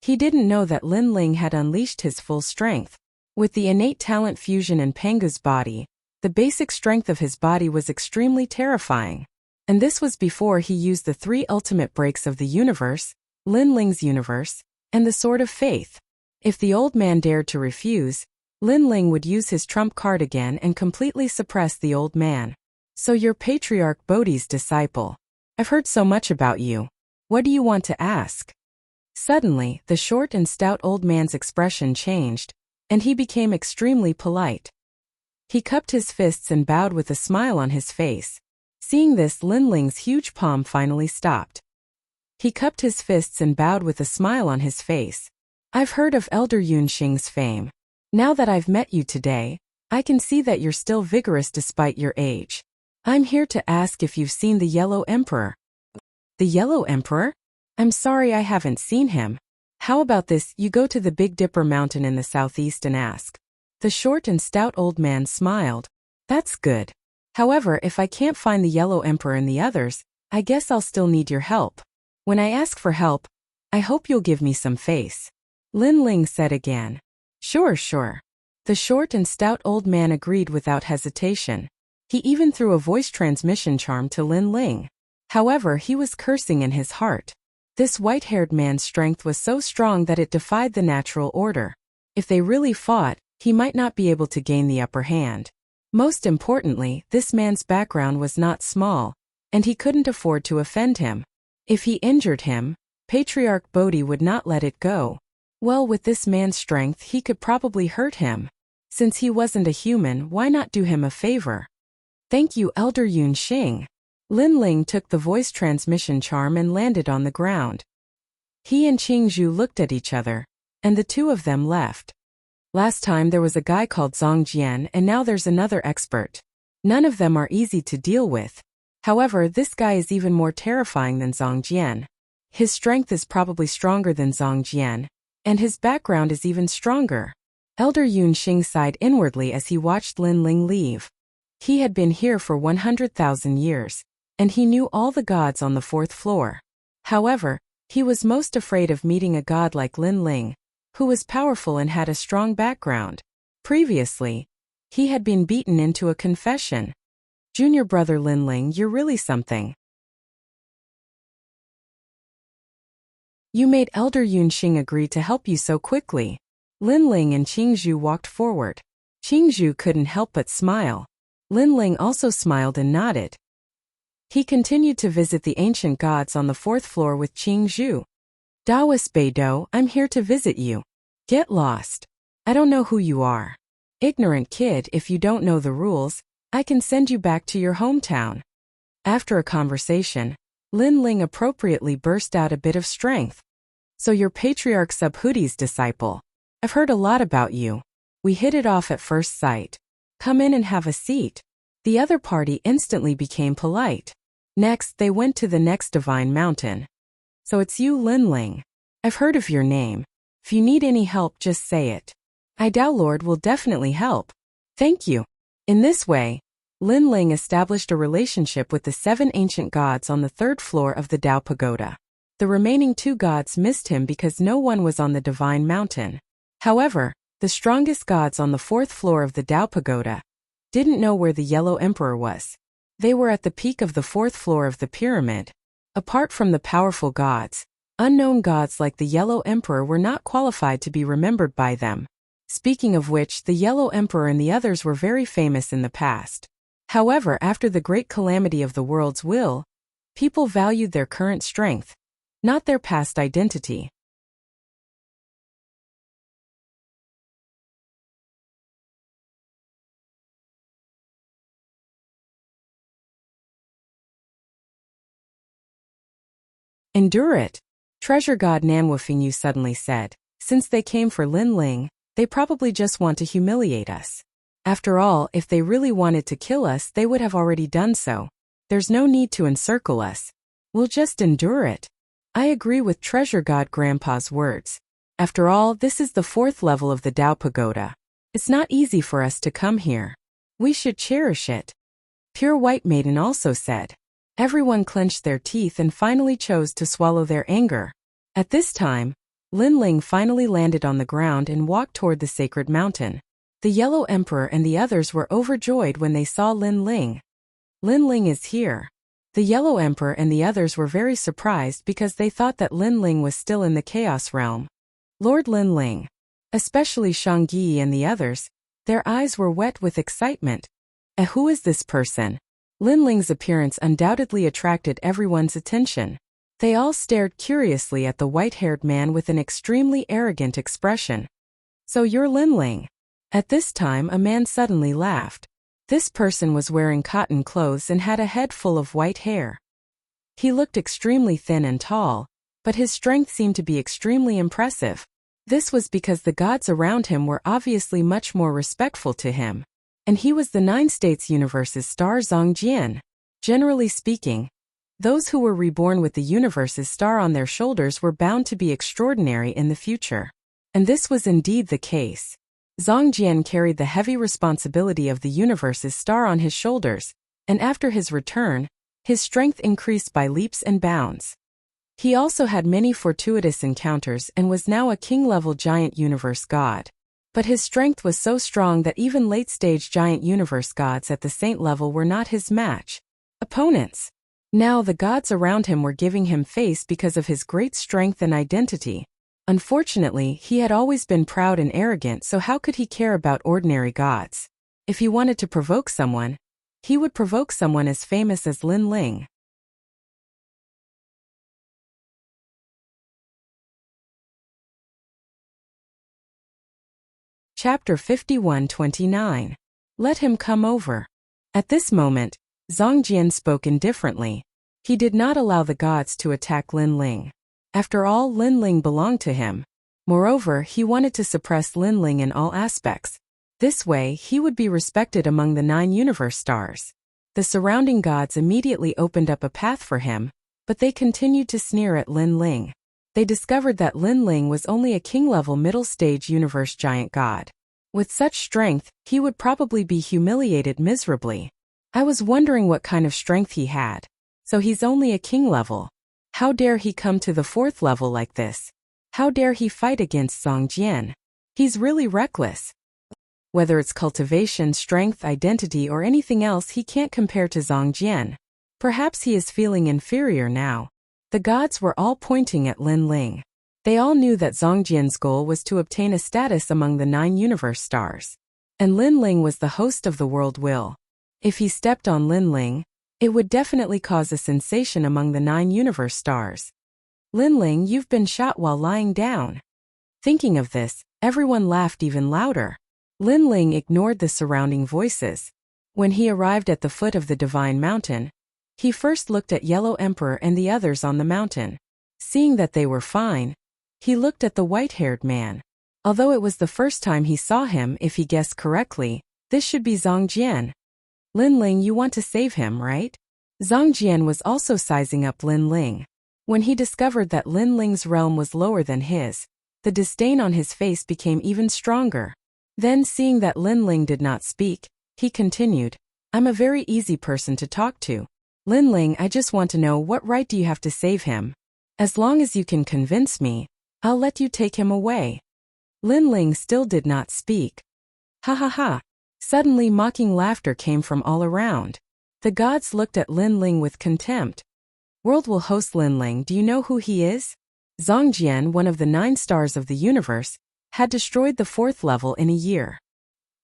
He didn't know that Lin Ling had unleashed his full strength. With the innate talent fusion in Panga's body, The basic strength of his body was extremely terrifying. And this was before he used the 3 ultimate breaks of the universe, Lin Ling's universe, and the Sword of Faith. If the old man dared to refuse, Lin Ling would use his trump card again and completely suppress the old man. So you're Patriarch Bodhi's disciple. I've heard so much about you. What do you want to ask? Suddenly, the short and stout old man's expression changed, and he became extremely polite. He cupped his fists and bowed with a smile on his face. Seeing this, Lin Ling's huge palm finally stopped. He cupped his fists and bowed with a smile on his face. I've heard of Elder Yunxing's fame. Now that I've met you today, I can see that you're still vigorous despite your age. I'm here to ask if you've seen the Yellow Emperor. The Yellow Emperor? I'm sorry I haven't seen him. How about this, you go to the Big Dipper Mountain in the southeast and ask. The short and stout old man smiled. That's good. However, if I can't find the Yellow Emperor and the others, I guess I'll still need your help. When I ask for help, I hope you'll give me some face. Lin Ling said again. Sure. The short and stout old man agreed without hesitation. He even threw a voice transmission charm to Lin Ling. However, he was cursing in his heart. This white-haired man's strength was so strong that it defied the natural order. If they really fought, he might not be able to gain the upper hand. Most importantly, this man's background was not small, and he couldn't afford to offend him. If he injured him, Patriarch Bodhi would not let it go. Well, with this man's strength, he could probably hurt him. Since he wasn't a human, why not do him a favor? Thank you, Elder Yunxing. Lin Ling took the voice transmission charm and landed on the ground. He and Qingzhu looked at each other, and the two of them left. Last time there was a guy called Zhang Jian, and now there's another expert. None of them are easy to deal with. However, this guy is even more terrifying than Zhang Jian. His strength is probably stronger than Zhang Jian, and his background is even stronger. Elder Yunxing sighed inwardly as he watched Lin Ling leave. He had been here for 100,000 years, and he knew all the gods on the 4th floor. However, he was most afraid of meeting a god like Lin Ling, who was powerful and had a strong background. Previously, he had been beaten into a confession. Junior brother Lin Ling, you're really something. You made Elder Yunxing agree to help you so quickly. Lin Ling and Qingzhu walked forward. Qingzhu couldn't help but smile. Lin Ling also smiled and nodded. He continued to visit the ancient gods on the 4th floor with Qingzhu. Daoist Beidou, I'm here to visit you. Get lost. I don't know who you are. Ignorant kid, if you don't know the rules, I can send you back to your hometown. After a conversation, Lin Ling appropriately burst out a bit of strength. So you're Patriarch Subhudi's disciple. I've heard a lot about you. We hit it off at first sight. Come in and have a seat. The other party instantly became polite. Next, they went to the next divine mountain. So it's you, Lin Ling. I've heard of your name. If you need any help, just say it. I Dao Lord will definitely help. Thank you. In this way, Lin Ling established a relationship with the 7 ancient gods on the 3rd floor of the Dao Pagoda. The remaining 2 gods missed him because no one was on the divine mountain. However, the strongest gods on the 4th floor of the Dao Pagoda didn't know where the Yellow Emperor was. They were at the peak of the 4th floor of the pyramid. Apart from the powerful gods, unknown gods like the Yellow Emperor were not qualified to be remembered by them. Speaking of which, the Yellow Emperor and the others were very famous in the past. However, after the great calamity of the world's will, people valued their current strength, not their past identity. Endure it. Treasure God Nanwufingyu suddenly said. Since they came for Lin Ling, they probably just want to humiliate us. After all, if they really wanted to kill us, they would have already done so. There's no need to encircle us. We'll just endure it. I agree with Treasure God Grandpa's words. After all, this is the 4th level of the Dao Pagoda. It's not easy for us to come here. We should cherish it. Pure White Maiden also said. Everyone clenched their teeth and finally chose to swallow their anger. At this time, Lin Ling finally landed on the ground and walked toward the sacred mountain. The Yellow Emperor and the others were overjoyed when they saw Lin Ling. Lin Ling is here. The Yellow Emperor and the others were very surprised because they thought that Lin Ling was still in the Chaos Realm. Lord Lin Ling. Especially Shang Yi and the others, their eyes were wet with excitement. Who is this person? Lin Ling's appearance undoubtedly attracted everyone's attention. They all stared curiously at the white-haired man with an extremely arrogant expression. So you're Lin Ling? At this time a man suddenly laughed. This person was wearing cotton clothes and had a head full of white hair. He looked extremely thin and tall, but his strength seemed to be extremely impressive. This was because the gods around him were obviously much more respectful to him. And he was the 9 States Universe's star Zongjian. Generally speaking, those who were reborn with the universe's star on their shoulders were bound to be extraordinary in the future. And this was indeed the case. Zongjian carried the heavy responsibility of the universe's star on his shoulders, and after his return, his strength increased by leaps and bounds. He also had many fortuitous encounters and was now a king-level giant universe god. But his strength was so strong that even late-stage giant universe gods at the saint level were not his opponents. Now the gods around him were giving him face because of his great strength and identity. Unfortunately, he had always been proud and arrogant, so how could he care about ordinary gods? If he wanted to provoke someone, he would provoke someone as famous as Lin Ling. Chapter 51-29. Let him come over. At this moment, Zongjian spoke indifferently. He did not allow the gods to attack Lin Ling. After all, Lin Ling belonged to him. Moreover, he wanted to suppress Lin Ling in all aspects. This way, he would be respected among the 9 universe stars. The surrounding gods immediately opened up a path for him, but they continued to sneer at Lin Ling. They discovered that Lin Ling was only a king-level middle-stage universe giant god. With such strength, he would probably be humiliated miserably. I was wondering what kind of strength he had. So he's only a king level. How dare he come to the 4th level like this? How dare he fight against Zongjian? He's really reckless. Whether it's cultivation, strength, identity, or anything else, he can't compare to Zongjian. Perhaps he is feeling inferior now. The gods were all pointing at Lin Ling. They all knew that Zongjian's goal was to obtain a status among the 9 universe stars. And Lin Ling was the host of the world will. If he stepped on Lin Ling, it would definitely cause a sensation among the 9 universe stars. Lin Ling, you've been shot while lying down. Thinking of this, everyone laughed even louder. Lin Ling ignored the surrounding voices. When he arrived at the foot of the Divine Mountain, he first looked at Yellow Emperor and the others on the mountain. Seeing that they were fine, he looked at the white-haired man. Although it was the first time he saw him, if he guessed correctly, this should be Zongjian. Lin Ling, you want to save him, right? Zongjian was also sizing up Lin Ling. When he discovered that Lin Ling's realm was lower than his, the disdain on his face became even stronger. Then, seeing that Lin Ling did not speak, he continued, I'm a very easy person to talk to. Lin Ling, I just want to know, what right do you have to save him? As long as you can convince me, I'll let you take him away. Lin Ling still did not speak. Ha ha ha. Suddenly mocking laughter came from all around. The gods looked at Lin Ling with contempt. World will host Lin Ling, do you know who he is? Zongjian, one of the 9 stars of the universe, had destroyed the 4th level in a year.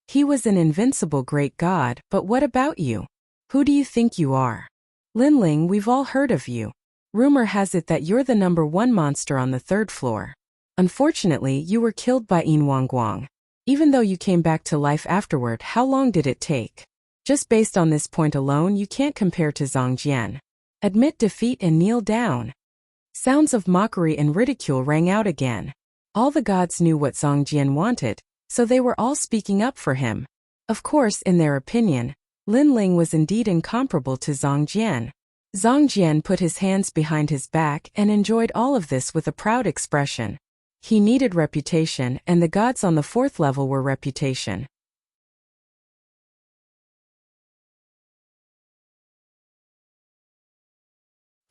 He was an invincible great god, but what about you? Who do you think you are? Lin Ling, we've all heard of you. Rumor has it that you're the #1 monster on the 3rd floor. Unfortunately, you were killed by Yin Wangguang. Even though you came back to life afterward, how long did it take? Just based on this point alone, you can't compare to Zongjian. Admit defeat and kneel down. Sounds of mockery and ridicule rang out again. All the gods knew what Zongjian wanted, so they were all speaking up for him. Of course, in their opinion, Lin Ling was indeed incomparable to Zongjian. Zongjian put his hands behind his back and enjoyed all of this with a proud expression. He needed reputation, and the gods on the 4th level were reputation.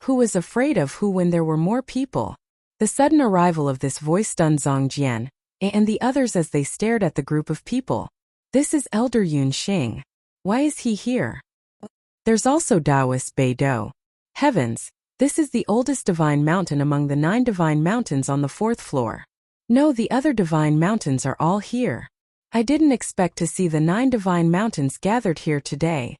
Who was afraid of who when there were more people? The sudden arrival of this voice stunned Zongjian and the others as they stared at the group of people. This is Elder Yun Xing. Why is he here? There's also Taoist Beidou. Heavens, this is the oldest divine mountain among the 9 divine mountains on the 4th floor. No, the other divine mountains are all here. I didn't expect to see the 9 divine mountains gathered here today.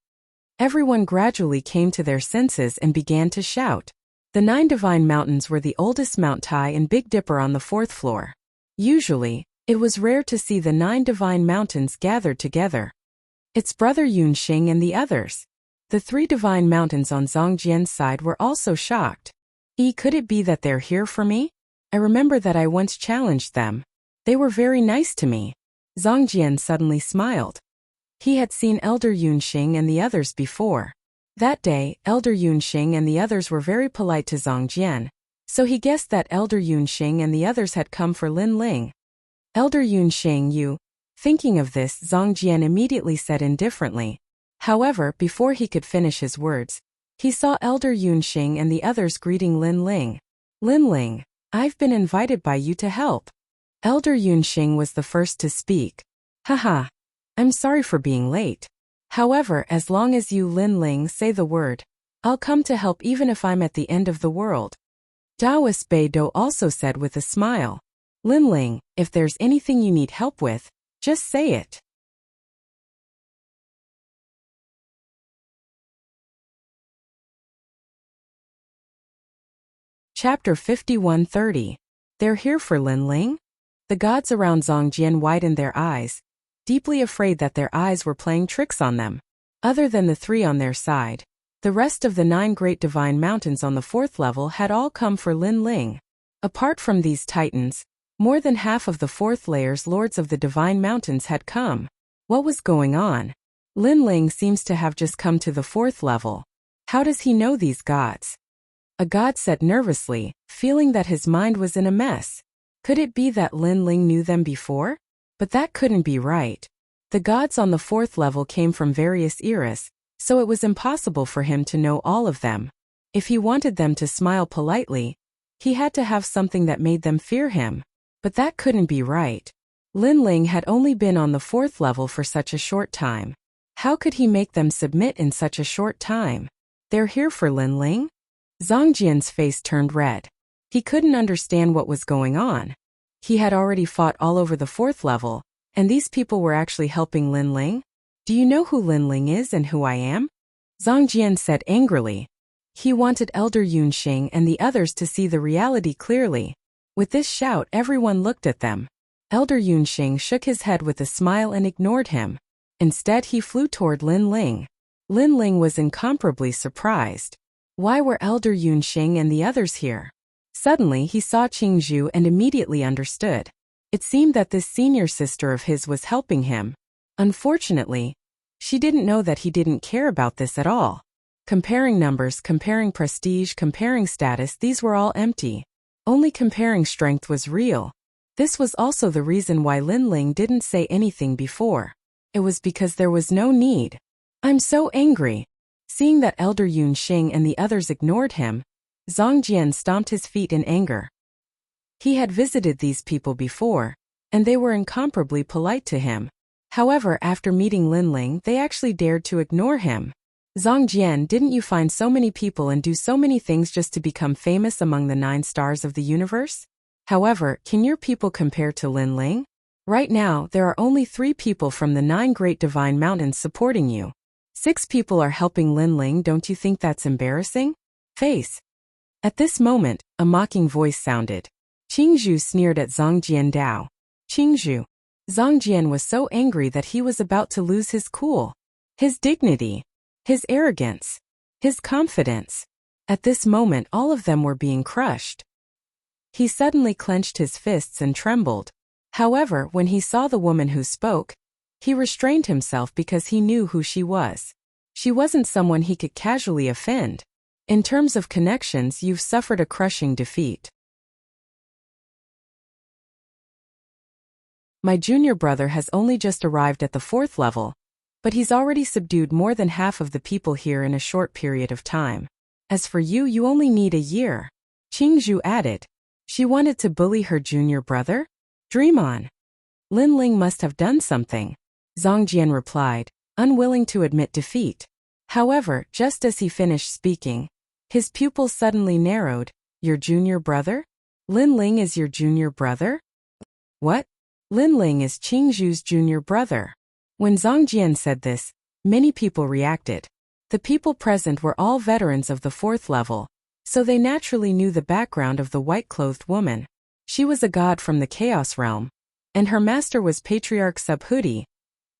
Everyone gradually came to their senses and began to shout. The 9 divine mountains were the oldest Mount Tai and Big Dipper on the 4th floor. Usually, it was rare to see the 9 divine mountains gathered together. It's Brother Yun Xing and the others. The 3 divine mountains on Zongjian's side were also shocked. Could it be that they're here for me? I remember that I once challenged them. They were very nice to me. Zongjian suddenly smiled. He had seen Elder Yun Xing and the others before. That day, Elder Yun Xing and the others were very polite to Zongjian, so he guessed that Elder Yun Xing and the others had come for Lin Ling. Elder Yun Xing, you. Thinking of this, Zongjian immediately said indifferently. However, before he could finish his words, he saw Elder Yun Xing and the others greeting Lin Ling. Lin Ling, I've been invited by you to help. Elder Yun Xing was the first to speak. Haha. I'm sorry for being late. However, as long as you, Lin Ling, say the word, I'll come to help even if I'm at the end of the world. Taoist Beidou also said with a smile. Lin Ling, if there's anything you need help with, just say it. Chapter 51:30. They're here for Lin Ling? The gods around Zongjian widened their eyes, deeply afraid that their eyes were playing tricks on them. Other than the 3 on their side, the rest of the 9 great divine mountains on the 4th level had all come for Lin Ling. Apart from these titans, more than half of the 4th layer's lords of the divine mountains had come. What was going on? Lin Ling seems to have just come to the 4th level. How does he know these gods? A god said nervously, feeling that his mind was in a mess. Could it be that Lin Ling knew them before? But that couldn't be right. The gods on the 4th level came from various eras, so it was impossible for him to know all of them. If he wanted them to smile politely, he had to have something that made them fear him. But that couldn't be right. Lin Ling had only been on the 4th level for such a short time. How could he make them submit in such a short time? They're here for Lin Ling? Zongjian's face turned red. He couldn't understand what was going on. He had already fought all over the 4th level, and these people were actually helping Lin Ling? Do you know who Lin Ling is and who I am? Zongjian said angrily. He wanted Elder Yun Xing and the others to see the reality clearly. With this shout, everyone looked at them. Elder Yun Xing shook his head with a smile and ignored him. Instead, he flew toward Lin Ling. Lin Ling was incomparably surprised. Why were Elder Yun Xing and the others here? Suddenly, he saw Qingzhu and immediately understood. It seemed that this senior sister of his was helping him. Unfortunately, she didn't know that he didn't care about this at all. Comparing numbers, comparing prestige, comparing status, these were all empty. Only comparing strength was real. This was also the reason why Lin Ling didn't say anything before. It was because there was no need. I'm so angry. Seeing that Elder Yun Xing and the others ignored him, Zongjian stomped his feet in anger. He had visited these people before, and they were incomparably polite to him. However, after meeting Lin Ling, they actually dared to ignore him. Zongjian, didn't you find so many people and do so many things just to become famous among the 9 stars of the universe? However, can your people compare to Lin Ling? Right now, there are only 3 people from the 9 great divine mountains supporting you. 6 people are helping Lin Ling. Don't you think that's embarrassing? Face. At this moment, a mocking voice sounded. Qingzhu sneered at Zongjian Dao. Qingzhu. Zongjian was so angry that he was about to lose his cool, his dignity, his arrogance, his confidence. At this moment, all of them were being crushed. He suddenly clenched his fists and trembled. However, when he saw the woman who spoke, he restrained himself because he knew who she was. She wasn't someone he could casually offend. In terms of connections, you've suffered a crushing defeat. My junior brother has only just arrived at the 4th level, but he's already subdued more than half of the people here in a short period of time. As for you, you only need a year. Qingzhu added. She wanted to bully her junior brother? Dream on. Lin Ling must have done something. Zhang Jian replied, unwilling to admit defeat. However, just as he finished speaking, his pupils suddenly narrowed. Your junior brother? Lin Ling is your junior brother? What? Lin Ling is Qing Zhu's junior brother. When Zhang Jian said this, many people reacted. The people present were all veterans of the 4th level, so they naturally knew the background of the white-clothed woman. She was a god from the Chaos Realm, and her master was Patriarch Subhuti,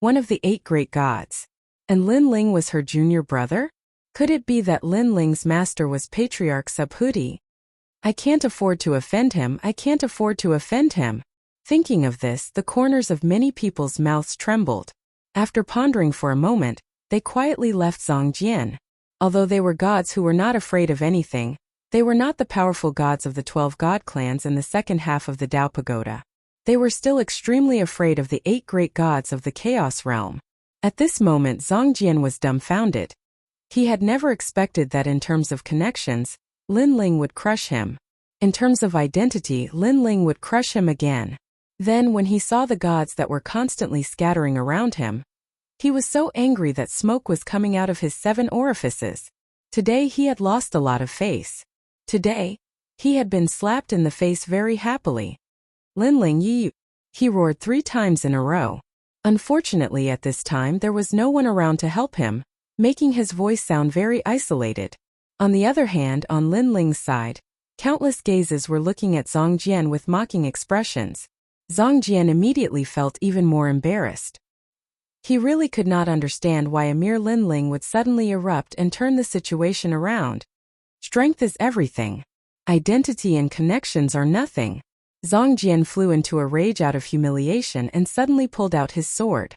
one of the 8 great gods. And Lin Ling was her junior brother? Could it be that Lin Ling's master was Patriarch Subhuti? I can't afford to offend him, I can't afford to offend him. Thinking of this, the corners of many people's mouths trembled. After pondering for a moment, they quietly left Zhang Jian. Although they were gods who were not afraid of anything, they were not the powerful gods of the 12 god clans in the second half of the Dao Pagoda. They were still extremely afraid of the 8 great gods of the Chaos Realm. At this moment Zhang Jian was dumbfounded. He had never expected that in terms of connections, Lin Ling would crush him. In terms of identity, Lin Ling would crush him again. Then when he saw the gods that were constantly scattering around him, he was so angry that smoke was coming out of his 7 orifices. Today he had lost a lot of face. Today, he had been slapped in the face very happily. Lin Ling yi, he roared 3 times in a row. Unfortunately at this time there was no one around to help him, making his voice sound very isolated. On the other hand, on Lin Ling's side, countless gazes were looking at Zhang Jian with mocking expressions. Zhang Jian immediately felt even more embarrassed. He really could not understand why a mere Lin Ling would suddenly erupt and turn the situation around. Strength is everything. Identity and connections are nothing. Zhang Jian flew into a rage out of humiliation and suddenly pulled out his sword.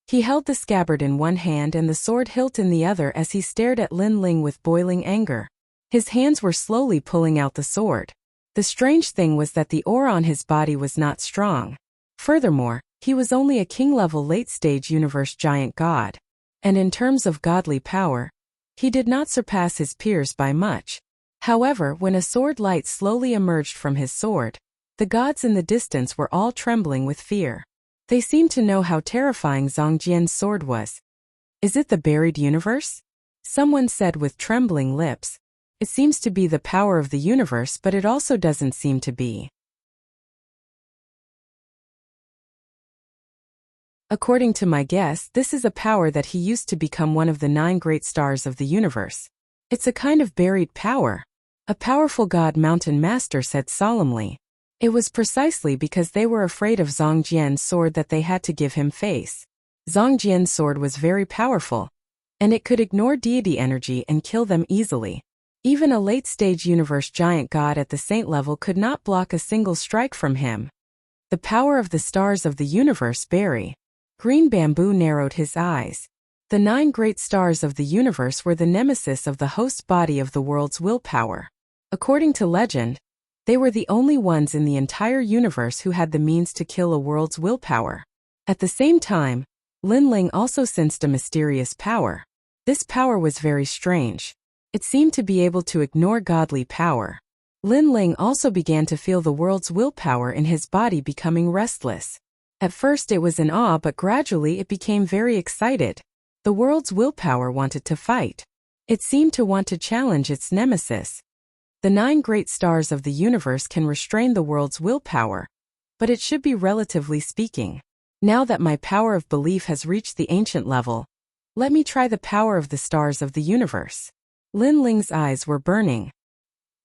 He held the scabbard in one hand and the sword hilt in the other as he stared at Lin Ling with boiling anger. His hands were slowly pulling out the sword. The strange thing was that the aura on his body was not strong. Furthermore, he was only a king-level late-stage universe giant god. And in terms of godly power, he did not surpass his peers by much. However, when a sword light slowly emerged from his sword, the gods in the distance were all trembling with fear. They seemed to know how terrifying Zhang Jian's sword was. Is it the buried universe? Someone said with trembling lips. It seems to be the power of the universe, but it also doesn't seem to be. According to my guess, this is a power that he used to become one of the 9 great stars of the universe. It's a kind of buried power. A powerful god mountain master said solemnly. It was precisely because they were afraid of Zhang Jian's sword that they had to give him face. Zhang Jian's sword was very powerful, and it could ignore deity energy and kill them easily. Even a late-stage universe giant god at the saint level could not block a single strike from him. The power of the stars of the universe bury. Green Bamboo narrowed his eyes. The 9 great stars of the universe were the nemesis of the host body of the world's willpower. According to legend, they were the only ones in the entire universe who had the means to kill a world's willpower. At the same time, Lin Ling also sensed a mysterious power. This power was very strange. It seemed to be able to ignore godly power. Lin Ling also began to feel the world's willpower in his body becoming restless. At first it was in awe, but gradually it became very excited. The world's willpower wanted to fight. It seemed to want to challenge its nemesis. The 9 great stars of the universe can restrain the world's willpower, but it should be relatively speaking. Now that my power of belief has reached the ancient level, let me try the power of the stars of the universe. Lin Ling's eyes were burning.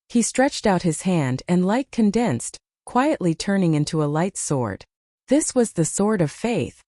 He stretched out his hand and light condensed, quietly turning into a light sword. This was the sword of faith.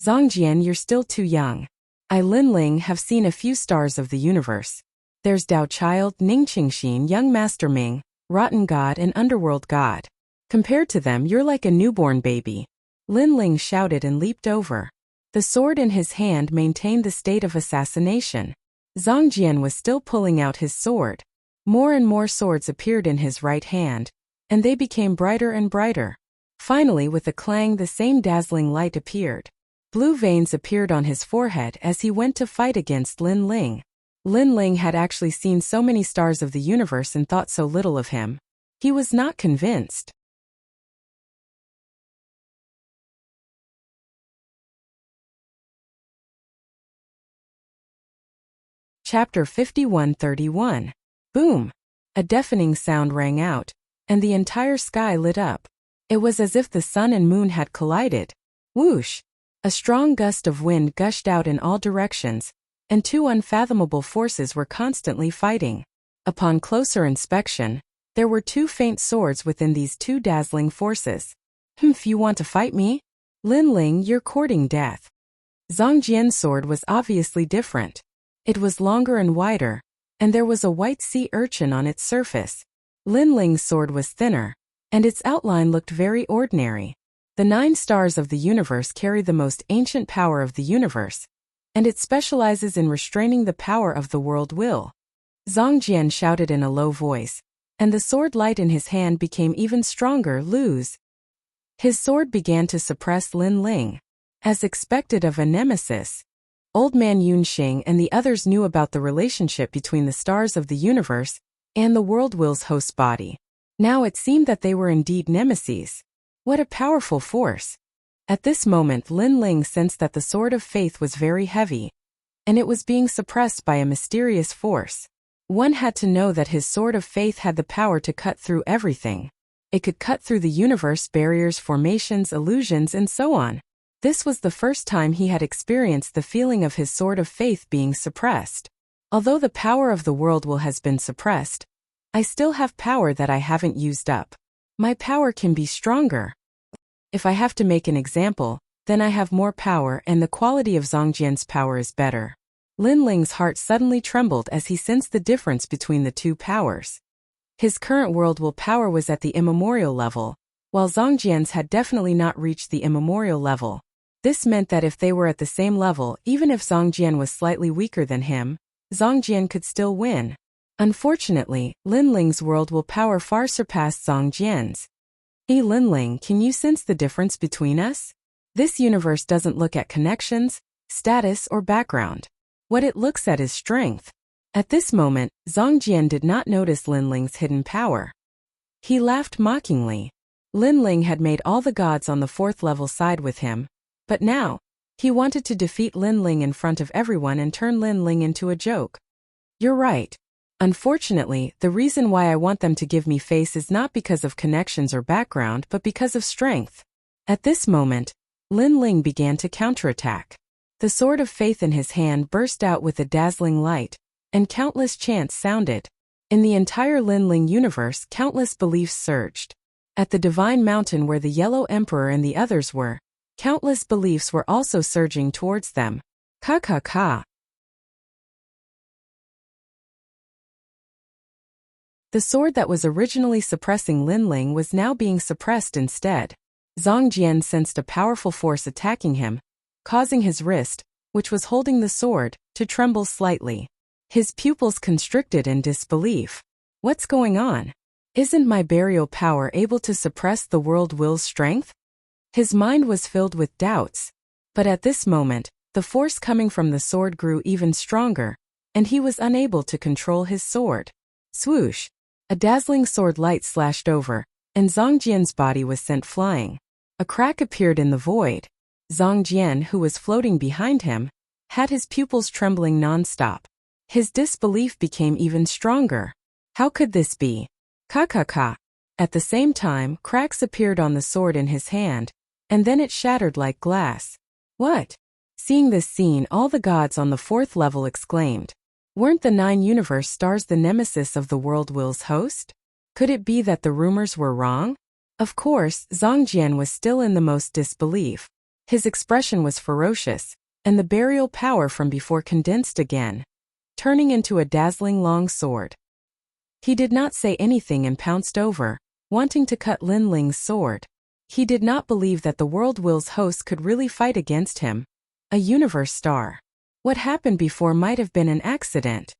Zhang Jian, you're still too young. I, Lin Ling, have seen a few stars of the universe. There's Dao Child, Ning Qingxin, Young Master Ming, Rotten God and Underworld God. Compared to them, you're like a newborn baby. Lin Ling shouted and leaped over. The sword in his hand maintained the state of assassination. Zhang Jian was still pulling out his sword. More and more swords appeared in his right hand, and they became brighter and brighter. Finally, with a clang, the same dazzling light appeared. Blue veins appeared on his forehead as he went to fight against Lin Ling. Lin Ling had actually seen so many stars of the universe and thought so little of him. He was not convinced. Chapter 51:31. Boom! A deafening sound rang out, and the entire sky lit up. It was as if the sun and moon had collided. Whoosh! A strong gust of wind gushed out in all directions, and two unfathomable forces were constantly fighting. Upon closer inspection, there were two faint swords within these two dazzling forces. Humph, you want to fight me? Lin Ling, you're courting death. Zhang Jian's sword was obviously different. It was longer and wider, and there was a white sea urchin on its surface. Lin Ling's sword was thinner, and its outline looked very ordinary. The 9 stars of the universe carry the most ancient power of the universe, and it specializes in restraining the power of the world will. Zhang Jian shouted in a low voice, and the sword light in his hand became even stronger. Lose. His sword began to suppress Lin Ling. As expected of a nemesis, Old Man Yunxing and the others knew about the relationship between the stars of the universe and the world will's host body. Now it seemed that they were indeed nemeses. What a powerful force! At this moment Lin Ling sensed that the sword of faith was very heavy, and it was being suppressed by a mysterious force. One had to know that his sword of faith had the power to cut through everything. It could cut through the universe barriers, formations, illusions, and so on. This was the first time he had experienced the feeling of his sword of faith being suppressed. Although the power of the world will has been suppressed, I still have power that I haven't used up. My power can be stronger. If I have to make an example, then I have more power and the quality of Zhang Jian's power is better. Lin Ling's heart suddenly trembled as he sensed the difference between the two powers. His current world will power was at the immemorial level, while Zhang Jian's had definitely not reached the immemorial level. This meant that if they were at the same level, even if Zhang Jian was slightly weaker than him, Zhang Jian could still win. Unfortunately, Lin Ling's world will power far surpassed Zhang Jian's. Hey Lin Ling, can you sense the difference between us? This universe doesn't look at connections, status, or background. What it looks at is strength. At this moment, Zhang Jian did not notice Lin Ling's hidden power. He laughed mockingly. Lin Ling had made all the gods on the 4th level side with him, but now, he wanted to defeat Lin Ling in front of everyone and turn Lin Ling into a joke. You're right. Unfortunately, the reason why I want them to give me face is not because of connections or background but because of strength. At this moment, Lin Ling began to counterattack. The sword of faith in his hand burst out with a dazzling light, and countless chants sounded. In the entire Lin Ling universe, countless beliefs surged. At the Divine Mountain where the Yellow Emperor and the others were, countless beliefs were also surging towards them. Ka. The sword that was originally suppressing Lin Ling was now being suppressed instead. Zhang Jian sensed a powerful force attacking him, causing his wrist, which was holding the sword, to tremble slightly. His pupils constricted in disbelief. What's going on? Isn't my burial power able to suppress the world will's strength? His mind was filled with doubts. But at this moment, the force coming from the sword grew even stronger, and he was unable to control his sword. Swoosh! A dazzling sword light slashed over, and Zhang Jian's body was sent flying. A crack appeared in the void. Zhang Jian, who was floating behind him, had his pupils trembling non-stop. His disbelief became even stronger. How could this be? Ka. At the same time, cracks appeared on the sword in his hand, and then it shattered like glass. What? Seeing this scene, all the gods on the 4th level exclaimed. Weren't the 9 universe stars the nemesis of the world will's host? Could it be that the rumors were wrong? Of course, Zhang Jian was still in the most disbelief. His expression was ferocious, and the burial power from before condensed again, turning into a dazzling long sword. He did not say anything and pounced over, wanting to cut Lin Ling's sword. He did not believe that the world will's host could really fight against him. A universe star. What happened before might have been an accident.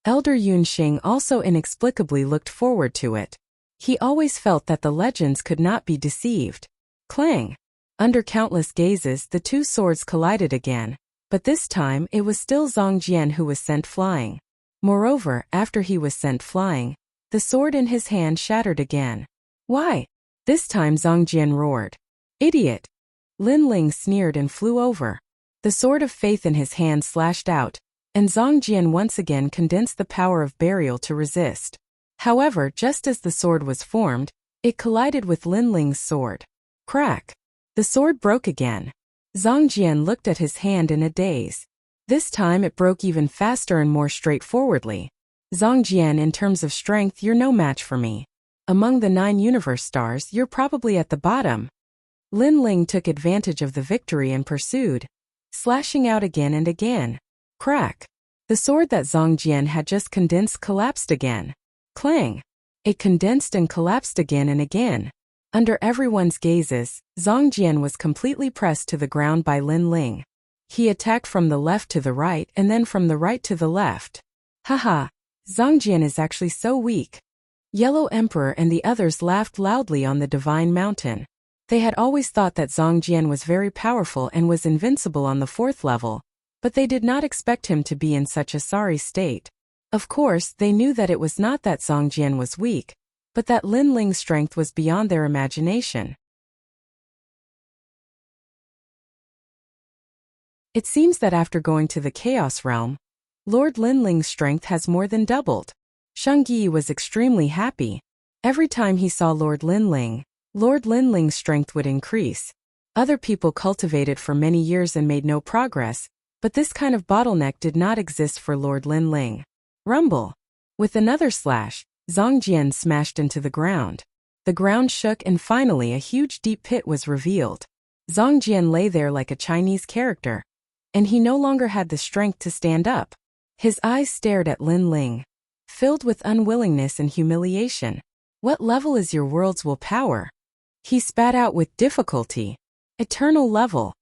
Elder Yunxing also inexplicably looked forward to it. He always felt that the legends could not be deceived. Clang! Under countless gazes, the two swords collided again, but this time it was still Zhang Jian who was sent flying. Moreover, after he was sent flying, the sword in his hand shattered again. Why? This time Zhang Jian roared. Idiot! Lin Ling sneered and flew over. The sword of faith in his hand slashed out, and Zongjian once again condensed the power of burial to resist. However, just as the sword was formed, it collided with Linling's sword. Crack! The sword broke again. Zongjian looked at his hand in a daze. This time it broke even faster and more straightforwardly. Zongjian, in terms of strength, you're no match for me. Among the 9 universe stars, you're probably at the bottom. Linling took advantage of the victory and pursued, slashing out again and again. Crack! The sword that Zongjian had just condensed collapsed again. Clang! It condensed and collapsed again and again. Under everyone's gazes, Zongjian was completely pressed to the ground by Linling. He attacked from the left to the right and then from the right to the left. Haha! Zongjian is actually so weak. Yellow Emperor and the others laughed loudly on the Divine Mountain. They had always thought that Zongjian was very powerful and was invincible on the 4th level, but they did not expect him to be in such a sorry state. Of course, they knew that it was not that Zongjian was weak, but that Linling's strength was beyond their imagination. It seems that after going to the Chaos Realm, Lord Linling's strength has more than doubled. Shengyi was extremely happy. Every time he saw Lord Linling's strength would increase. Other people cultivated for many years and made no progress, but this kind of bottleneck did not exist for Lord Linling. Rumble! With another slash, Zongjian smashed into the ground. The ground shook and finally a huge deep pit was revealed. Zongjian lay there like a Chinese character, and he no longer had the strength to stand up. His eyes stared at Linling, filled with unwillingness and humiliation. What level is your world's willpower? He spat out with difficulty. Eternal level.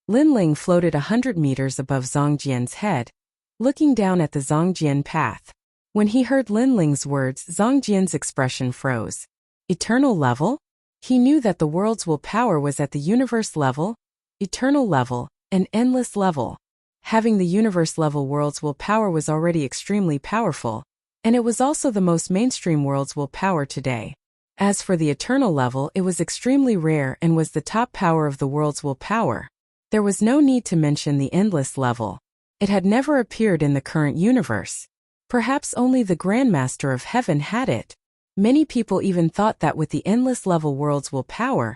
Linling floated 100 meters above Zongjian's head, looking down at the Zongjian path. When he heard Linling's words, Zongjian's expression froze. Eternal level? He knew that the world's willpower was at the universe level, eternal level, and endless level. Having the universe level world's willpower was already extremely powerful, and it was also the most mainstream world's willpower today. As for the eternal level, it was extremely rare and was the top power of the world's willpower. There was no need to mention the endless level. It had never appeared in the current universe. Perhaps only the Grandmaster of Heaven had it. Many people even thought that with the endless level world's willpower,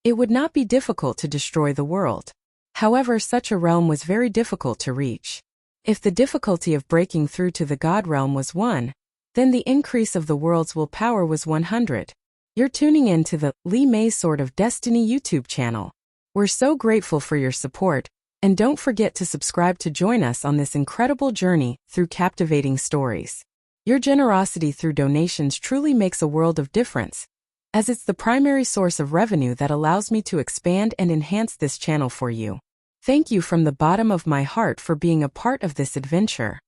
it would not be difficult to destroy the world. However, such a realm was very difficult to reach. If the difficulty of breaking through to the God realm was 1, then the increase of the world's willpower was 100. You're tuning in to the Li Mei Sword of Destiny YouTube channel. We're so grateful for your support, and don't forget to subscribe to join us on this incredible journey through captivating stories. Your generosity through donations truly makes a world of difference, as it's the primary source of revenue that allows me to expand and enhance this channel for you. Thank you from the bottom of my heart for being a part of this adventure.